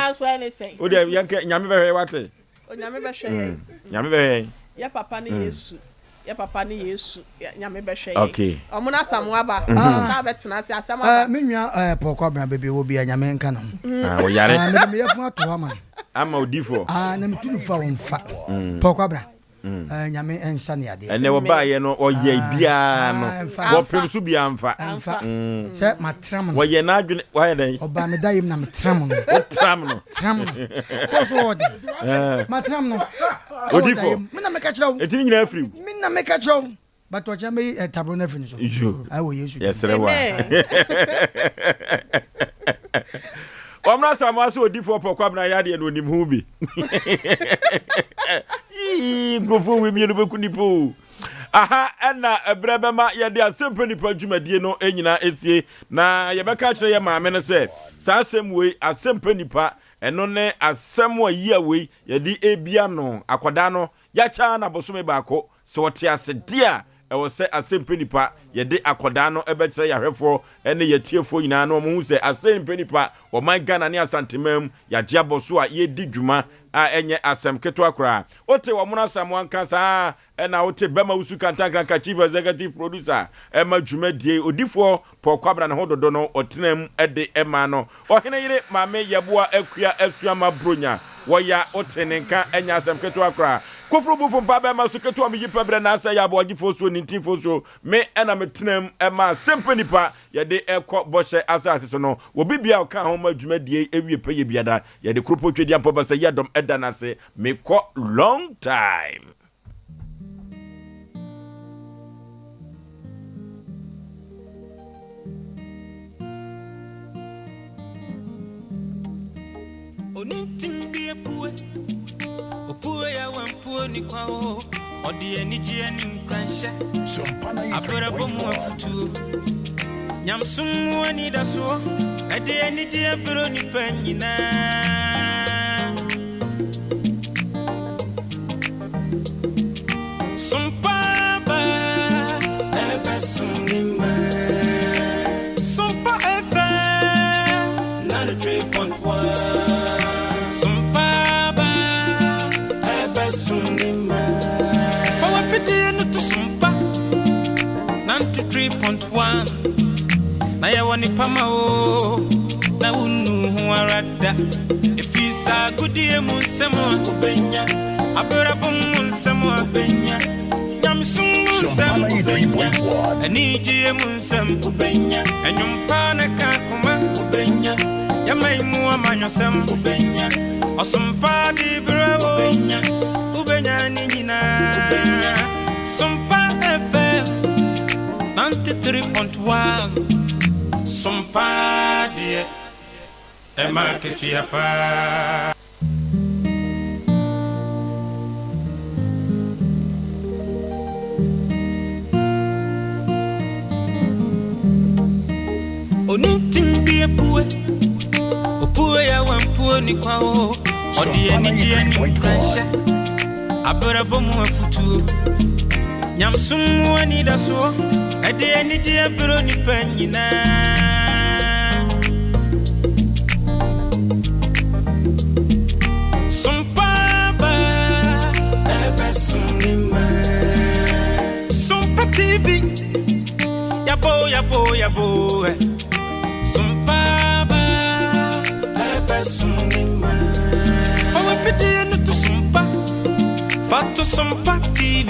o de yanke nyame be hwe wate Onyame be hwe nyame be Ya papa ni Yesu. Ya papa ni Yesu. Nyame behwe ye. Okay. Omuna samwa ba. Sa betena se asama ba. Me nua pokwa bra bebe wo bia nyame nka no. O yare. Me yafu ato ama. Ama odifo. Na me tunu fa won fa. Pokwa bra. Nyame ensa ne ade. Ene wo ba ye no oye bia no. Wo pem so bia mfa. Se matram no. Wo ye na adwene wo ye den. Oba me dayim na metram no. Tram no. So ode. Matram no. Odifo. Me na me ka kira wo. Etini nyina afiri. Me na me ka kira wo. But ocha me tabo na afiri so. I wo Yesu. Yes rewa. Omna samase odifo pokwa bna yade no nim hu bi. Grofo we mienu beku nipo. Aha ena ebrebema yede Asem Mpe Nipa dwumadie no enyina esie na yebeka kire ye maame ne se sa asem we Asem Mpe Nipa eno ne asem wa yia we yede ebia no akoda no ya cha na bosome baako se wote ase dia ewo se Asem Mpe Nipa yede akoda no ebe kire ya hwefo ene yetiefo nyina no mo hu se Asem Mpe Nipa o man Ghana ne asantemam ya gia boso a ye di dwuma a enye asem keto akra ote wo muna samwan kasa na ote bema usu kantanka ka chief executive producer ema dwumadie odifo pokwabra ne hododo no otenam ede ema no ohene yire maame yeboa akua asuama bronya woya otenenka enya asem keto akra kofro bufo mpa bema su keto am yipa bre na asa Yaw Aboagye Oforisuo nintin Oforisuo me na metenam ema Asem Mpe Nipa yede ekọ boshe asase so no wo bibia ka ho ma dwumadie ewie peye biada yede kropo twedi ampo basa yadom danase me ko long time Onitim bi epue opue ya wampu ni kwa o odi eniji ani kwansha abere bomu afutu nyamsum ani daso ede eniji abero ni panyina Sompa FM 93.1 Sompa ba ebesunima Power fidi no to Sompa 93.1 Na ya woni pama o na unu hu arada efisa gudie mu nsemo obenya abera bom mu nsemo obenya Sam ubenya aniji munsam ubenya enyumpa na kakuma ubenya yamaimu amanyo sam ubenya osumpa di bravo ubenya ubenya ninyina ubenya Sompa FM 93.1 Sompa die emaketiapa Onitim bi epue opue ya wampu ni kwa o odi eniji ani kwansha abere bomu afutu nyamsum ani daso ede eniji abero ni panyina Sompa ba ebesunima Sompa TV yabo Power fidi no to Sompa Fato Sompa TV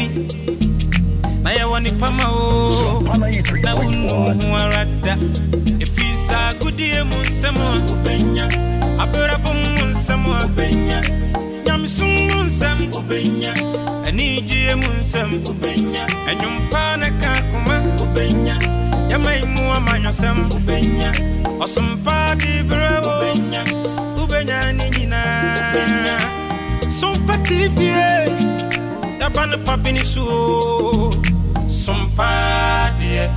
Na ya wani pama o na unu arada efisa gudie mu nsemo ubenya abera bom mu nsemo ubenya nyamsum mu nsem ubenya aniji mu nsem ubenya enyumpa na kakuma ubenya yamaimu amanyo sem ubenya osumpa di bravo ubenya ubenya ninyina ubenya Sompa TV yabana papini su Sompa die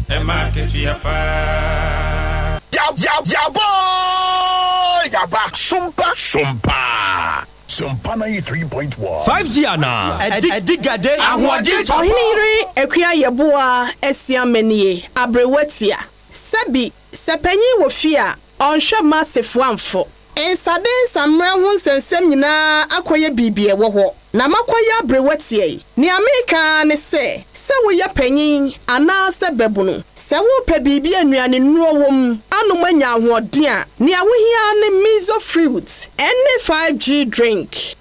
emaketiapa Yaw boy Yaba Sompa Sompa 93.1 5G ana edigade ahwadi Ohimiri ekua yeboa esiamenie abrewatia sabi sepanyi wofia onhwe massive amfo ensade samra hu nsensem nyina akoye bibie wo ho na makwaya brewetie ni America ne se woyɛ panyin anaasɛ bɛbunu sɛ wo pɛ biribi anuane nnuro wom anomanya ahoɔden a ni awohia ne miso fruit ɛne 5G drink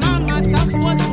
Mama, tough one,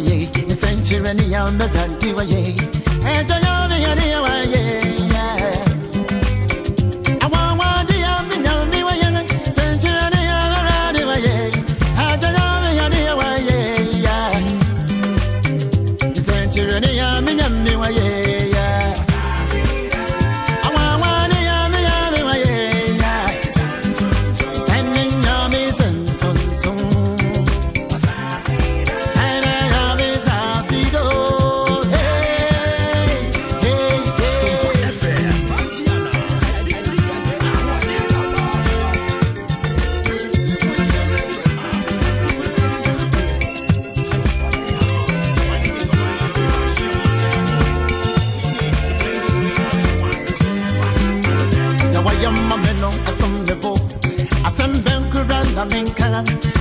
ye, century and young Betty way. And I am the way. I want the young way, century and young way. And I am the way. Century and young way.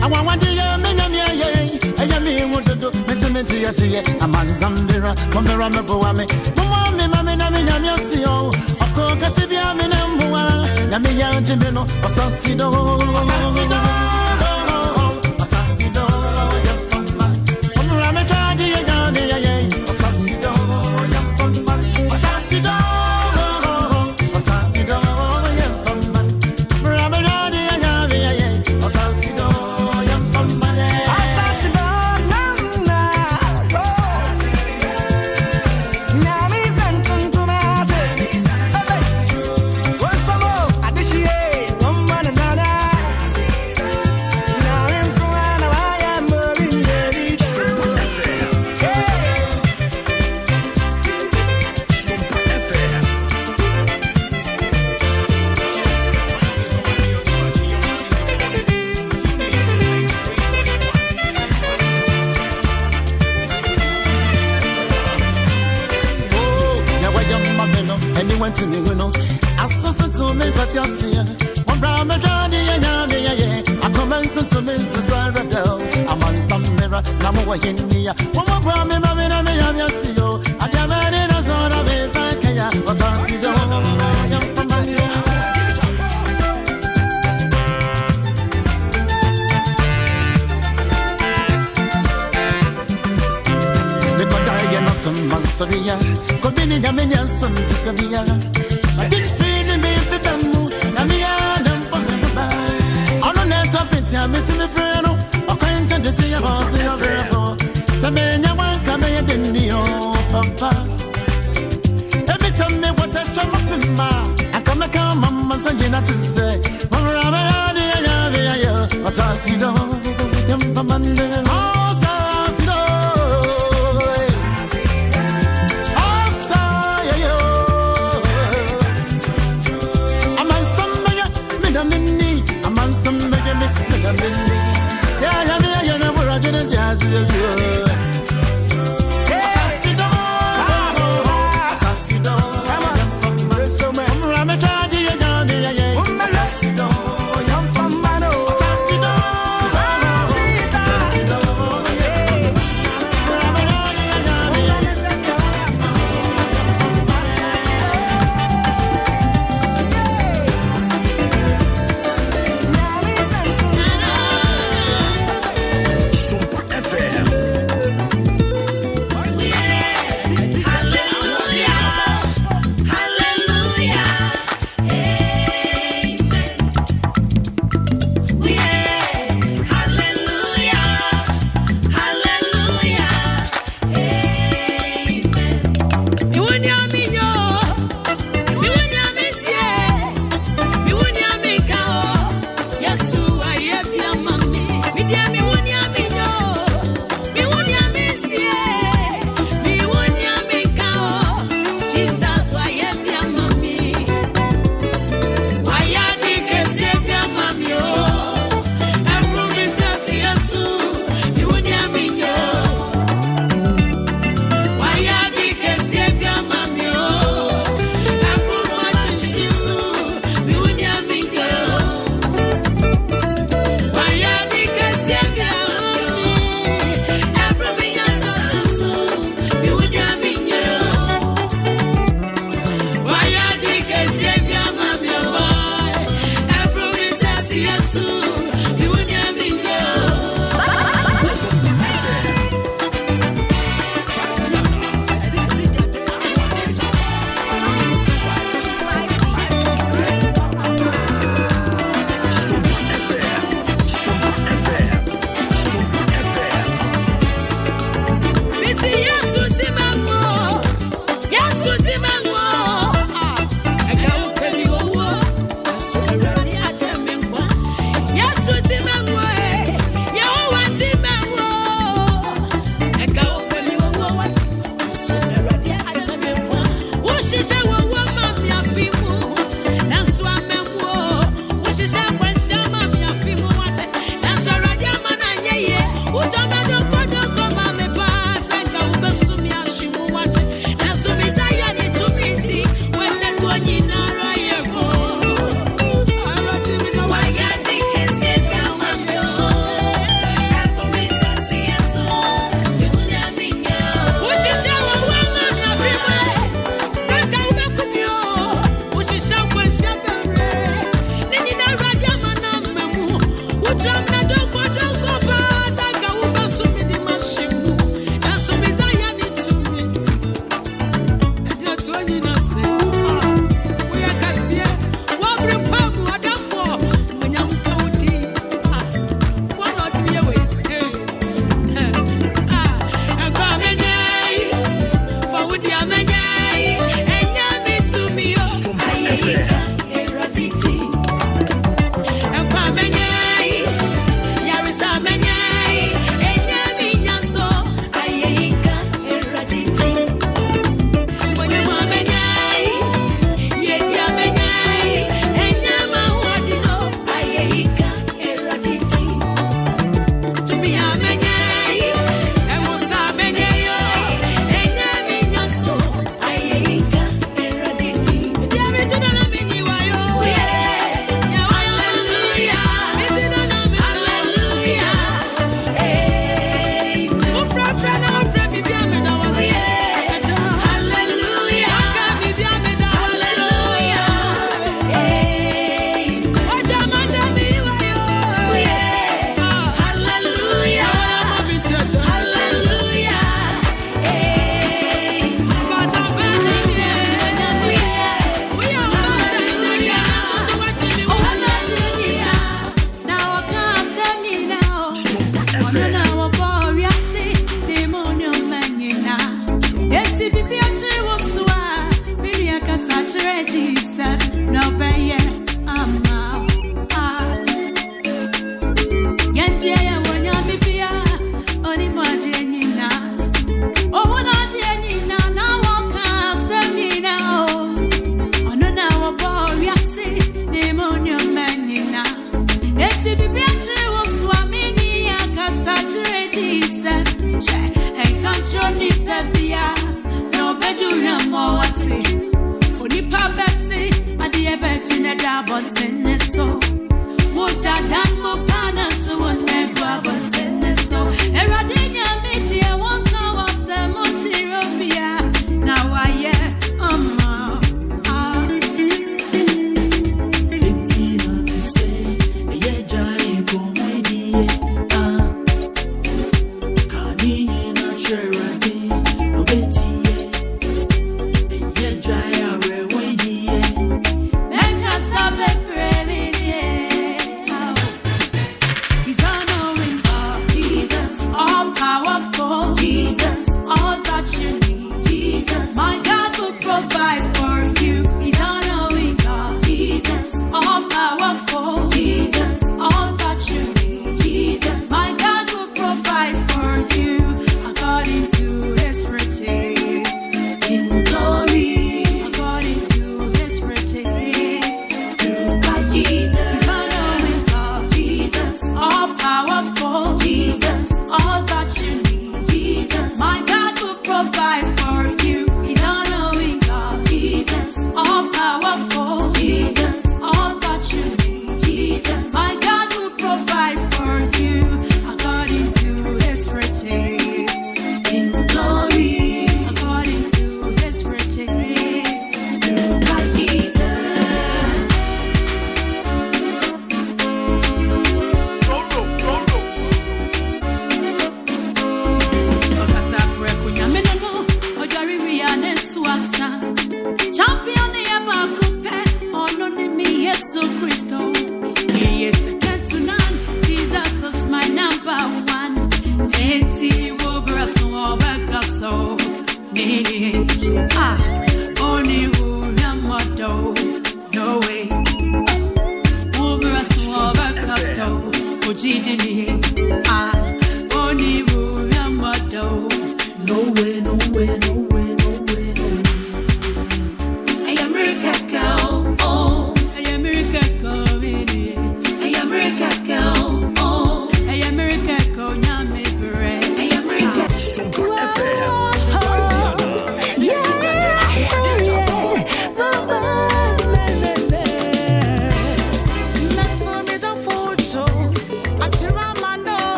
I want to hear me, I am here. What to do? Metamenti, I see it. I'm on Zambira, Pomera, Mabuame. Mamma, Mamma, Namia, Sio, Oko, Cassivia, Minamua, Namia, Jimeno, Osasido, Osasido, Yafama, Pomera, Jadi, Osasido, Yafama, Osasido, Osasido, Yafama, Ramadi, Osasido, Yafama, Osasido, to me, you know. I saw to me, but you'll see. One brown daddy, and I commence to me, so I'm on some mirror. I'm away in me. One more brown, I'm see you. I can't manage as all of it. I can't. Was I see the Sorry, go be in Yamina, some Savia. I didn't feel me if it am Namia, I don't let up it, I'm missing the friend. I can't to see about Samena, one come in Neo, Papa. Every Sunday, what I chop up in ma, I come a come, Mamma, and not to say, Osasido, Yampamande, Osasido.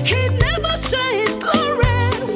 He never share his glory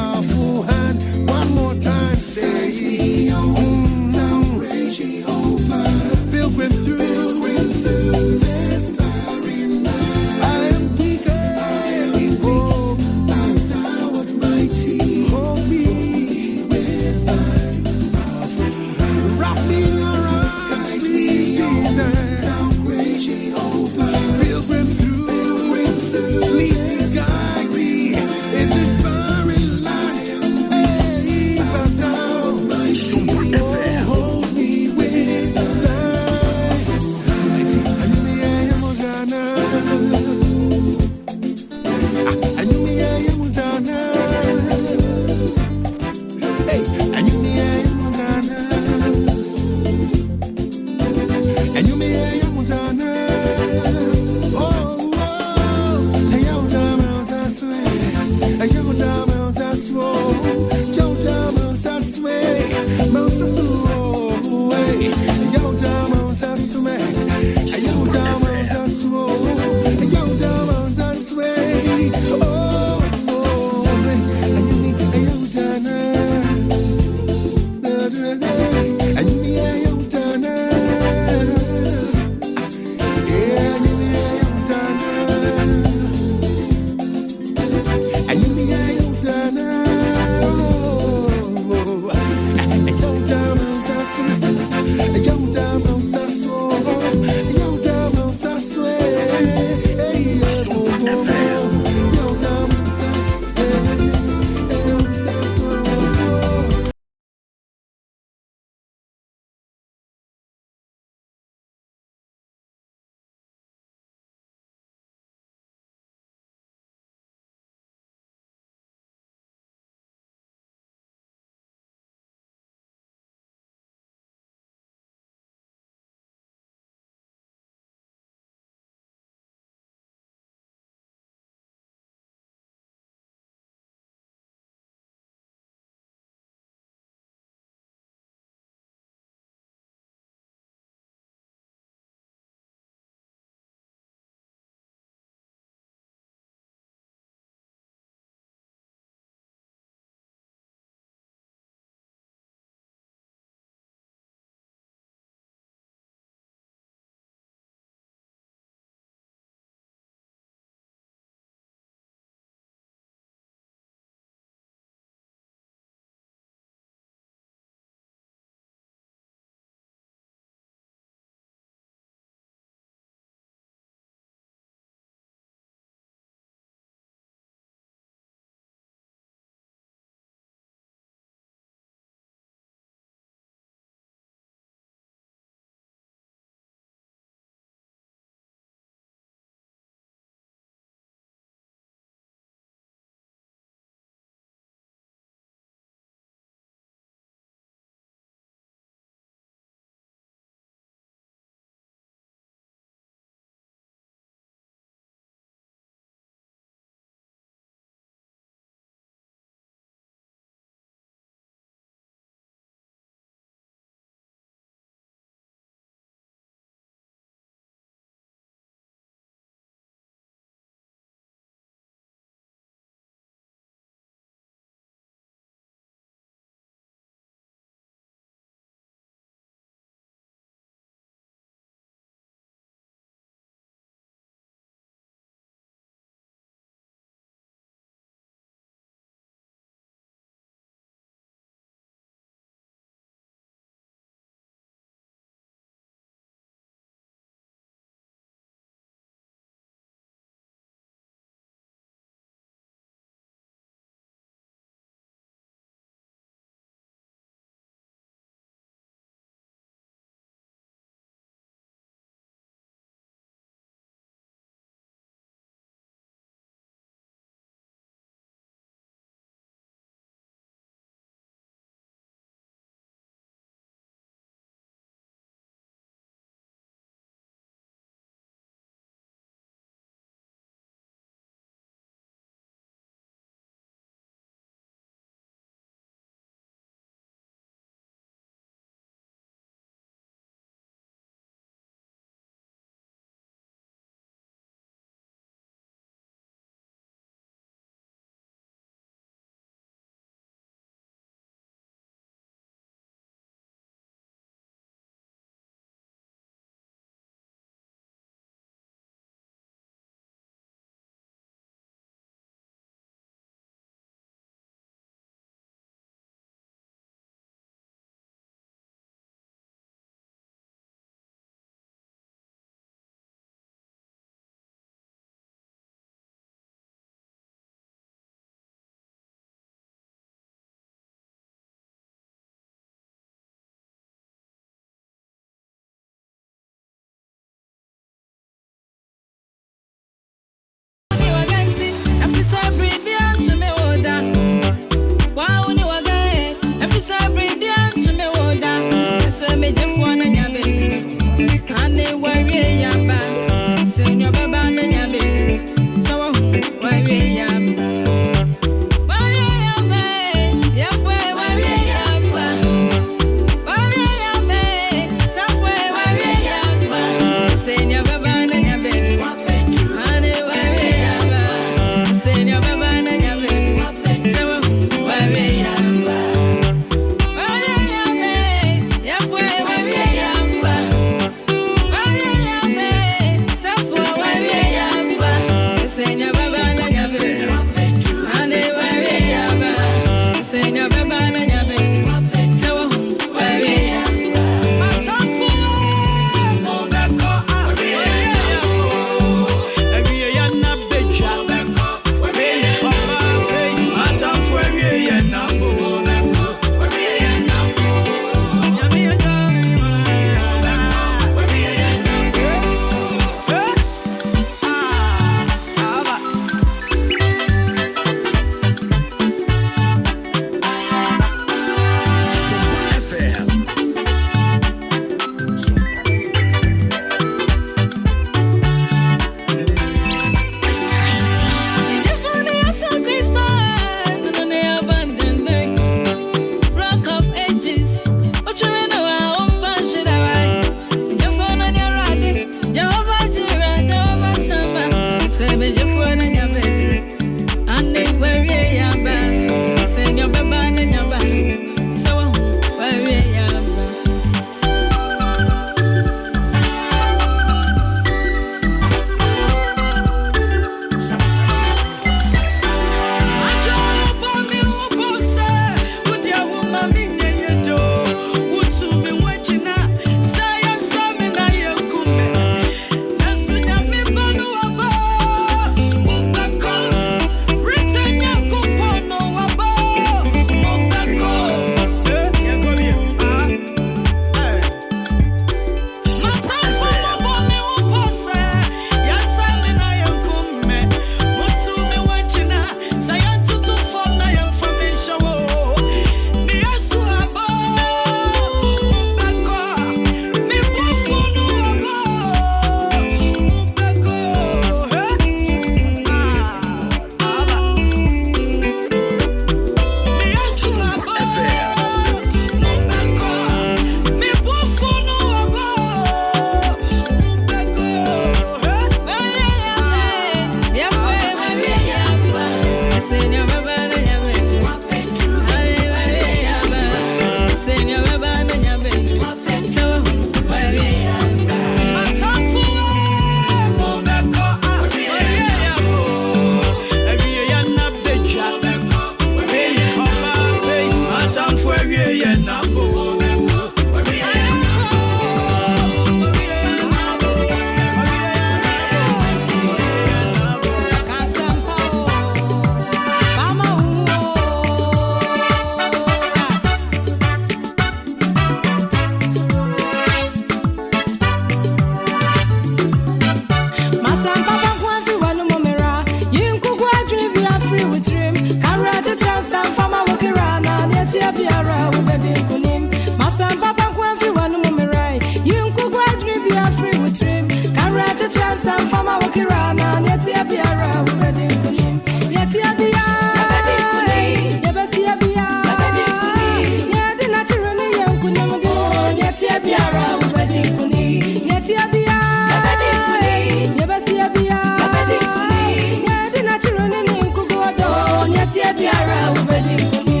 biara ubedi kuni nyetia bia ubedi kuni nyebesia bia ubedi kuni nyedi na chironi ni nkugodo nyetia biara ubedi kuni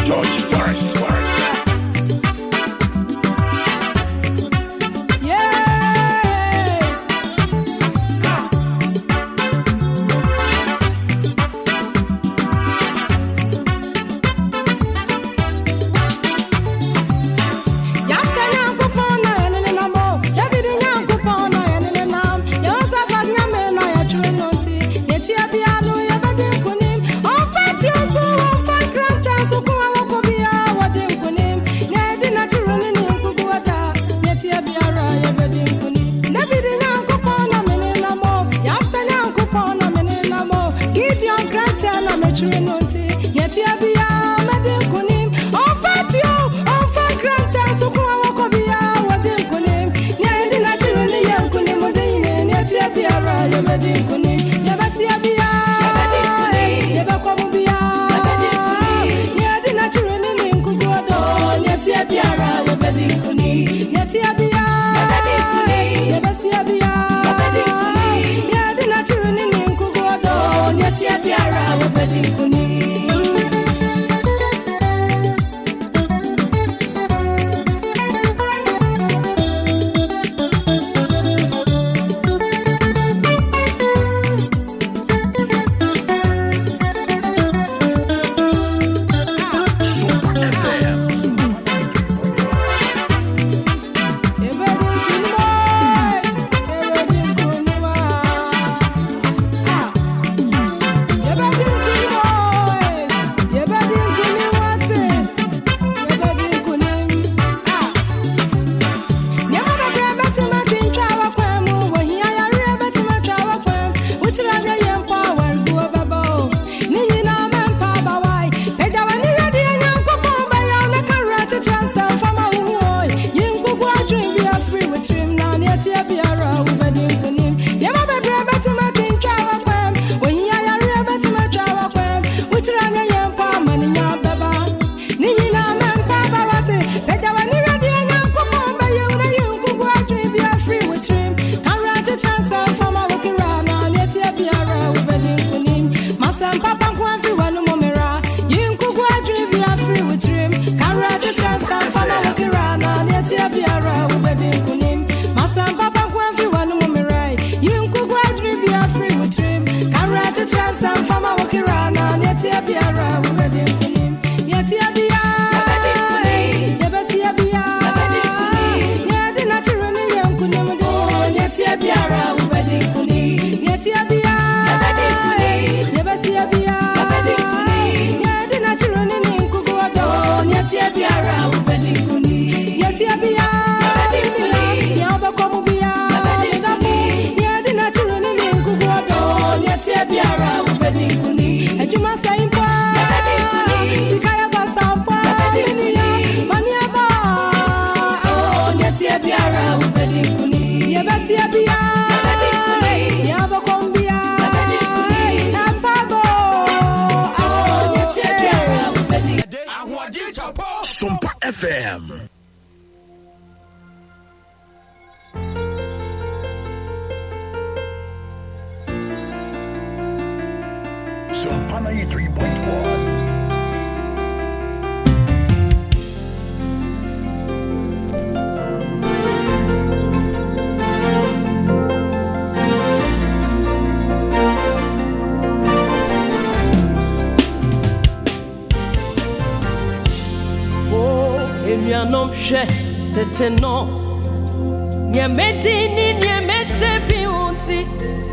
George Forest. Sompa FM. Sompa 93.1. Emianom hwe tete no nyemedini nyemesebi unti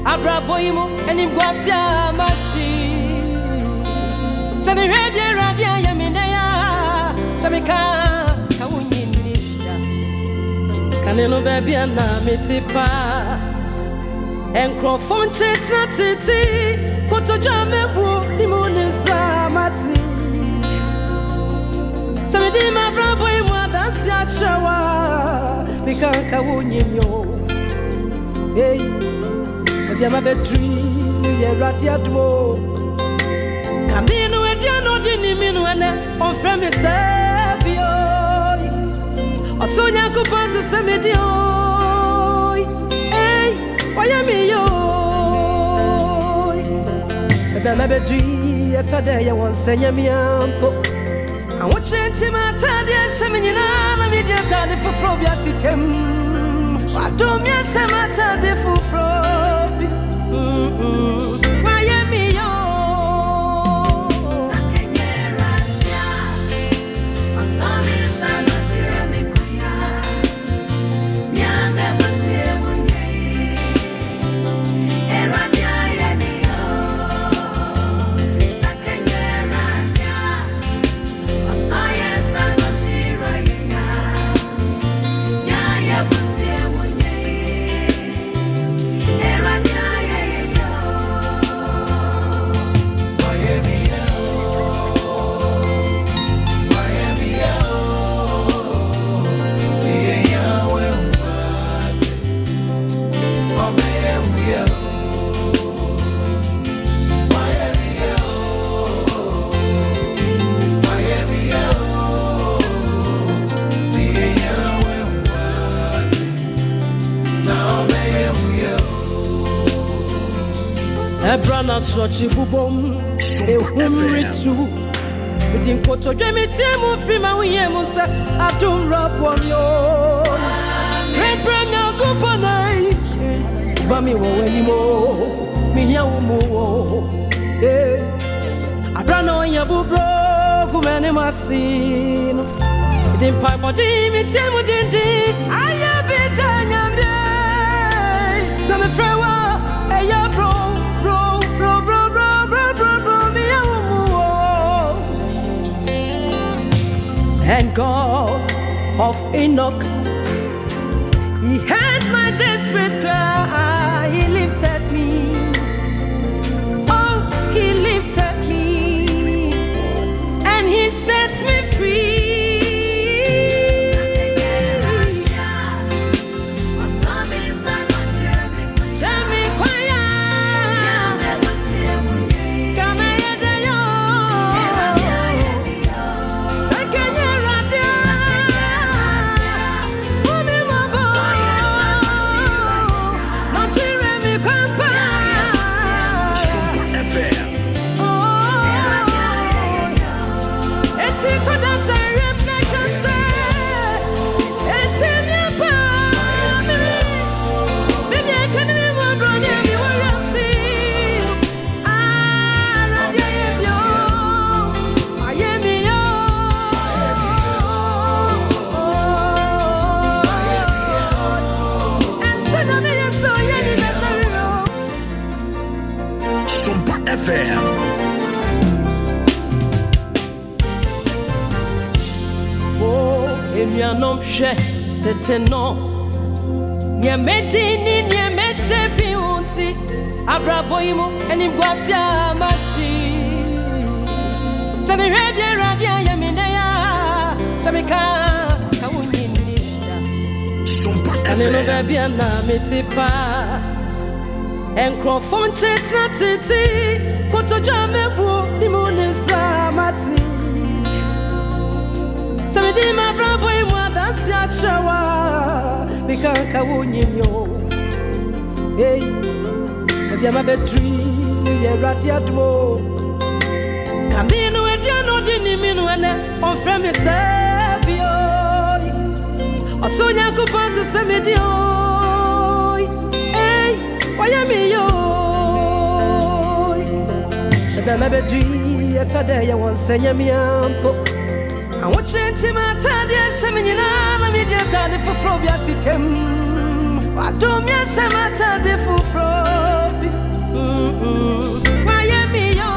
abraboyimu enimgwasia machi sabi radia yamineya sabi ka kawunyini kaneno baby na metipa enkrofon chetna titi kotoja mebu limunisa mati Samedi ma bravo e moi dansi a chawa Bikanka wunyinyo Hey Odia ma betri Ye rati admo Kaminu e dia no di ni minu ene On frame sebio Sonya kupasa samedi oi. Hey, why me yo? Bema bedri atade ya wonsenya miampo. I want you to my tade seminina na media tade fufro bia titem. I don't me sama tade fufro. Why me yo? Sakenyera ya. Asami sana chira mikuya. Nyame basie munye. Era ya me yo. Sakenyera ya. Asaya sana chira ya. Nyaya basie munye. Era ya yo. Ebrana sochi bubom ehumritu Udin koto dwemi tiemu frima wiyemu sa adum rapomyo Ebrana kupanai Bami wo wenimo miya umo Abrana onya bubro kumene masino Udin paipo dimi tiemu dindi Aya bita nyambye Same frewa eya bro And God of Enoch, He heard my desperate cry. He lifted me. Oh, He lifted me, and He set me free. Sompa FM. Oh, emianom hwe teteno. Nye medini nye mesebi unti. Abraboyimo eni gwasia machi. Sami radia yamineya. Sami kawunyini. Sompa FM. Aneno baby na mitipa. Encrophone cheta titi. Koto jame bu di munisa mati. Sami di ma braboyimo adansi achawa. Bikanka wunyinyo. Hey. Yama bedri ye radia dmo Kamino ediano dini minu ene on frame sabio Osonya kupasa samedio Hey waya mi yo Yama bedri atade ya wonsenya miampo Awuchenti matade shamenyina na media tade fufro bia titem Wadom ya shamata de fufro Why me yo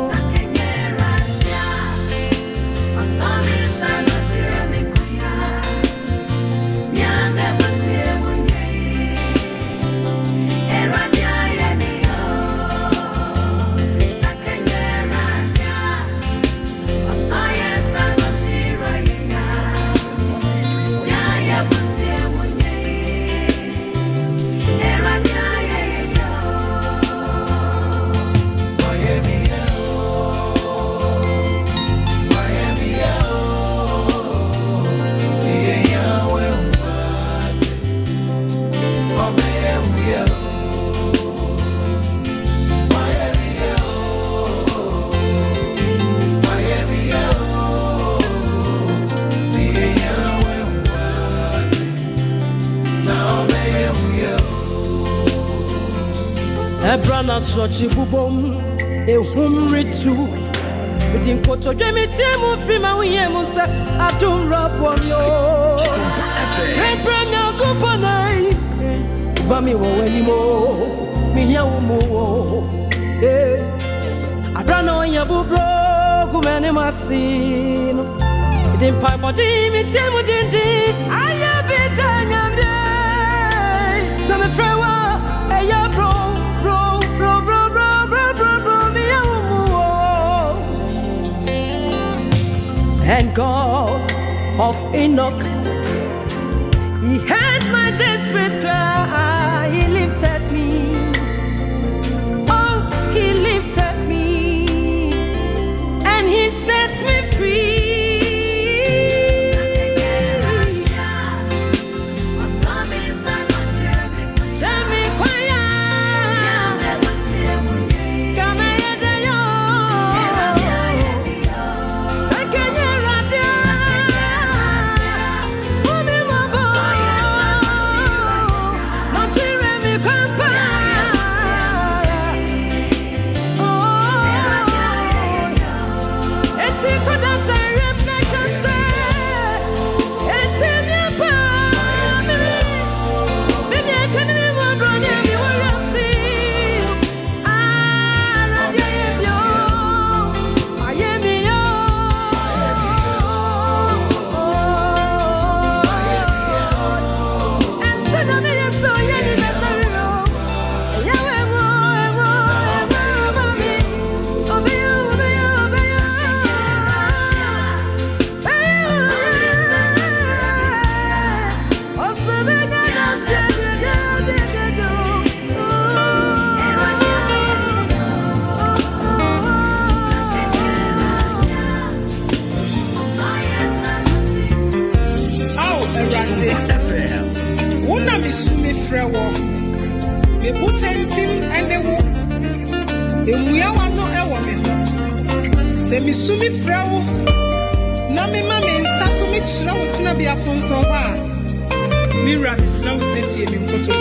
Sakenyera ya Asami sana chira mikuya Nyame basie munye Era ya me yo Sakenyera ya Asaya sana chira ya Ebrana sochi bubom ehum ritu Within koto jemi tiemu frima uyemu se Adum rapomyo Ebrana kupanai Bami wawenimo Miya umo Abrana wanya bubro Kumene masino Within paipo jemi tiemu dindi Aya bita nyamye Same frewa Eya bro And God of Enoch, He heard my desperate cry. He lifted me. Oh, He lifted me, and He set me free. Semi frau na me mama nsa so me chira wotina bia fon kroba mira me sna wo senti me mfoto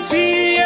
See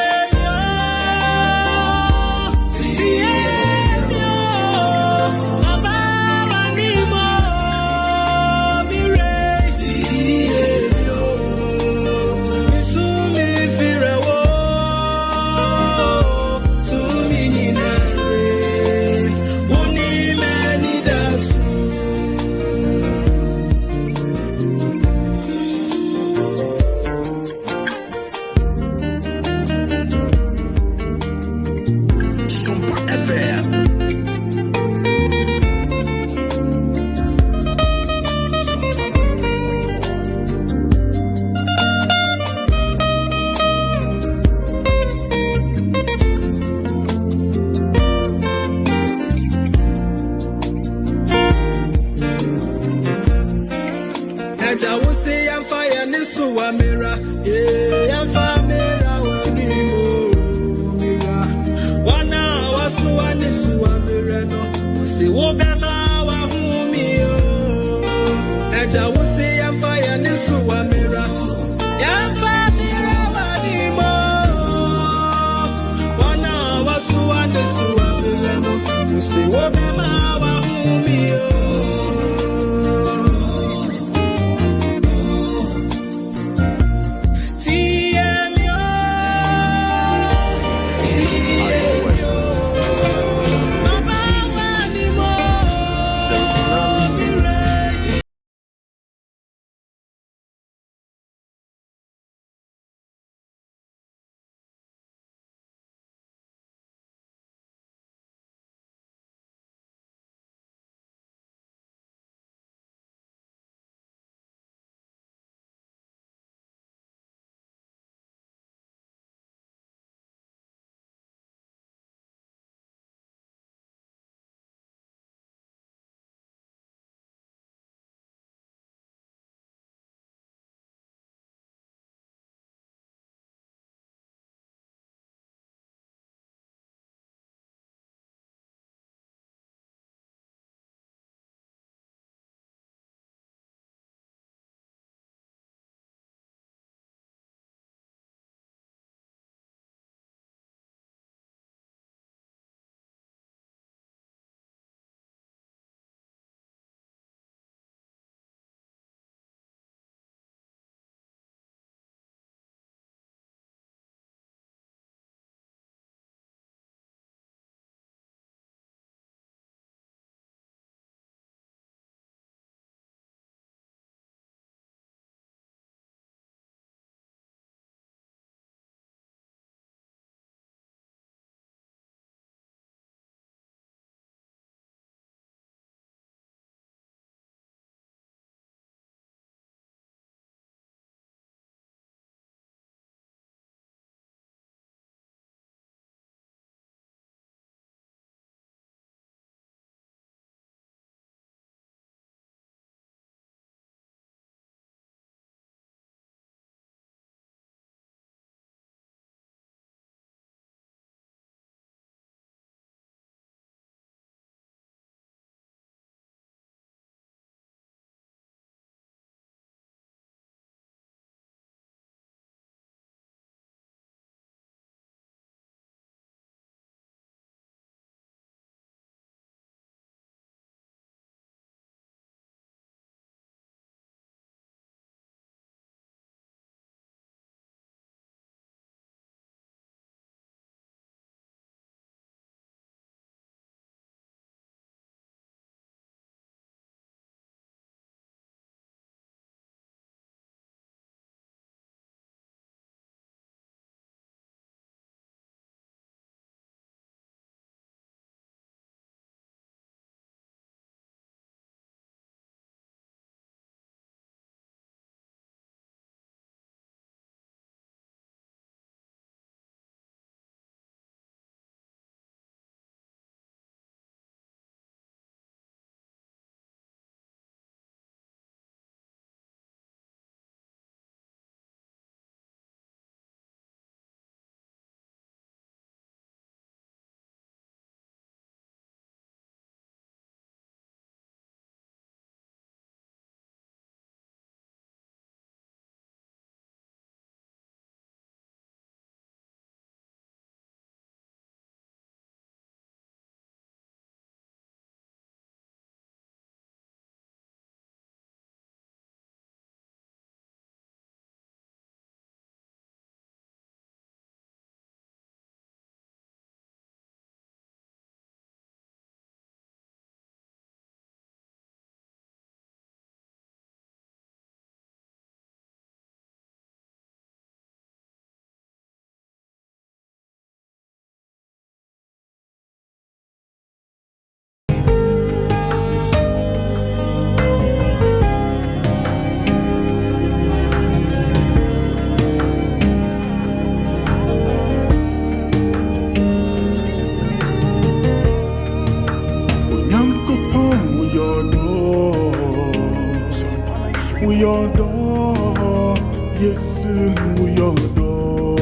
muyodo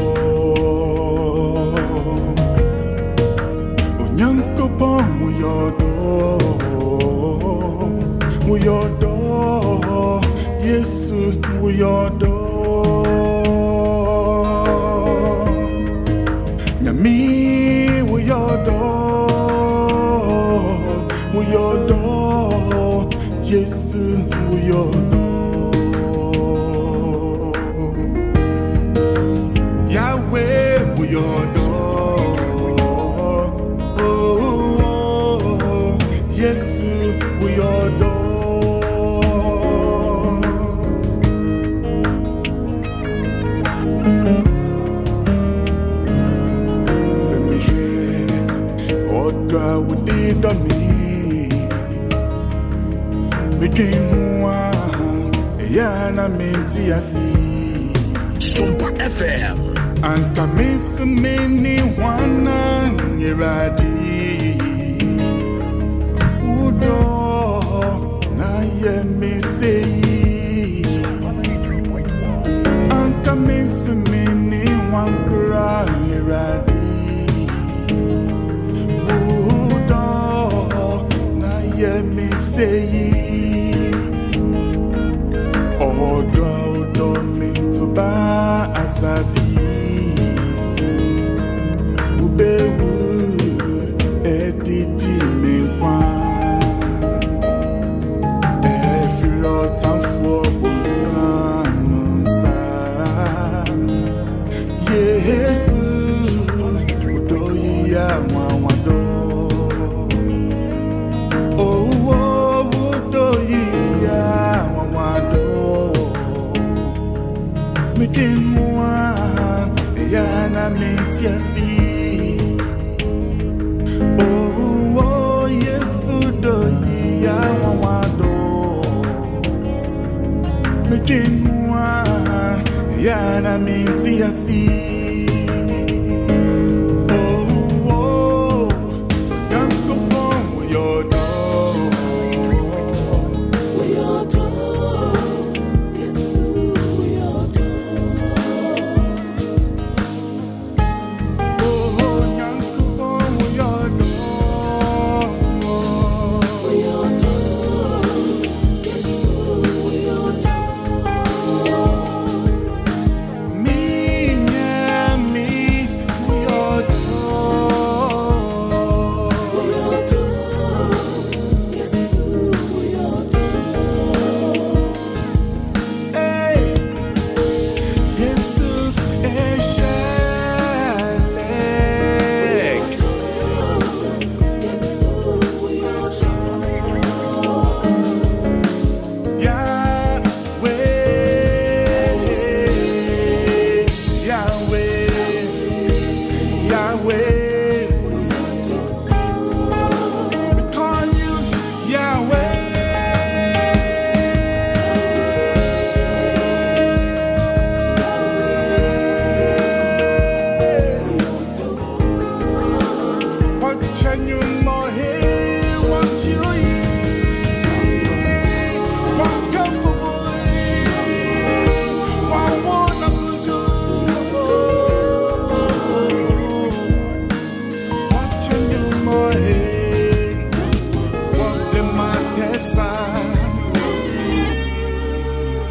onyankopo muyodo muyodo Yesu muyodo Nyami muyodo muyodo Yesu muyodo Yahweh muyodo oh Yesu muyodo Semije odwa udida mi Midimwa yana menti asi Sompa FM Anka mini wana nyiradi Udo na ye misei Anka mini wankura nyiradi Udo na ye misei Odo mintuba asasi Ubewu editi minkwa Efiro tamfo busanonsa Yesu udoyi ya mwawado Oh udoyi ya mwawado Midimwa yana mentiasi Oh Yesu doyi ya wawado Midimwa yana mentiasi Oh Yankopo muyodo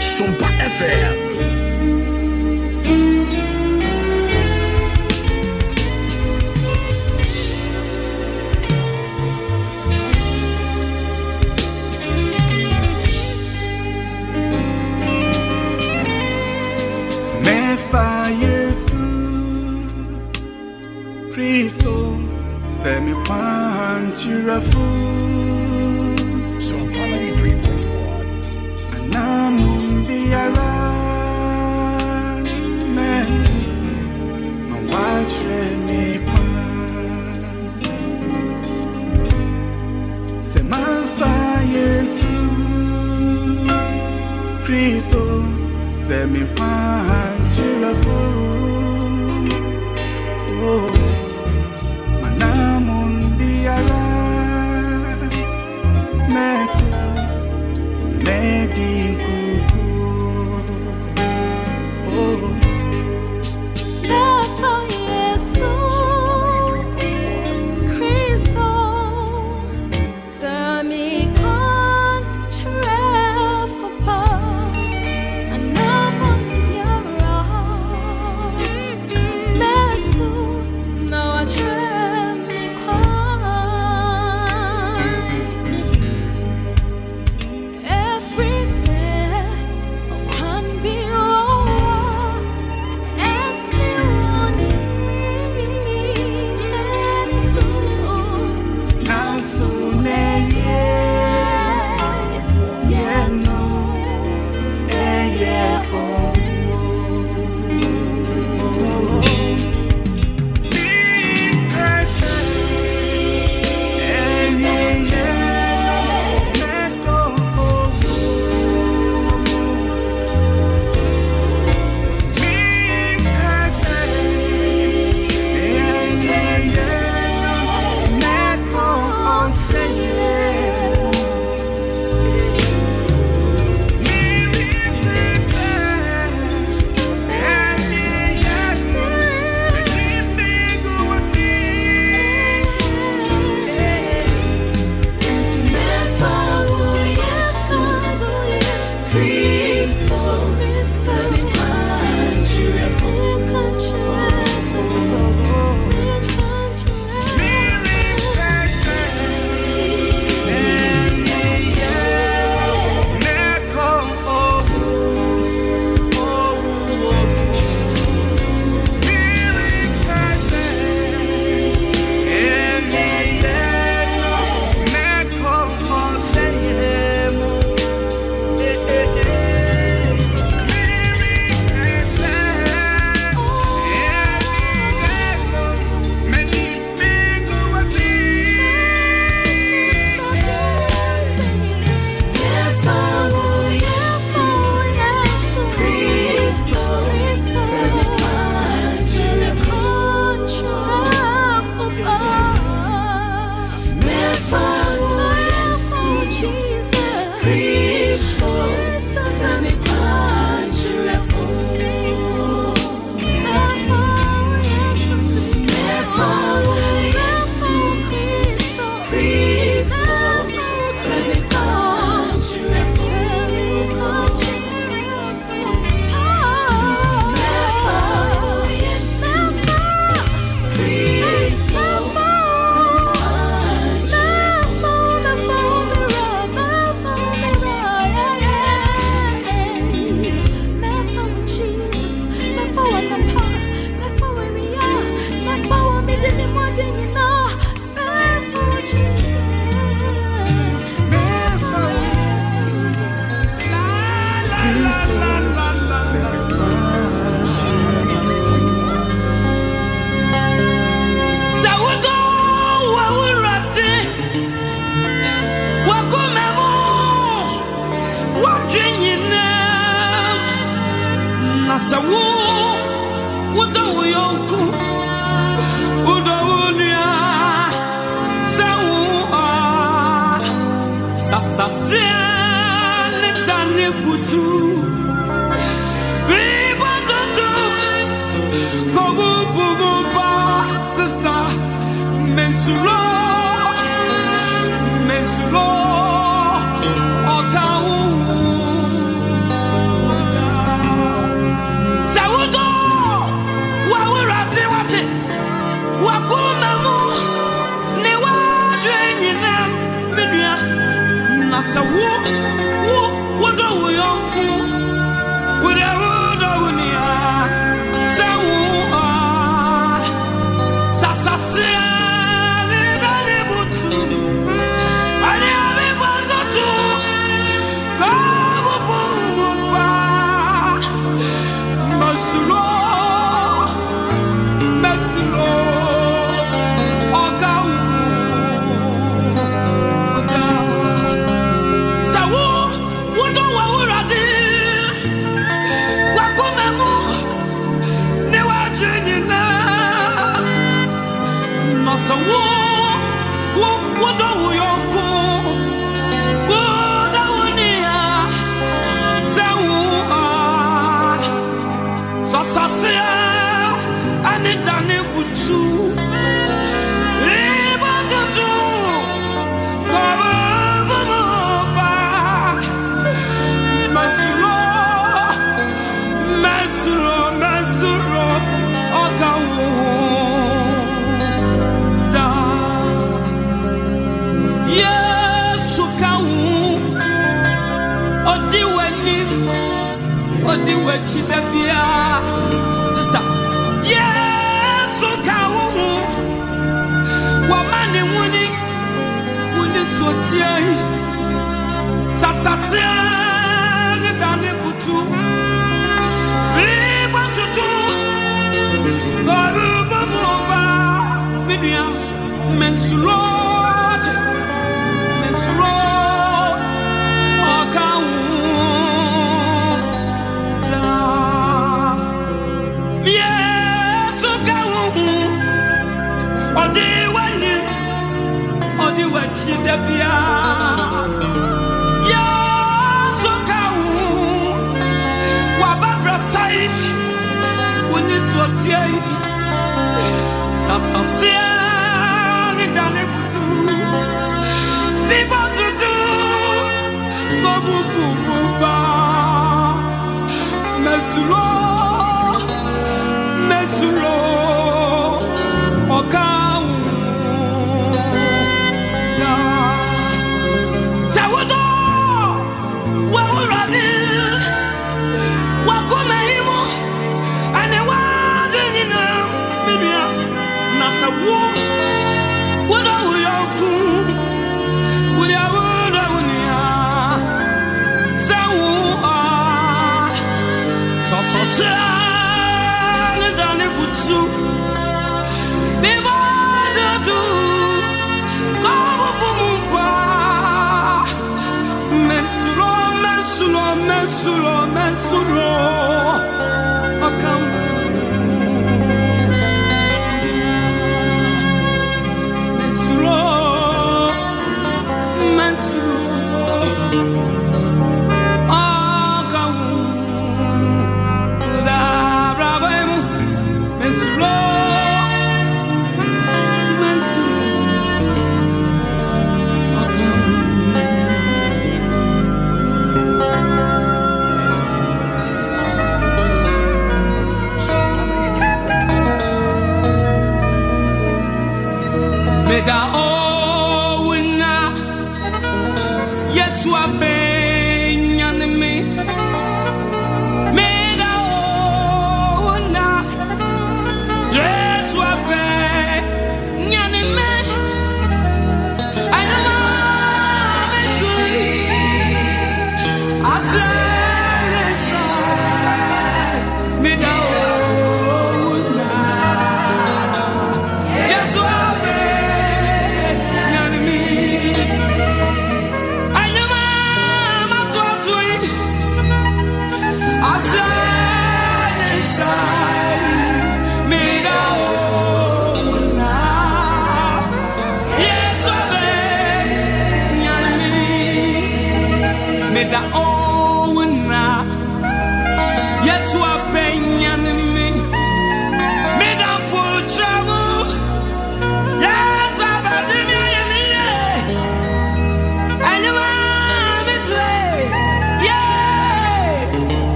Sompa FM. Mefa Yesu Kristo Semi Panchirafu Sompa 93.1 Anamumbiara Metu Mawatre Nipan Semafa Yesu Kristo Semi Panchirafu Oh Manamumbiara Metu Medinkuku Sasiane tane butu. Riba tutu. Kobu bubu ba sister. Mensulo. Mensulo. Okau. Sawudo. Wawurati wati. Wakumamu. Ne wadrenyina. Minya. Nasa wo do wo yonku wo de wo do wo ni a sa wo sa sa se le da le butu ani ave butu tu ka bo bo pa masulo okawu so wo do wo yonko wo da wo ni a se wo so so se ani dane butu riba tutu ko bo ba masuro okawo Odi wechi dabia sister yes so kawo wa mani wuni sotie sasase ni dane butu riba tutu babu baba midia mensulo okawu Odi wachi dabia ya sokawu wa babra sai woni sotie sasasia ni dane butu ni batutu bobu buba mesulo okawu Sawudo wa uradi wa kumehimo ane wa dwenina mibia na sawu wodo uyoku wodo unia sawu so ne dane butu biba do Mensulo akam Mensulo akam da bravo mensulo akam Meda owna Yesu abenya me Meda owna Yesu abenya me Ana betui azesa Meda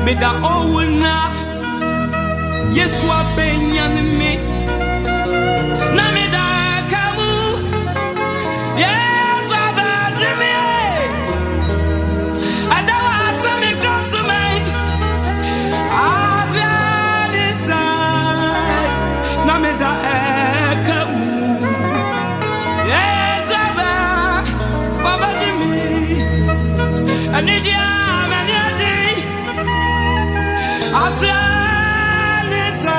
Meda owuna Yesu abenyane me Na meda kamu Yesu Aboagye me Adawa asami krosume Azia desai Na meda kamu Yesu Aboagye me Anidia Asanesa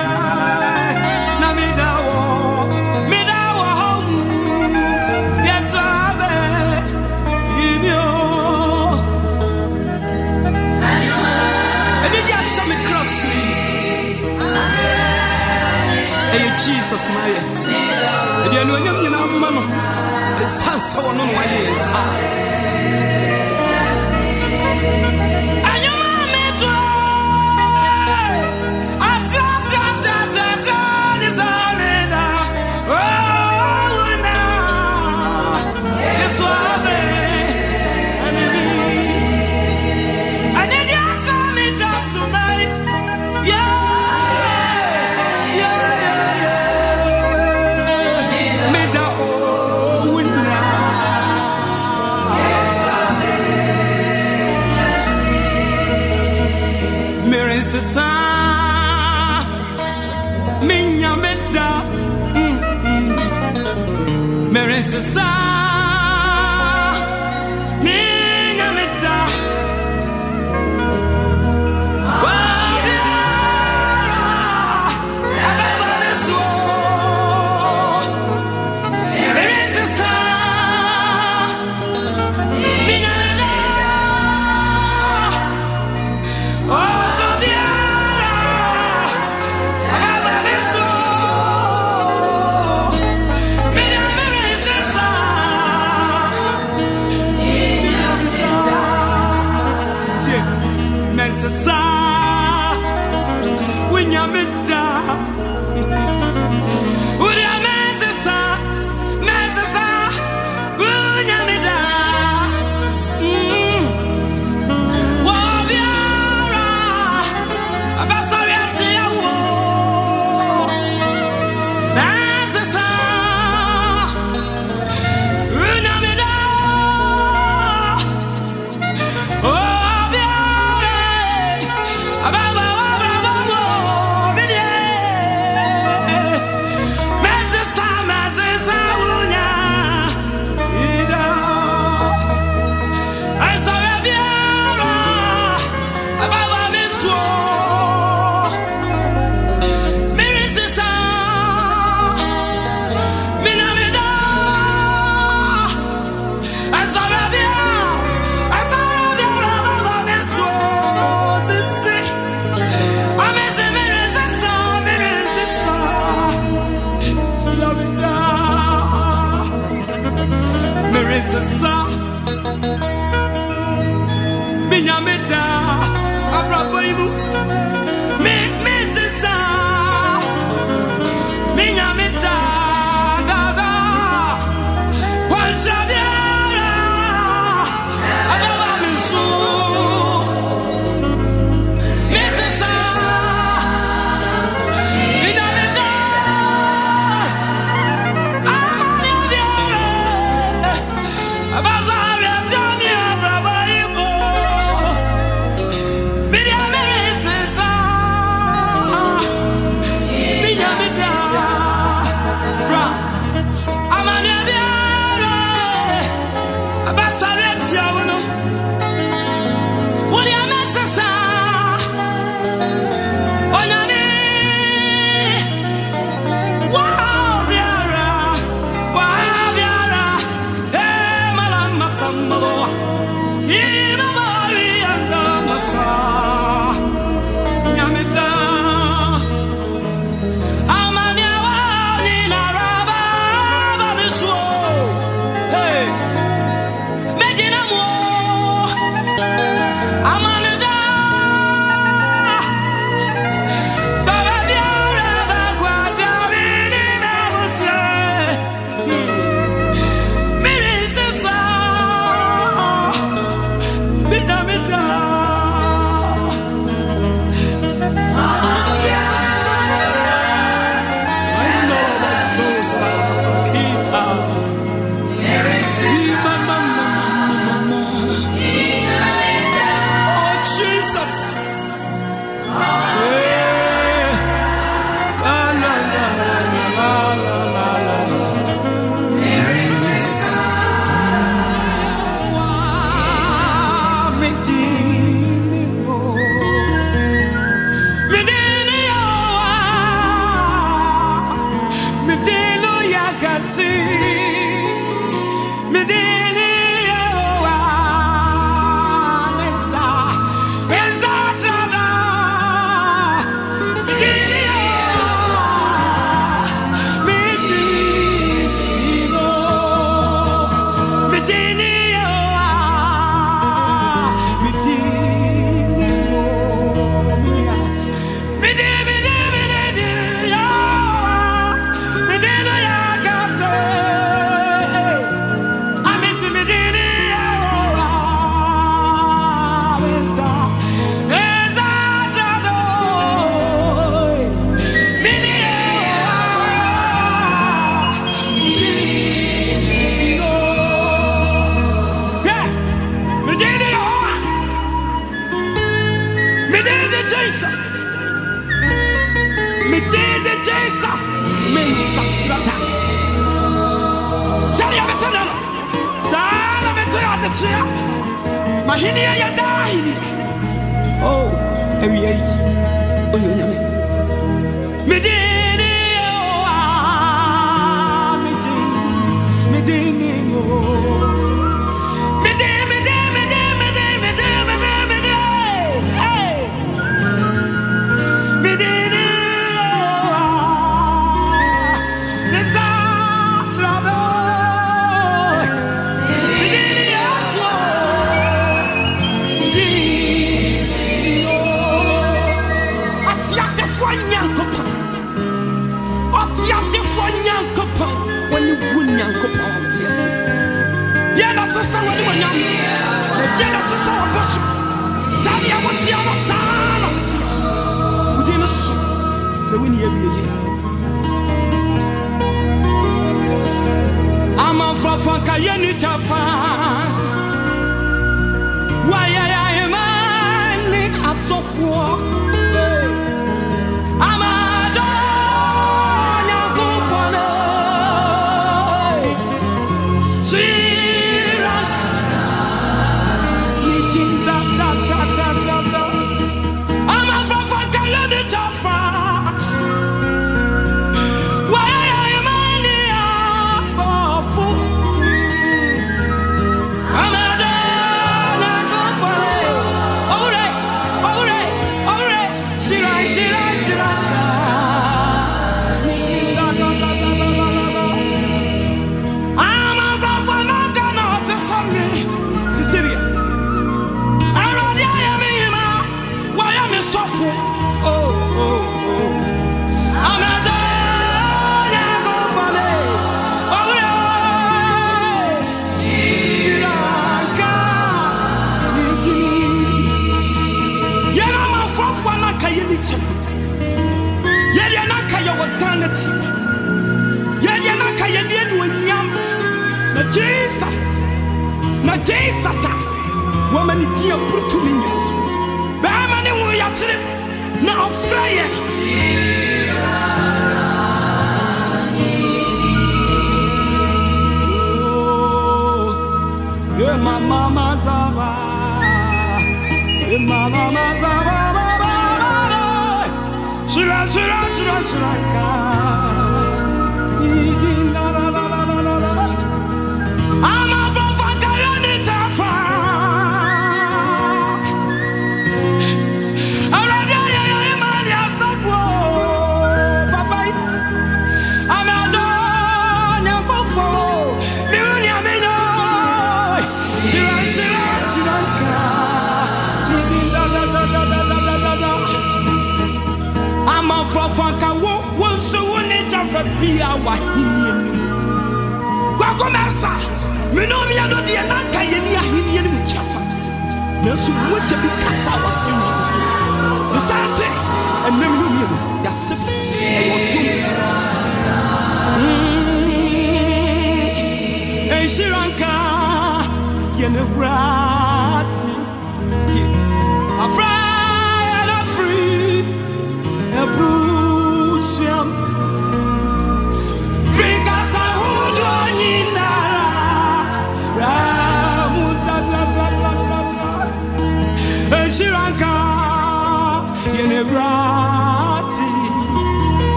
namidawo home yes abe inyo and did you see me crossly hey Jesus my and you know you know mama sansa wono wa yes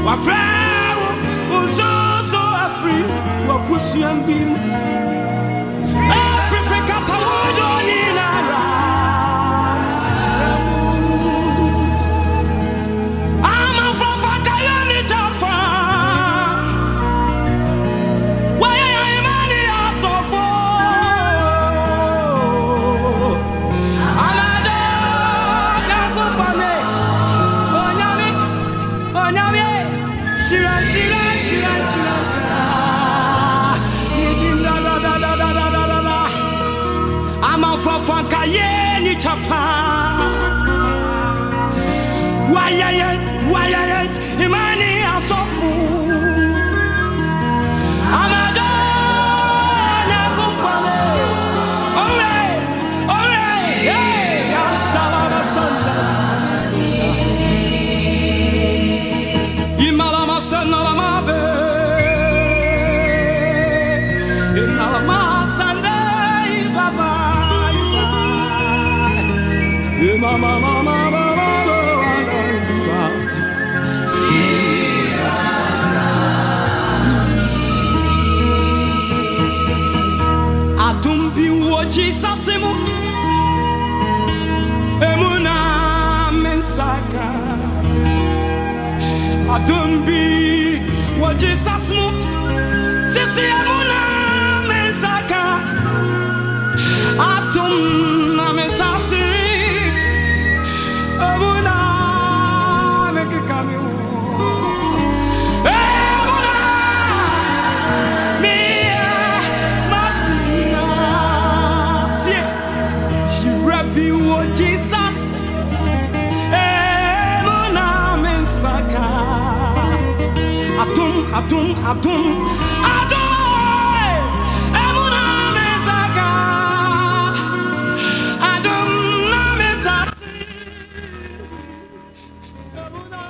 Wafra, so free, what push you and beam. Azukaye ni chafa. Why, Imani asofu. Amado na kumpale. Ole, yeah, Antalama Sanda. Imalama Sanda Lamabe. Imalama Sanda Ibaba. Mama. Jesus emu emuna mensaka adumbi wo Jesus mu sisi emuna mensaka atum na metasi emuna mekikami Jesus, emuna mensaka, atum, emuna mensaka, adum na metasi, emuna.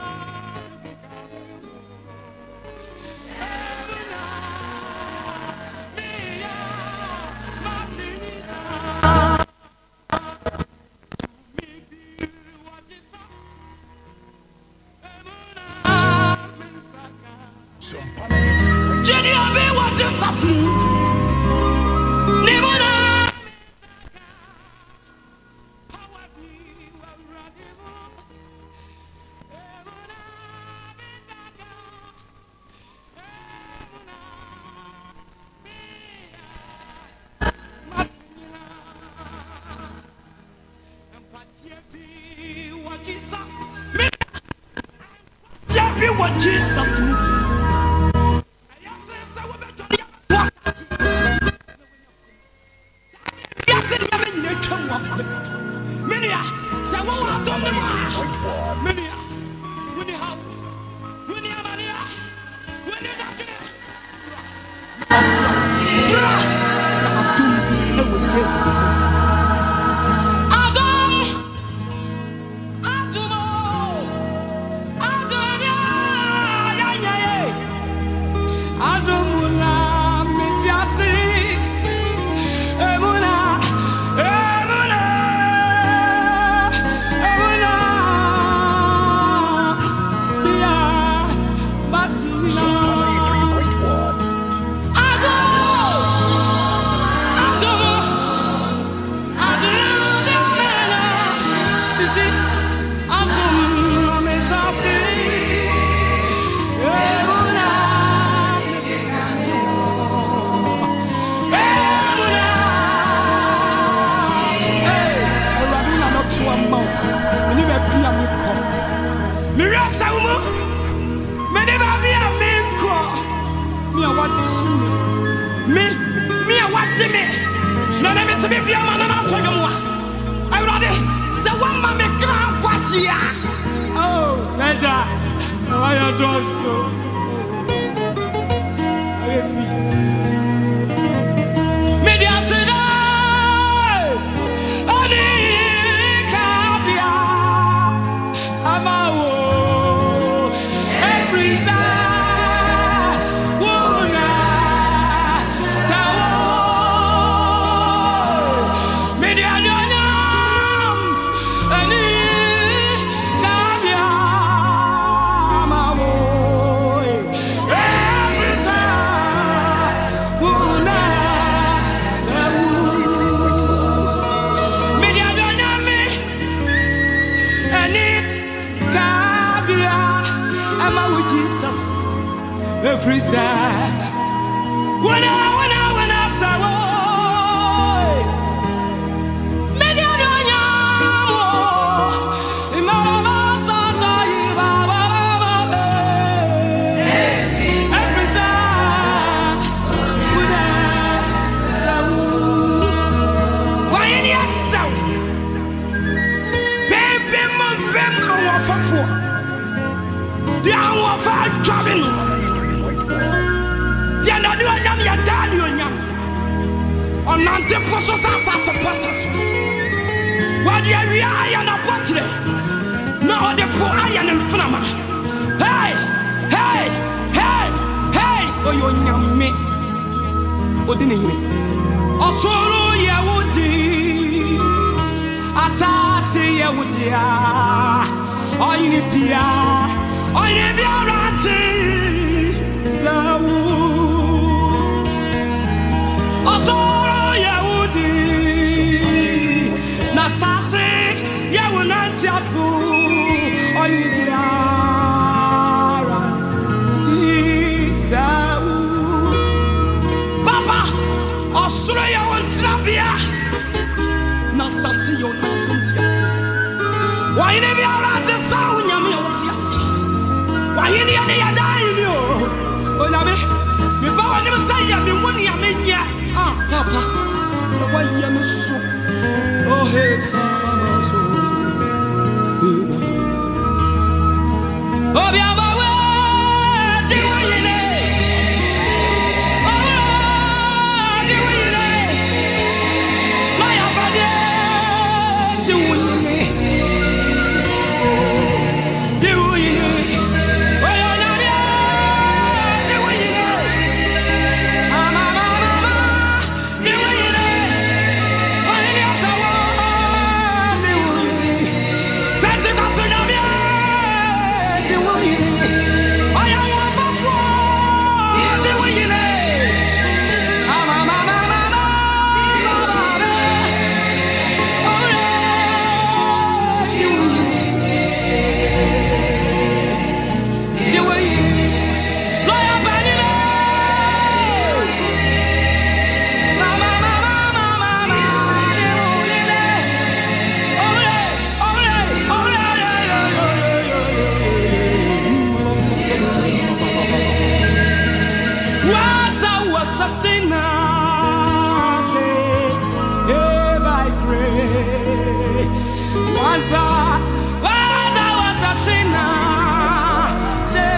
Jesus. Every side, when I saw, many I don't know, in my every side, when I saw, why in your sound, Onante poso sa pasaso. Wadi aya na potre. Na ode po aya na mframa. Hey! Hey! Hey! Hey! Oyo nyame. Odi ne yire. Osoro ye wodi. Asase ye wodi a. Oyini pia. Oyini bia ranti. Zawu. Osoro ye wodi. Na sase ye wonanti asu. Oyini bia ranti. Zawu. Papa. Osoro ye wontra bia. Na sase ye wonanti asu. Why ne bia ranti sawu nyame wonti asu. Why ne ya dai ni o. Oname me ba wa ne say ya me woni ya me nya. Ah papa. Why ya me so. Oh hey sama so. Oh bia ba we di wo yele. Oh di wo yele. Ma ya ba de di wo yele. Di wo yele. Oh ya na bia di wo yele. Mama mama di wo yele. Oh ya sa wo di wo yele. Pete ka so na bia di wo yele. Oh ya wa fa fo di wo yele. Mama mama mama oh ya di wo yele. Di wo yele. Lo ya ba ni le. Mama mama mama di wo yele. Oh ya oh ya oh ya wasa sina se by grace. Wasa sina se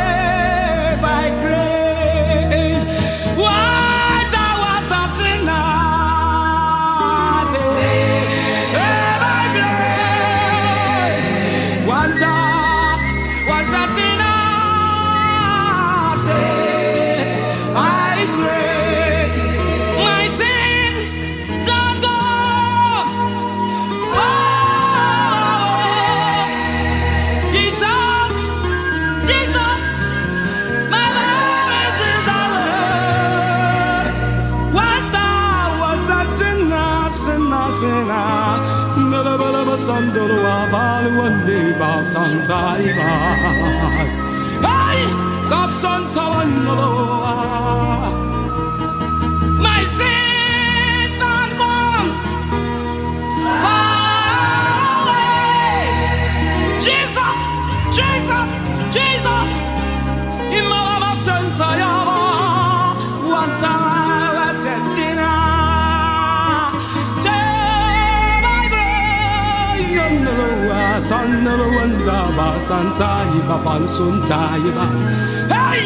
by grace. Wasa sina se by grace. Wasa sina se by grace. My sins are gone. Oh, Jesus, Jesus, my Lord is in the Lord. Was a sinner. Bala sandolo abalu ande ba santa iba. Hey, ka santa wanolo. My sins are gone far away. Jesus, Jesus, Jesus. Imama santa yaba. Was a sinner. Santa Iba Pansunta Iba. Hey!